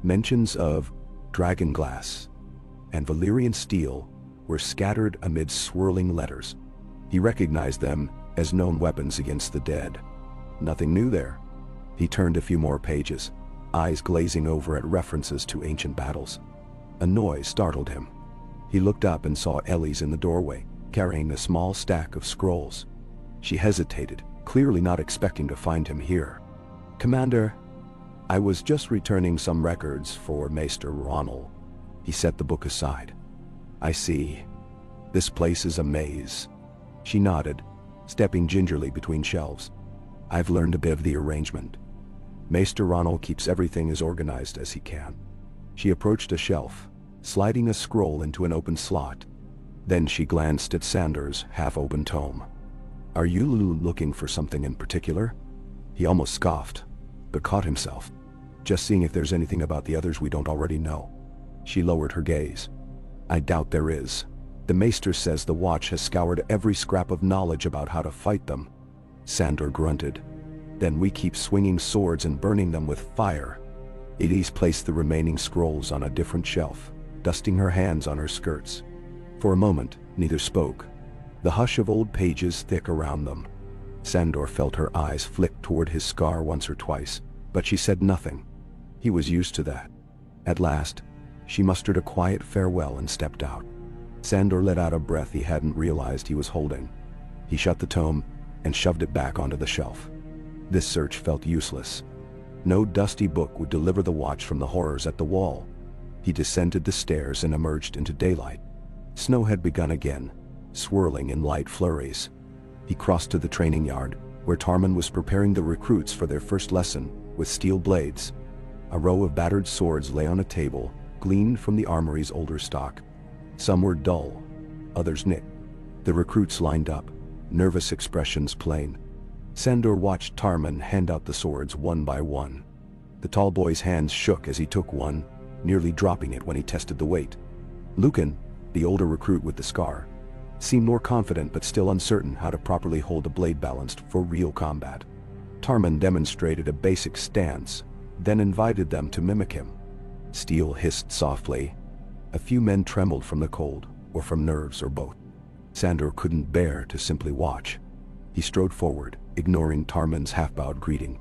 S1: Mentions of dragonglass and Valyrian steel were scattered amid swirling letters. He recognized them as known weapons against the dead. Nothing new there. He turned a few more pages, eyes glazing over at references to ancient battles. A noise startled him. He looked up and saw Ellie's in the doorway, carrying a small stack of scrolls. She hesitated, clearly not expecting to find him here. "Commander, I was just returning some records for Maester Ronald." He set the book aside. "I see. This place is a maze." She nodded, stepping gingerly between shelves. "I've learned a bit of the arrangement. Maester Ronald keeps everything as organized as he can." She approached a shelf, sliding a scroll into an open slot. Then she glanced at Sandor's half-open tome. "Are you looking for something in particular?" He almost scoffed, but caught himself. "Just seeing if there's anything about the others we don't already know." She lowered her gaze. "I doubt there is. The Maester says the Watch has scoured every scrap of knowledge about how to fight them." Sandor grunted. "Then we keep swinging swords and burning them with fire." Elise placed the remaining scrolls on a different shelf, dusting her hands on her skirts. For a moment, neither spoke, the hush of old pages thick around them. Sandor felt her eyes flick toward his scar once or twice, but she said nothing. He was used to that. At last, she mustered a quiet farewell and stepped out. Sandor let out a breath he hadn't realized he was holding. He shut the tome and shoved it back onto the shelf. This search felt useless. No dusty book would deliver the watch from the horrors at the wall. He descended the stairs and emerged into daylight. Snow had begun again, swirling in light flurries. He crossed to the training yard, where Tarman was preparing the recruits for their first lesson with steel blades. A row of battered swords lay on a table, gleaned from the armory's older stock. Some were dull, others nicked. The recruits lined up, nervous expressions plain. Sandor watched Tarman hand out the swords one by one. The tall boy's hands shook as he took one, nearly dropping it when he tested the weight. Lucan, the older recruit with the scar, seemed more confident but still uncertain how to properly hold a blade balanced for real combat. Tarman demonstrated a basic stance, then invited them to mimic him. Steel hissed softly. A few men trembled from the cold, or from nerves, or both. Sandor couldn't bear to simply watch. He strode forward, ignoring Tarman's half-bowed greeting.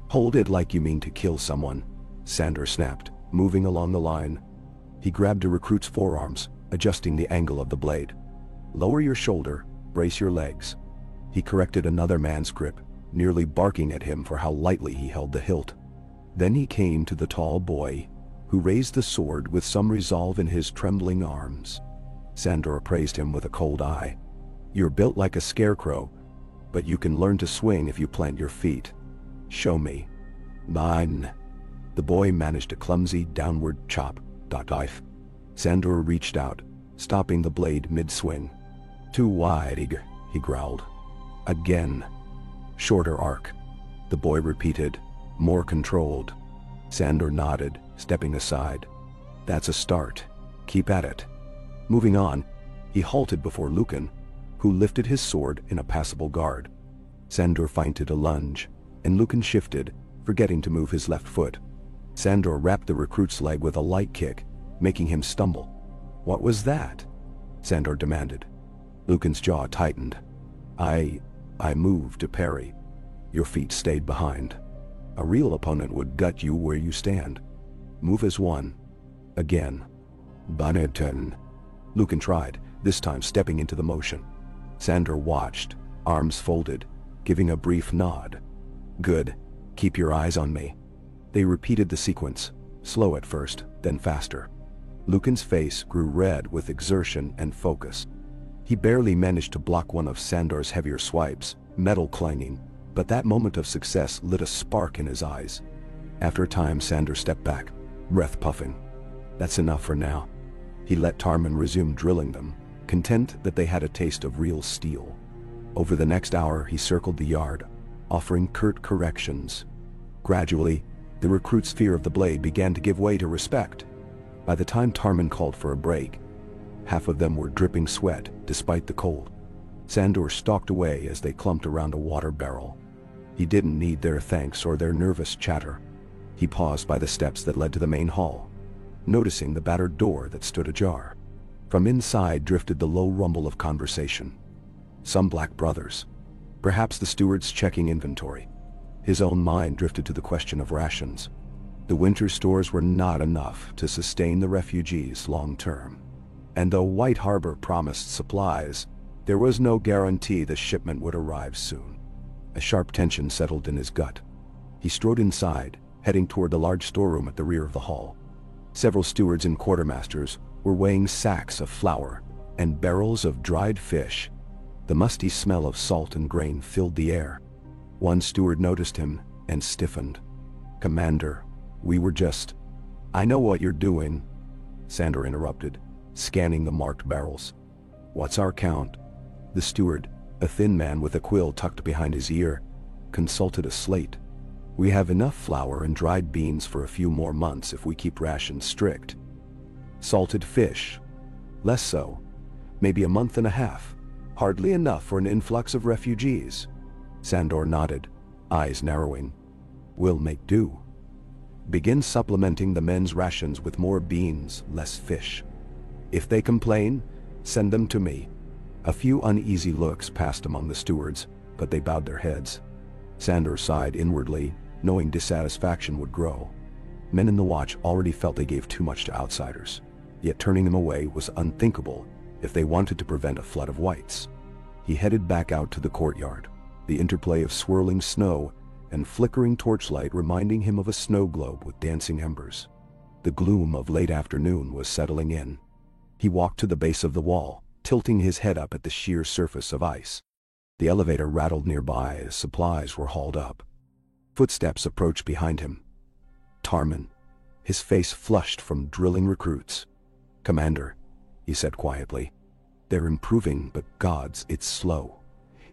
S1: "Hold it like you mean to kill someone," Sandor snapped, moving along the line. He grabbed a recruit's forearms, adjusting the angle of the blade. "Lower your shoulder, brace your legs." He corrected another man's grip, nearly barking at him for how lightly he held the hilt. Then he came to the tall boy, who raised the sword with some resolve in his trembling arms. Sandor appraised him with a cold eye. "You're built like a scarecrow, but you can learn to swing if you plant your feet. Show me." "Mine." The boy managed a clumsy downward chop. Dive. Sandor reached out, stopping the blade mid-swing. "Too wide," he growled. "Again." "Shorter arc," the boy repeated, more controlled. Sandor nodded, stepping aside. "That's a start. Keep at it." Moving on, he halted before Lucan, who lifted his sword in a passable guard. Sandor feinted a lunge, and Lucan shifted, forgetting to move his left foot. Sandor wrapped the recruit's leg with a light kick, making him stumble. "What was that?" Sandor demanded. Lucan's jaw tightened. I moved to parry. Your feet stayed behind. A real opponent would gut you where you stand. Move as one." Again. "Bannerton." Lucan tried, this time stepping into the motion. Sandor watched, arms folded, giving a brief nod. "Good. Keep your eyes on me." They repeated the sequence, slow at first, then faster. Lucan's face grew red with exertion and focus. He barely managed to block one of Sandor's heavier swipes, metal clanging, but that moment of success lit a spark in his eyes. After a time, Sandor stepped back, breath puffing. "That's enough for now." He let Tarman resume drilling them, content that they had a taste of real steel. Over the next hour, he circled the yard, offering curt corrections. Gradually, the recruit's fear of the blade began to give way to respect. By the time Tarman called for a break, half of them were dripping sweat despite the cold. Sandor stalked away as they clumped around a water barrel. He didn't need their thanks or their nervous chatter. He paused by the steps that led to the main hall, noticing the battered door that stood ajar. From inside drifted the low rumble of conversation. Some black brothers. Perhaps the stewards checking inventory. His own mind drifted to the question of rations. The winter stores were not enough to sustain the refugees long term. And though White Harbor promised supplies, there was no guarantee the shipment would arrive soon. A sharp tension settled in his gut. He strode inside, heading toward the large storeroom at the rear of the hall. Several stewards and quartermasters were weighing sacks of flour and barrels of dried fish. The musty smell of salt and grain filled the air. One steward noticed him and stiffened. "Commander, we were just—" "I know what you're doing," Sandor interrupted, scanning the marked barrels. "What's our count?" The steward, a thin man with a quill tucked behind his ear, consulted a slate. "We have enough flour and dried beans for a few more months if we keep rations strict. Salted fish? Less so. Maybe a month and a half. Hardly enough for an influx of refugees." Sandor nodded, eyes narrowing. "We'll make do. Begin supplementing the men's rations with more beans, less fish. If they complain, send them to me." A few uneasy looks passed among the stewards, but they bowed their heads. Sandor sighed inwardly, knowing dissatisfaction would grow. Men in the watch already felt they gave too much to outsiders, yet turning them away was unthinkable, if they wanted to prevent a flood of whites. He headed back out to the courtyard, the interplay of swirling snow and flickering torchlight reminding him of a snow globe with dancing embers. The gloom of late afternoon was settling in. He walked to the base of the wall, tilting his head up at the sheer surface of ice. The elevator rattled nearby as supplies were hauled up. Footsteps approached behind him. Tarman, his face flushed from drilling recruits. "Commander," he said quietly, "they're improving, but gods, it's slow.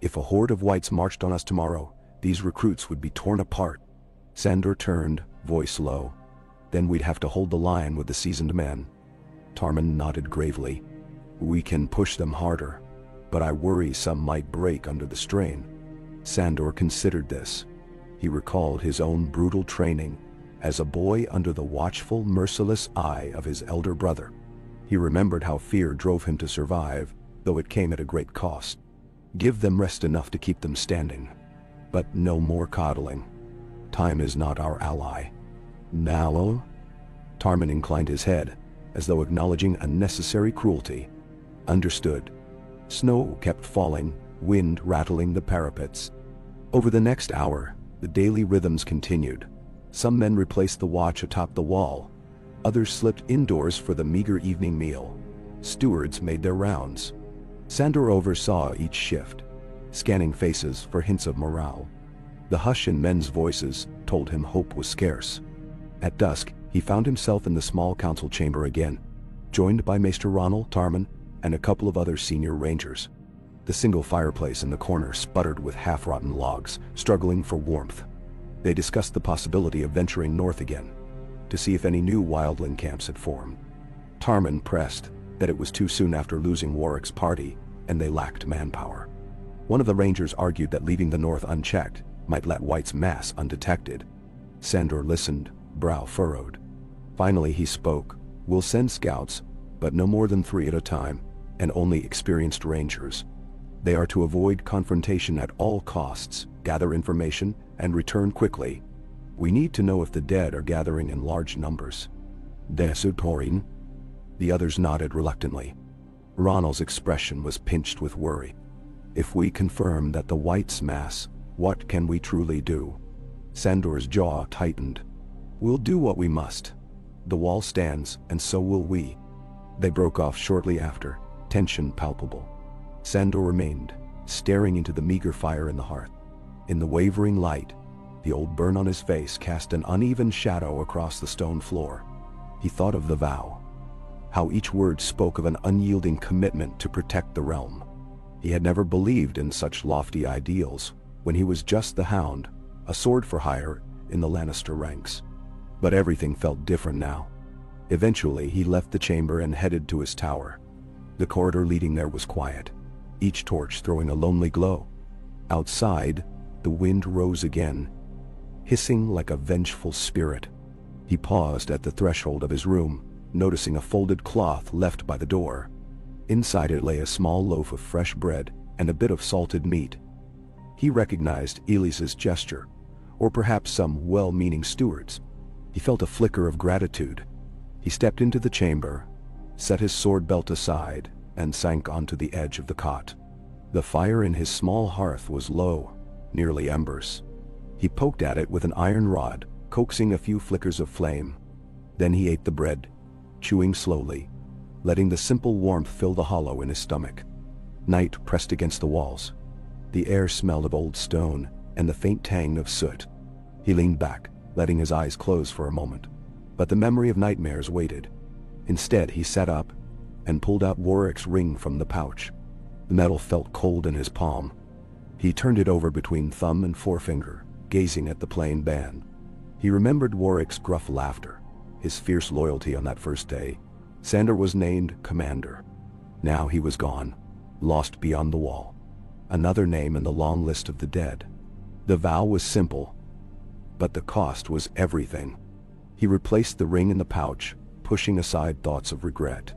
S1: If a horde of whites marched on us tomorrow, these recruits would be torn apart." Sandor turned, voice low. "Then we'd have to hold the line with the seasoned men." Tarman nodded gravely. "We can push them harder, but I worry some might break under the strain." Sandor considered this. He recalled his own brutal training as a boy under the watchful, merciless eye of his elder brother. He remembered how fear drove him to survive, though it came at a great cost. Give them rest enough to keep them standing, but no more coddling. Time is not our ally. "Now?" Tarman inclined his head, as though acknowledging unnecessary cruelty. "Understood." Snow kept falling, wind rattling the parapets. Over the next hour, the daily rhythms continued. Some men replaced the watch atop the wall. Others slipped indoors for the meager evening meal. Stewards made their rounds. Sandor oversaw each shift, scanning faces for hints of morale. The hush in men's voices told him hope was scarce. At dusk, he found himself in the small council chamber again, joined by Maester Ronald, Tarman, and a couple of other senior rangers. The single fireplace in the corner sputtered with half-rotten logs, struggling for warmth. They discussed the possibility of venturing north again, to see if any new wildling camps had formed. Tarman pressed that it was too soon after losing Warwick's party, and they lacked manpower. One of the rangers argued that leaving the north unchecked might let whites mass undetected. Sandor listened, brow furrowed. Finally he spoke. "We'll send scouts, but no more than 3 at a time, and only experienced rangers. They are to avoid confrontation at all costs, gather information, and return quickly. We need to know if the dead are gathering in large numbers." "Desutorin?" The others nodded reluctantly. Ronald's expression was pinched with worry. "If we confirm that the whites mass, what can we truly do?" Sandor's jaw tightened. "We'll do what we must. The wall stands, and so will we." They broke off shortly after, tension palpable. Sandor remained, staring into the meager fire in the hearth. In the wavering light, the old burn on his face cast an uneven shadow across the stone floor. He thought of the vow, how each word spoke of an unyielding commitment to protect the realm. He had never believed in such lofty ideals when he was just the Hound, a sword for hire in the Lannister ranks. But everything felt different now. Eventually, he left the chamber and headed to his tower. The corridor leading there was quiet, each torch throwing a lonely glow. Outside, the wind rose again, hissing like a vengeful spirit. He paused at the threshold of his room, noticing a folded cloth left by the door. Inside it lay a small loaf of fresh bread and a bit of salted meat. He recognized Elise's gesture, or perhaps some well-meaning steward's. He felt a flicker of gratitude. He stepped into the chamber, set his sword belt aside, and sank onto the edge of the cot. The fire in his small hearth was low, nearly embers. He poked at it with an iron rod, coaxing a few flickers of flame. Then he ate the bread, chewing slowly, letting the simple warmth fill the hollow in his stomach. Night pressed against the walls. The air smelled of old stone and the faint tang of soot. He leaned back, letting his eyes close for a moment. But the memory of nightmares waited. Instead, he sat up and pulled out Warwick's ring from the pouch. The metal felt cold in his palm. He turned it over between thumb and forefinger, gazing at the plain band. He remembered Warwick's gruff laughter, his fierce loyalty on that first day. Sandor was named Commander. Now he was gone, lost beyond the wall. Another name in the long list of the dead. The vow was simple, but the cost was everything. He replaced the ring in the pouch, pushing aside thoughts of regret.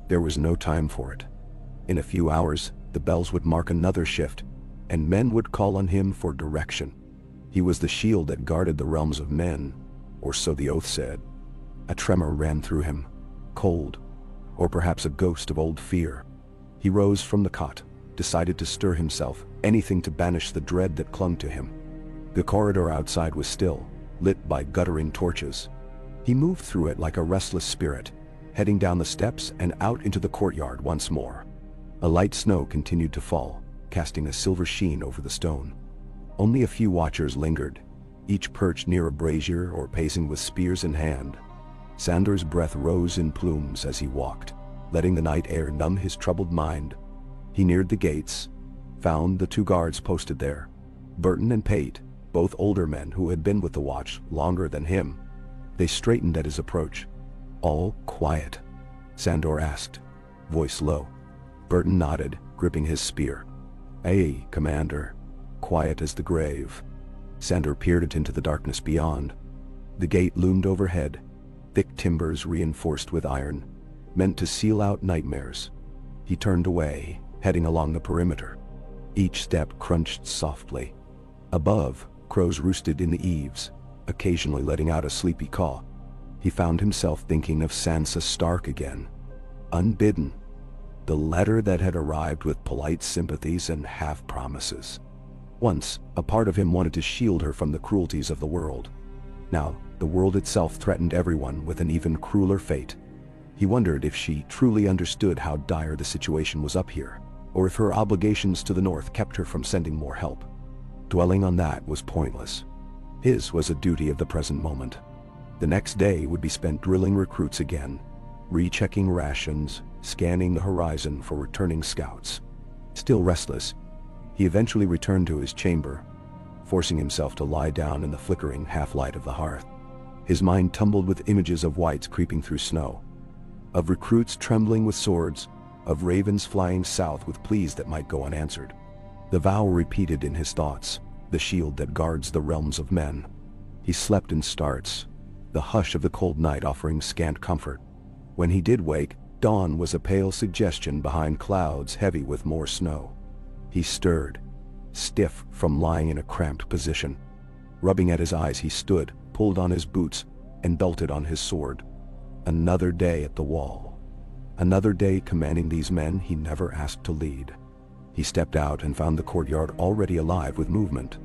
S1: There was no time for it. In a few hours, the bells would mark another shift, and men would call on him for direction. He was the shield that guarded the realms of men, or so the oath said. A tremor ran through him, cold, or perhaps a ghost of old fear. He rose from the cot, decided to stir himself, anything to banish the dread that clung to him. The corridor outside was still, lit by guttering torches. He moved through it like a restless spirit, heading down the steps and out into the courtyard once more. A light snow continued to fall, casting a silver sheen over the stone. Only a few watchers lingered, each perched near a brazier or pacing with spears in hand. Sandor's breath rose in plumes as he walked, letting the night air numb his troubled mind. He neared the gates, found the two guards posted there, Burton and Pate, both older men who had been with the watch longer than him. They straightened at his approach. "All quiet?" Sandor asked, voice low. Burton nodded, gripping his spear. "Aye, Commander. Quiet as the grave." Sandor peered into the darkness beyond. The gate loomed overhead, thick timbers reinforced with iron, meant to seal out nightmares. He turned away, heading along the perimeter. Each step crunched softly. Above, crows roosted in the eaves, occasionally letting out a sleepy caw. He found himself thinking of Sansa Stark again. Unbidden. The letter that had arrived with polite sympathies and half-promises. Once, a part of him wanted to shield her from the cruelties of the world. Now, the world itself threatened everyone with an even crueler fate. He wondered if she truly understood how dire the situation was up here, or if her obligations to the North kept her from sending more help. Dwelling on that was pointless. His was a duty of the present moment. The next day would be spent drilling recruits again, rechecking rations, scanning the horizon for returning scouts. Still restless, he eventually returned to his chamber, forcing himself to lie down in the flickering half-light of the hearth. His mind tumbled with images of whites creeping through snow, of recruits trembling with swords, of ravens flying south with pleas that might go unanswered. The vow repeated in his thoughts, the shield that guards the realms of men. He slept in starts, the hush of the cold night offering scant comfort. When he did wake, dawn was a pale suggestion behind clouds heavy with more snow. He stirred, stiff from lying in a cramped position. Rubbing at his eyes, he stood, pulled on his boots, and belted on his sword. Another day at the wall. Another day commanding these men he never asked to lead. He stepped out and found the courtyard already alive with movement.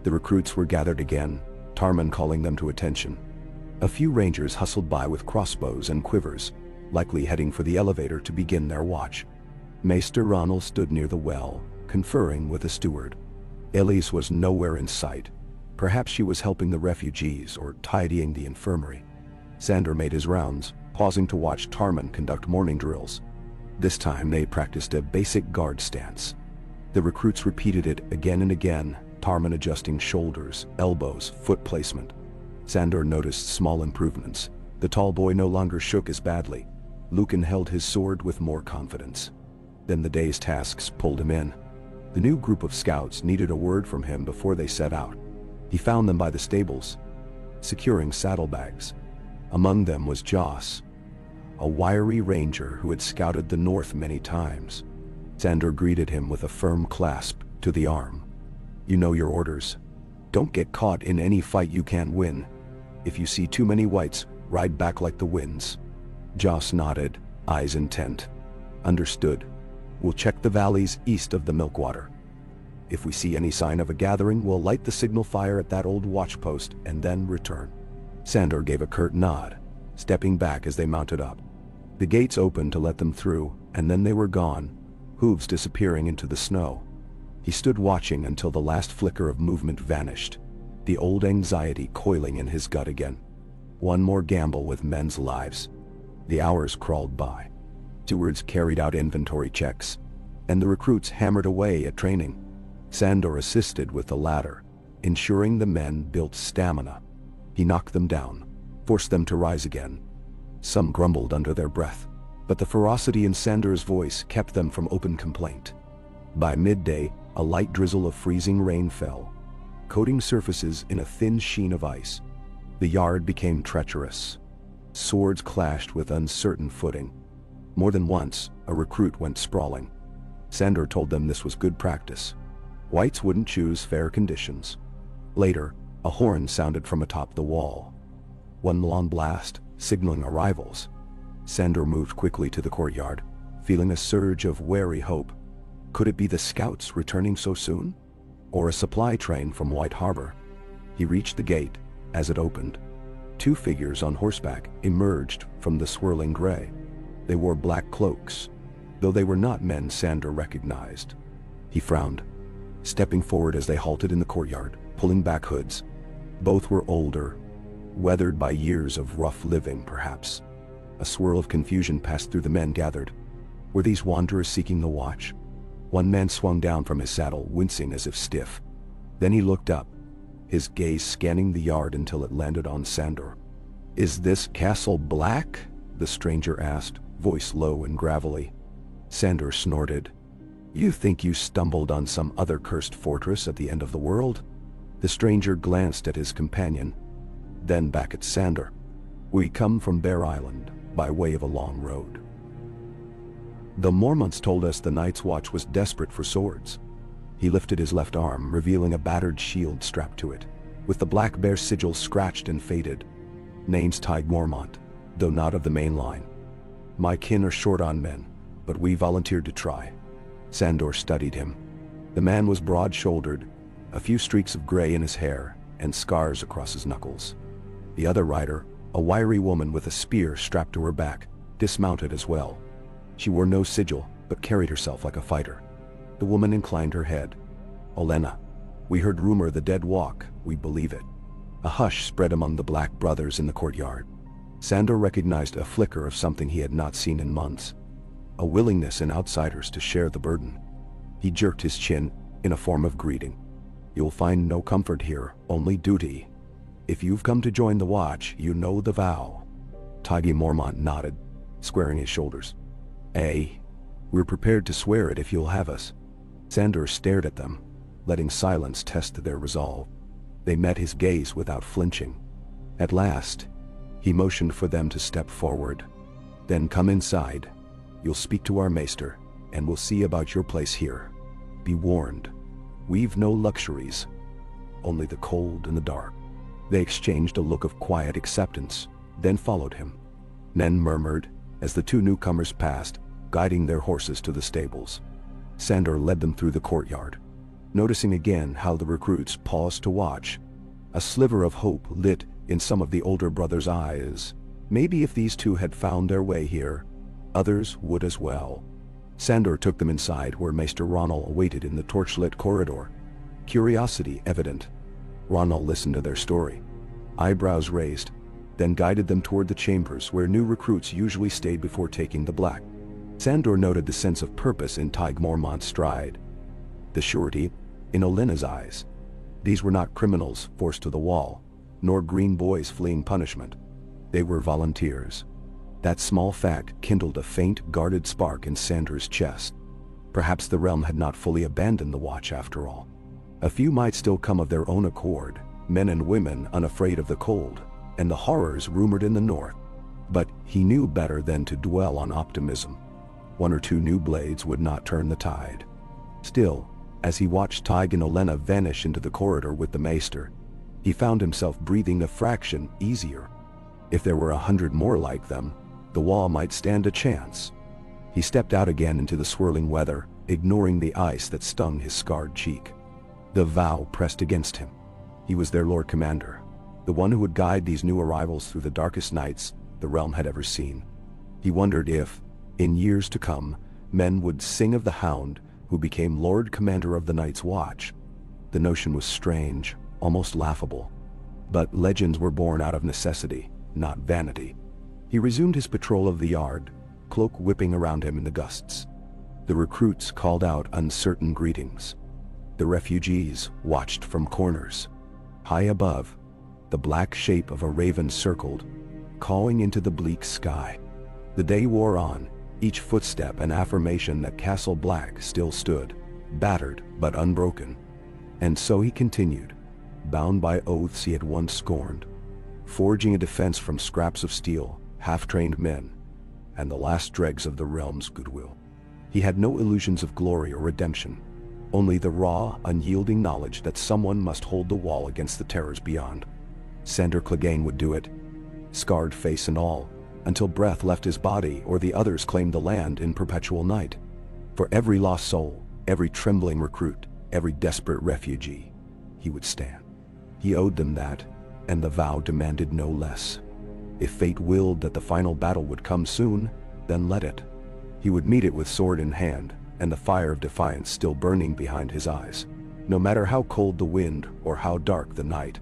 S1: The recruits were gathered again, Tarman calling them to attention. A few rangers hustled by with crossbows and quivers, likely heading for the elevator to begin their watch. Maester Ronald stood near the well, conferring with a steward. Elise was nowhere in sight. Perhaps she was helping the refugees or tidying the infirmary. Sandor made his rounds, pausing to watch Tarman conduct morning drills. This time they practiced a basic guard stance. The recruits repeated it again and again, Tarman adjusting shoulders, elbows, foot placement. Sandor noticed small improvements. The tall boy no longer shook as badly. Lucan held his sword with more confidence. Then the day's tasks pulled him in. The new group of scouts needed a word from him before they set out. He found them by the stables, securing saddlebags. Among them was Joss, a wiry ranger who had scouted the north many times. Sandor greeted him with a firm clasp to the arm. "You know your orders. Don't get caught in any fight you can't win. If you see too many whites, ride back like the winds." Joss nodded, eyes intent. "Understood. We'll check the valleys east of the Milkwater. If we see any sign of a gathering, we'll light the signal fire at that old watchpost and then return." Sandor gave a curt nod, stepping back as they mounted up. The gates opened to let them through, and then they were gone, hooves disappearing into the snow. He stood watching until the last flicker of movement vanished, the old anxiety coiling in his gut again. One more gamble with men's lives. The hours crawled by. Stewards carried out inventory checks, and the recruits hammered away at training. Sandor assisted with the latter, ensuring the men built stamina. He knocked them down, forced them to rise again. Some grumbled under their breath, but the ferocity in Sandor's voice kept them from open complaint. By midday, a light drizzle of freezing rain fell, coating surfaces in a thin sheen of ice. The yard became treacherous. Swords clashed with uncertain footing. More than once, a recruit went sprawling. Sandor told them this was good practice. Whites wouldn't choose fair conditions. Later, a horn sounded from atop the wall. One long blast, signaling arrivals. Sandor moved quickly to the courtyard, feeling a surge of wary hope. Could it be the scouts returning so soon? Or a supply train from White Harbor? He reached the gate. As it opened, two figures on horseback emerged from the swirling gray. They wore black cloaks, though they were not men Sandor recognized. He frowned, stepping forward as they halted in the courtyard, pulling back hoods. Both were older, weathered by years of rough living, perhaps. A swirl of confusion passed through the men gathered. Were these wanderers seeking the watch? One man swung down from his saddle, wincing as if stiff. Then he looked up, his gaze scanning the yard until it landed on Sandor. "Is this Castle Black?" the stranger asked, voice low and gravelly. Sandor snorted. "You think you stumbled on some other cursed fortress at the end of the world?" The stranger glanced at his companion, then back at Sandor. "We come from Bear Island, by way of a long road. The Mormonts told us the Night's Watch was desperate for swords." He lifted his left arm, revealing a battered shield strapped to it, with the black bear sigil scratched and faded. "Name's Tig Mormont, though not of the main line. My kin are short on men, but we volunteered to try." Sandor studied him. The man was broad-shouldered, a few streaks of gray in his hair, and scars across his knuckles. The other rider, a wiry woman with a spear strapped to her back, dismounted as well. She wore no sigil, but carried herself like a fighter. The woman inclined her head. "Olenna, we heard rumor the dead walk, we believe it." A hush spread among the black brothers in the courtyard. Sandor recognized a flicker of something he had not seen in months. A willingness in outsiders to share the burden. He jerked his chin in a form of greeting. "You'll find no comfort here, only duty. If you've come to join the watch, you know the vow." Tig Mormont nodded, squaring his shoulders. We're prepared to swear it if you'll have us." Sandor stared at them, letting silence test their resolve. They met his gaze without flinching. At last, he motioned for them to step forward. "Then come inside. You'll speak to our maester, and we'll see about your place here. Be warned, we've no luxuries, only the cold and the dark." They exchanged a look of quiet acceptance, then followed him. Men murmured as the two newcomers passed, guiding their horses to the stables. Sandor led them through the courtyard, noticing again how the recruits paused to watch. A sliver of hope lit in some of the older brothers' eyes. Maybe if these two had found their way here, others would as well. Sandor took them inside where Maester Ronald awaited in the torchlit corridor, curiosity evident. Ronald listened to their story, eyebrows raised, then guided them toward the chambers where new recruits usually stayed before taking the black. Sandor noted the sense of purpose in Tig Mormont's stride, the surety in Olenna's eyes. These were not criminals forced to the wall, nor green boys fleeing punishment. They were volunteers. That small fact kindled a faint, guarded spark in Sandor's chest. Perhaps the realm had not fully abandoned the watch after all. A few might still come of their own accord, men and women unafraid of the cold, and the horrors rumored in the north. But he knew better than to dwell on optimism. One or two new blades would not turn the tide. Still, as he watched Tig and Olenna vanish into the corridor with the maester, he found himself breathing a fraction easier. If there were 100 more like them, the wall might stand a chance. He stepped out again into the swirling weather, ignoring the ice that stung his scarred cheek. The vow pressed against him. He was their Lord Commander, the one who would guide these new arrivals through the darkest nights the realm had ever seen. He wondered if, in years to come, men would sing of the Hound who became Lord Commander of the Night's Watch. The notion was strange, almost laughable. But legends were born out of necessity, not vanity. He resumed his patrol of the yard, cloak whipping around him in the gusts. The recruits called out uncertain greetings. The refugees watched from corners. High above, the black shape of a raven circled, cawing into the bleak sky. The day wore on, each footstep an affirmation that Castle Black still stood, battered but unbroken. And so he continued, bound by oaths he had once scorned, forging a defense from scraps of steel, half-trained men, and the last dregs of the realm's goodwill. He had no illusions of glory or redemption, only the raw, unyielding knowledge that someone must hold the wall against the terrors beyond. Sandor Clegane would do it, scarred face and all, until breath left his body or the others claimed the land in perpetual night. For every lost soul, every trembling recruit, every desperate refugee, he would stand. He owed them that, and the vow demanded no less. If fate willed that the final battle would come soon, then let it. He would meet it with sword in hand, and the fire of defiance still burning behind his eyes. No matter how cold the wind or how dark the night,